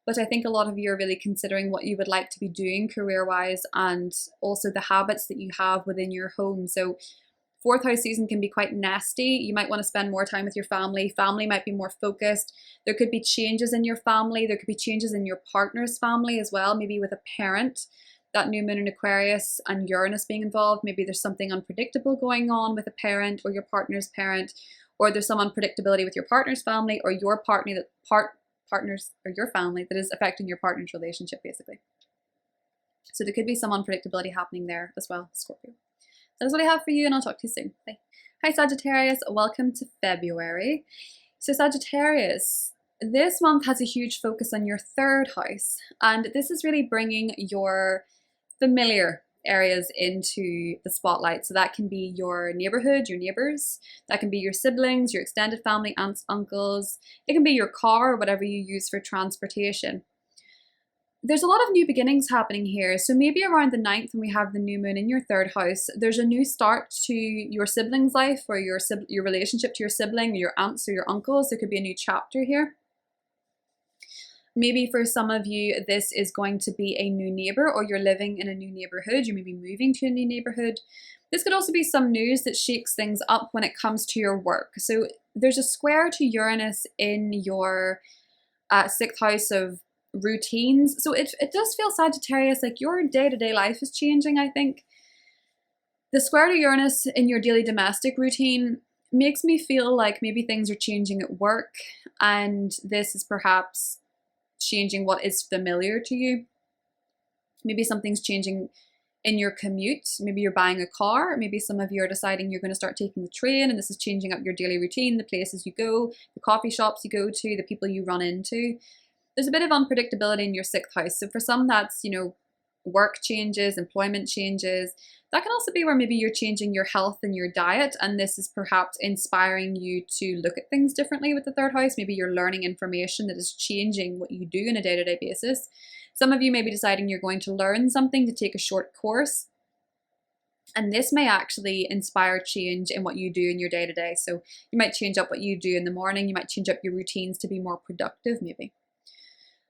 But I think a lot of you are really considering what you would like to be doing career-wise, and also the habits that you have within your home. So 4th house season can be quite nasty. You might want to spend more time with your family. Family might be more focused. There could be changes in your family. There could be changes in your partner's family as well, maybe with a parent. That new moon in Aquarius and Uranus being involved. Maybe there's something unpredictable going on with a parent or your partner's parent, or there's some unpredictability with your partner's family or your partners or your family that is affecting your partner's relationship, basically. So there could be some unpredictability happening there as well, Scorpio. That is what I have for you, and I'll talk to you soon. Bye. Hi, Sagittarius. Welcome to February. So Sagittarius, this month has a huge focus on your 3rd house, and this is really bringing your familiar areas into the spotlight. So that can be your neighborhood, your neighbors, that can be your siblings, your extended family, aunts, uncles, it can be your car or whatever you use for transportation. There's a lot of new beginnings happening here. So maybe around the 9th, when we have the new moon in your 3rd house, there's a new start to your sibling's life, or your relationship to your sibling, or your aunts or your uncles. There could be a new chapter here. Maybe for some of you, this is going to be a new neighbor, or you're living in a new neighborhood. You may be moving to a new neighborhood. This could also be some news that shakes things up when it comes to your work. So there's a square to Uranus in your 6th house of routines. So it does feel, Sagittarius, like your day-to-day life is changing, I think. The square to Uranus in your daily domestic routine makes me feel like maybe things are changing at work, and this is perhaps changing what is familiar to you. Maybe something's changing in your commute. Maybe you're buying a car. Maybe some of you are deciding you're going to start taking the train, and this is changing up your daily routine, the places you go, the coffee shops you go to, the people you run into. There's a bit of unpredictability in your 6th house. So for some, that's, work changes, employment changes. That can also be where maybe you're changing your health and your diet, and this is perhaps inspiring you to look at things differently with the 3rd house. Maybe you're learning information that is changing what you do on a day-to-day basis. Some of you may be deciding you're going to learn something, to take a short course, and this may actually inspire change in what you do in your day-to-day. So you might change up what you do in the morning. You might change up your routines to be more productive maybe.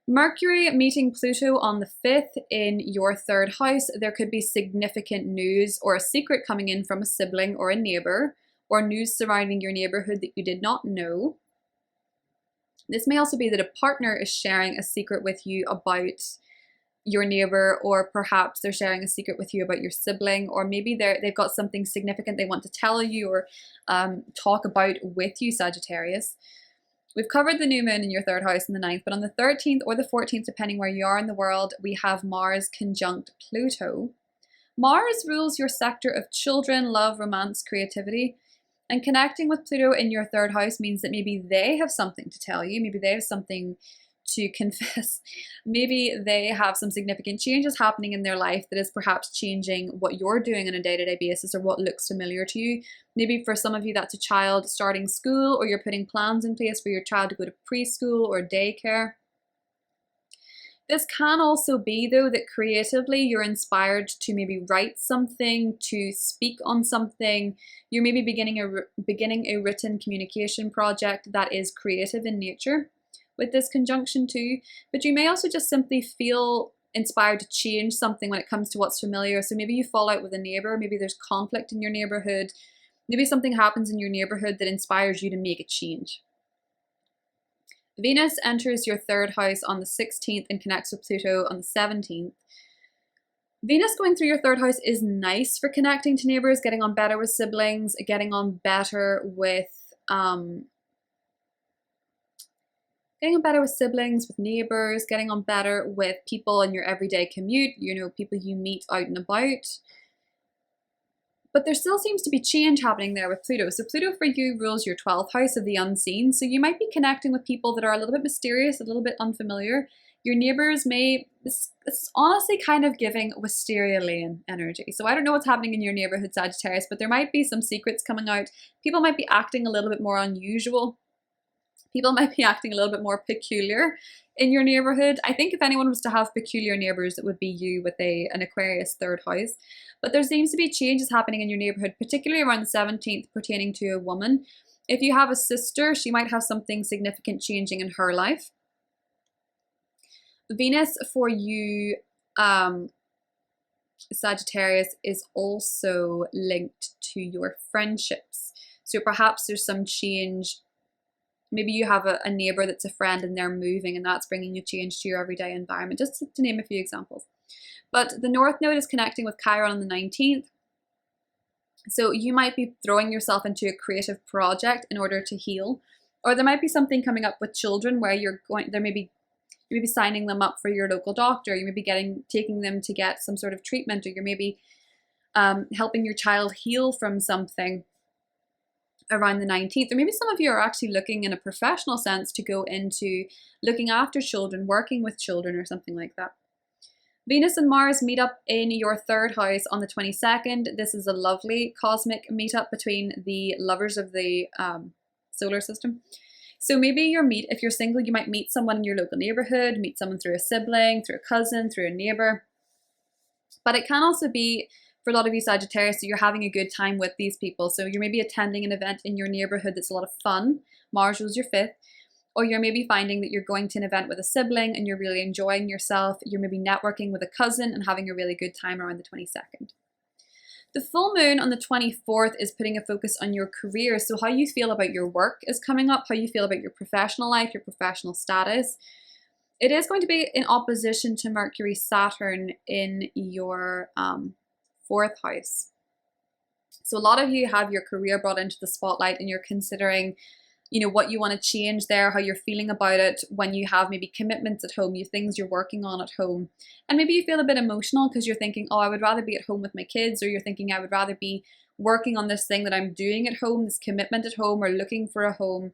Mercury meeting Pluto on the 5th in your 3rd house. There could be significant news or a secret coming in from a sibling or a neighbor, or news surrounding your neighborhood that you did not know. This may also be that a partner is sharing a secret with you about your neighbor, or perhaps they're sharing a secret with you about your sibling, or maybe they've got something significant they want to tell you or talk about with you, Sagittarius. We've covered the new moon in your 3rd house in the 9th, but on the 13th or the 14th, depending where you are in the world, we have Mars conjunct Pluto. Mars rules your sector of children, love, romance, creativity, and connecting with Pluto in your 3rd house means that maybe they have something to tell you, maybe they have something to confess, maybe they have some significant changes happening in their life that is perhaps changing what you're doing on a day-to-day basis, or what looks familiar to you. Maybe for some of you that's a child starting school, or you're putting plans in place for your child to go to preschool or daycare. This can also be, though, that creatively you're inspired to maybe write something, to speak on something. You're maybe beginning a written communication project that is creative in nature with this conjunction too, but you may also just simply feel inspired to change something when it comes to what's familiar. So maybe you fall out with a neighbor, maybe there's conflict in your neighborhood, maybe something happens in your neighborhood that inspires you to make a change. Venus enters your 3rd house on the 16th and connects with Pluto on the 17th. Venus going through your 3rd house is nice for connecting to neighbors, getting on better with siblings, getting on better with siblings, with neighbors, getting on better with people in your everyday commute, people you meet out and about. But there still seems to be change happening there with Pluto. So Pluto for you rules your 12th house of the unseen. So you might be connecting with people that are a little bit mysterious, a little bit unfamiliar. Your neighbors this is honestly kind of giving Wisteria Lane energy. So I don't know what's happening in your neighborhood, Sagittarius, but there might be some secrets coming out. People might be acting a little bit more unusual. People might be acting a little bit more peculiar in your neighborhood. I think if anyone was to have peculiar neighbors, it would be you with an Aquarius 3rd house. But there seems to be changes happening in your neighborhood, particularly around the 17th, pertaining to a woman. If you have a sister, she might have something significant changing in her life. Venus for you, Sagittarius, is also linked to your friendships. So perhaps there's some change. Maybe you have a neighbor that's a friend and they're moving, and that's bringing a change to your everyday environment, just to name a few examples. But the North Node is connecting with Chiron on the 19th. So you might be throwing yourself into a creative project in order to heal. Or there might be something coming up with children where you may be signing them up for your local doctor. You may be taking them to get some sort of treatment, or you're maybe helping your child heal from something around the 19th. Or maybe some of you are actually looking in a professional sense to go into looking after children, working with children, or something like that. Venus and Mars meet up in your 3rd house on the 22nd. This is a lovely cosmic meetup between the lovers of the solar system. So maybe if you're single, you might meet someone in your local neighborhood, meet someone through a sibling, through a cousin, through a neighbor. But it can also be, for a lot of you Sagittarius, that you're having a good time with these people. So you're maybe attending an event in your neighborhood that's a lot of fun. Mars rules your 5th. Or you're maybe finding that you're going to an event with a sibling and you're really enjoying yourself. You're maybe networking with a cousin and having a really good time around the 22nd. The full moon on the 24th is putting a focus on your career. So how you feel about your work is coming up, how you feel about your professional life, your professional status. It is going to be in opposition to Mercury, Saturn in your 4th house. So a lot of you have your career brought into the spotlight and you're considering, what you want to change there, how you're feeling about it when you have maybe commitments at home, you things you're working on at home. And maybe you feel a bit emotional because you're thinking, oh, I would rather be at home with my kids, or you're thinking I would rather be working on this thing that I'm doing at home, this commitment at home, or looking for a home.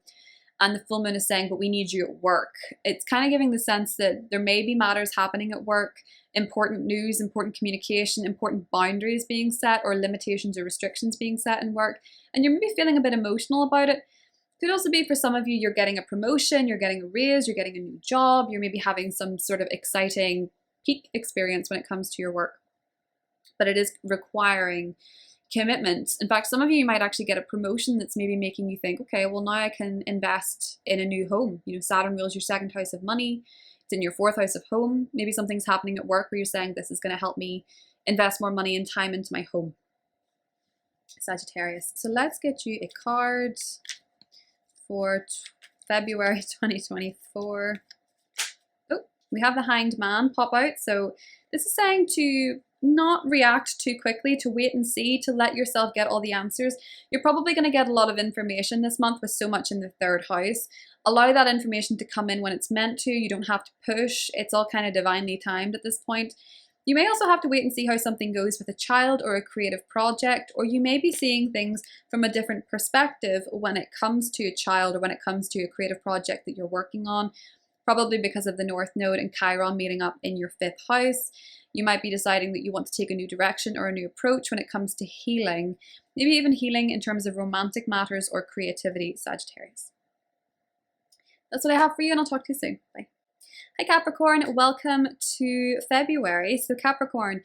And the full moon is saying, but we need you at work. It's kind of giving the sense that there may be matters happening at work, important news, important communication, important boundaries being set, or limitations or restrictions being set in work. And you're maybe feeling a bit emotional about it. Could also be for some of you, you're getting a promotion, you're getting a raise, you're getting a new job, you're maybe having some sort of exciting peak experience when it comes to your work. But it is requiring commitment. In fact, some of you might actually get a promotion that's maybe making you think, okay, well now I can invest in a new home. Saturn rules your 2nd house of money. It's in your 4th house of home. Maybe something's happening at work where you're saying this is going to help me invest more money and time into my home. Sagittarius. So let's get you a card for February 2024. Oh, we have the Hanged Man pop out. So this is saying to not react too quickly, to wait and see, to let yourself get all the answers. You're probably going to get a lot of information this month with so much in the 3rd house. Allow that information to come in when it's meant to. You don't have to push. It's all kind of divinely timed at this point. You may also have to wait and see how something goes with a child or a creative project, or you may be seeing things from a different perspective when it comes to a child or when it comes to a creative project that you're working on, probably because of the North Node and Chiron meeting up in your 5th house. You might be deciding that you want to take a new direction or a new approach when it comes to healing, maybe even healing in terms of romantic matters or creativity, Sagittarius. That's what I have for you, and I'll talk to you soon. Bye. Hi Capricorn, welcome to February. So Capricorn,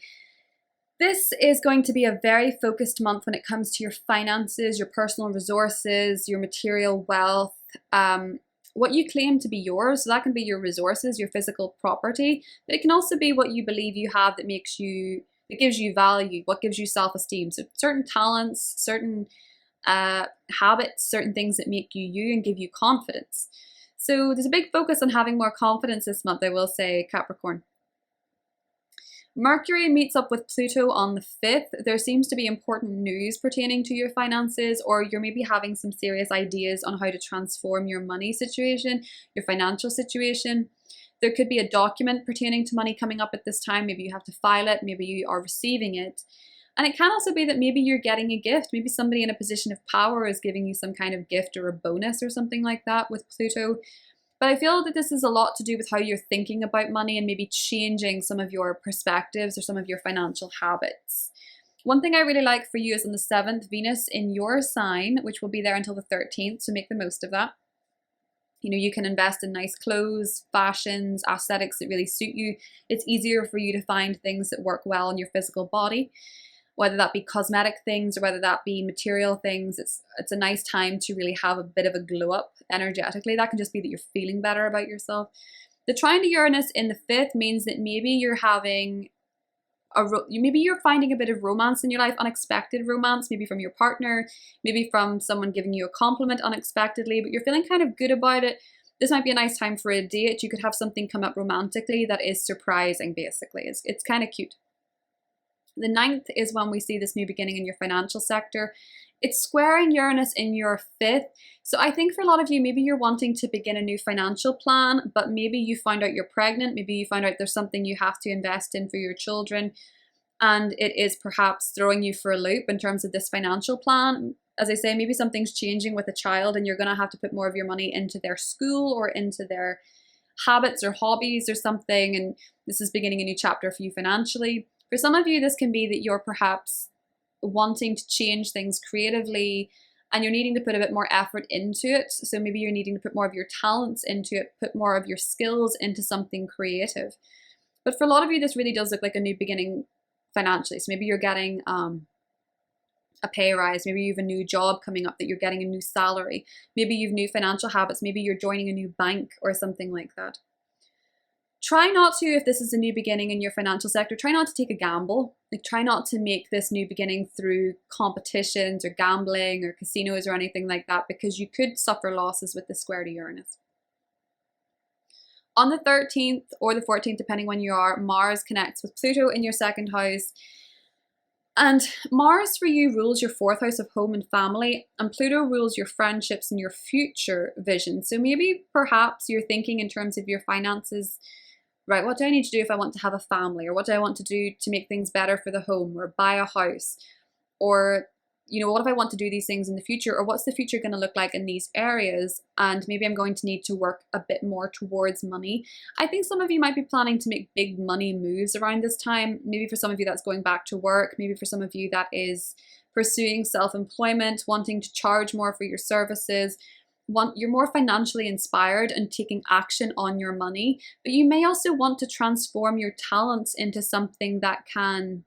this is going to be a very focused month when it comes to your finances, your personal resources, your material wealth, what you claim to be yours. So that can be your resources, your physical property, but it can also be what you believe you have that gives you value, what gives you self-esteem. So certain talents, certain habits, certain things that make you you and give you confidence. So there's a big focus on having more confidence this month, I will say, Capricorn. Mercury meets up with Pluto on the 5th. There seems to be important news pertaining to your finances, or you're maybe having some serious ideas on how to transform your money situation, your financial situation. There could be a document pertaining to money coming up at this time. Maybe you have to file it, maybe you are receiving it. And it can also be that maybe you're getting a gift. Maybe somebody in a position of power is giving you some kind of gift or a bonus or something like that with Pluto. But I feel that this is a lot to do with how you're thinking about money and maybe changing some of your perspectives or some of your financial habits. One thing I really like for you is on the 7th, Venus in your sign, which will be there until the 13th, so make the most of that. You can invest in nice clothes, fashions, aesthetics that really suit you. It's easier for you to find things that work well in your physical body, whether that be cosmetic things or whether that be material things. It's a nice time to really have a bit of a glow up energetically. That can just be that you're feeling better about yourself. The trine to Uranus in the 5th means that maybe you're having maybe you're finding a bit of romance in your life, unexpected romance, maybe from your partner, maybe from someone giving you a compliment unexpectedly, but you're feeling kind of good about it. This might be a nice time for a date. You could have something come up romantically that is surprising, basically. It's kind of cute. The 9th is when we see this new beginning in your financial sector. It's squaring Uranus in your 5th. So I think for a lot of you, maybe you're wanting to begin a new financial plan, but maybe you found out you're pregnant. Maybe you found out there's something you have to invest in for your children, and it is perhaps throwing you for a loop in terms of this financial plan. As I say, maybe something's changing with a child and you're going to have to put more of your money into their school or into their habits or hobbies or something, and this is beginning a new chapter for you financially. For some of you, this can be that you're perhaps wanting to change things creatively and you're needing to put a bit more effort into it. So maybe you're needing to put more of your talents into it, put more of your skills into something creative. But for a lot of you, this really does look like a new beginning financially. So maybe you're getting a pay rise. Maybe you have a new job coming up that you're getting a new salary. Maybe you have new financial habits. Maybe you're joining a new bank or something like that. Try not to, if this is a new beginning in your financial sector, try not to take a gamble. Like, try not to make this new beginning through competitions or gambling or casinos or anything like that, because you could suffer losses with the square to Uranus. On the 13th or the 14th, depending when you are, Mars connects with Pluto in your second house. And Mars for you rules your fourth house of home and family, and Pluto rules your friendships and your future vision. So maybe perhaps you're thinking in terms of your finances, right? What do I need to do if I want to have a family? Or what do I want to do to make things better for the home, or buy a house? Or, you know, what if I want to do these things in the future? Or what's the future going to look like in these areas? And maybe I'm going to need to work a bit more towards money. I think some of you might be planning to make big money moves around this time. Maybe for some of you that's going back to work. Maybe for some of you that is pursuing self-employment, wanting to charge more for your services. You're more financially inspired and taking action on your money. But you may also want to transform your talents into something that can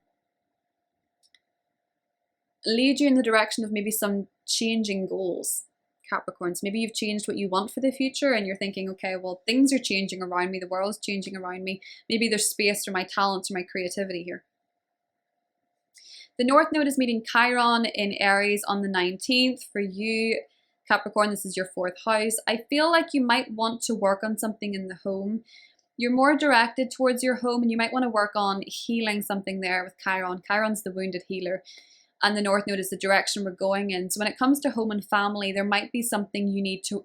lead you in the direction of maybe some changing goals, Capricorns. Maybe you've changed what you want for the future and you're thinking, okay, well, things are changing around me. The world's changing around me. Maybe there's space for my talents or my creativity here. The North Node is meeting Chiron in Aries on the 19th. For you, Capricorn, this is your fourth house. I feel like you might want to work on something in the home. You're more directed towards your home and you might want to work on healing something there with Chiron. Chiron's the wounded healer. And the North Node is the direction we're going in. So when it comes to home and family, there might be something you need to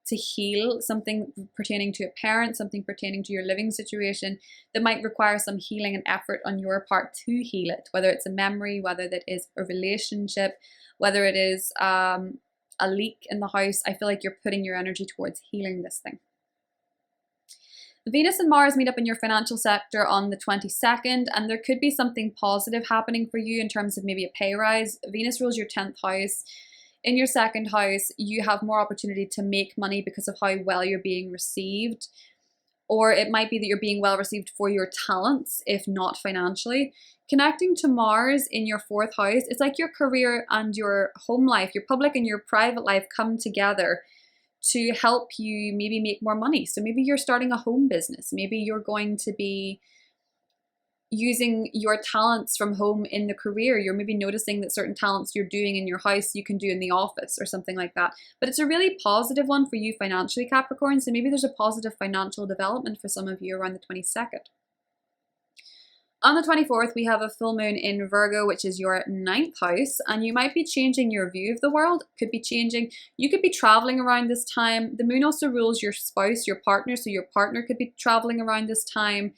heal, something pertaining to a parent, something pertaining to your living situation that might require some healing and effort on your part to heal it, whether it's a memory, whether that is a relationship, whether it is a leak in the house. I feel like you're putting your energy towards healing this thing. Venus and Mars meet up in your financial sector on the 22nd, and there could be something positive happening for you in terms of maybe a pay rise. Venus rules your 10th house. In your second house, you have more opportunity to make money because of how well you're being received. Or it might be that you're being well received for your talents, if not financially. Connecting to Mars in your fourth house, it's like your career and your home life, your public and your private life come together to help you maybe make more money. So maybe you're starting a home business. Maybe you're going to be using your talents from home in the career. You're maybe noticing that certain talents you're doing in your house you can do in the office or something like that. But it's a really positive one for you financially, Capricorn. So maybe there's a positive financial development for some of you around the 22nd. On the 24th, we have a full moon in Virgo, which is your 9th house, and you might be changing your view of the world. Could be changing. You could be traveling around this time. The moon also rules your spouse, your partner, so your partner could be traveling around this time.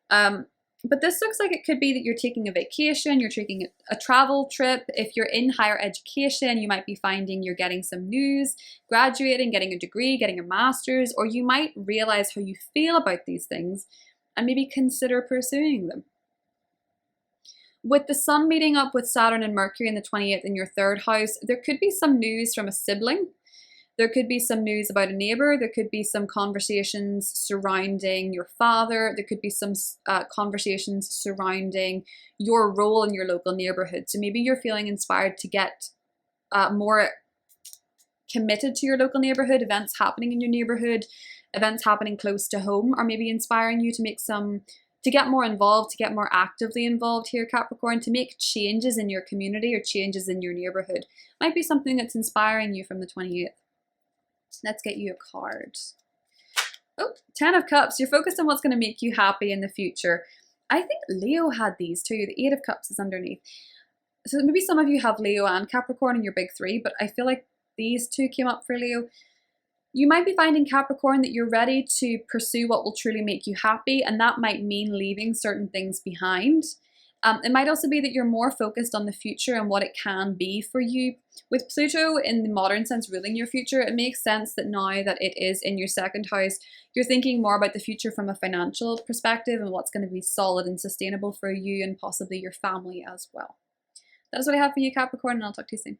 But this looks like it could be that you're taking a vacation, you're taking a travel trip. If you're in higher education, you might be finding you're getting some news, graduating, getting a degree, getting a master's, or you might realize how you feel about these things and maybe consider pursuing them. With the sun meeting up with Saturn and Mercury in the 28th in your third house, there could be some news from a sibling. There could be some news about a neighbor. There could be some conversations surrounding your father. There could be some conversations surrounding your role in your local neighborhood. So maybe you're feeling inspired to get more committed to your local neighborhood, events happening in your neighborhood, events happening close to home, or maybe inspiring you to make to get more involved, to get more actively involved here, Capricorn, to make changes in your community or changes in your neighborhood. Might be something that's inspiring you from the 28th. Let's get you a card. Oh, 10 of Cups. You're focused on what's going to make you happy in the future. I think Leo had these too. The 8 of Cups is underneath. So maybe some of you have Leo and Capricorn in your big three, but I feel like these two came up for Leo. You might be finding, Capricorn, that you're ready to pursue what will truly make you happy, and that might mean leaving certain things behind. It might also be that you're more focused on the future and what it can be for you. With Pluto in the modern sense ruling your future, it makes sense that now that it is in your second house, you're thinking more about the future from a financial perspective and what's going to be solid and sustainable for you and possibly your family as well. That is what I have for you, Capricorn, and I'll talk to you soon.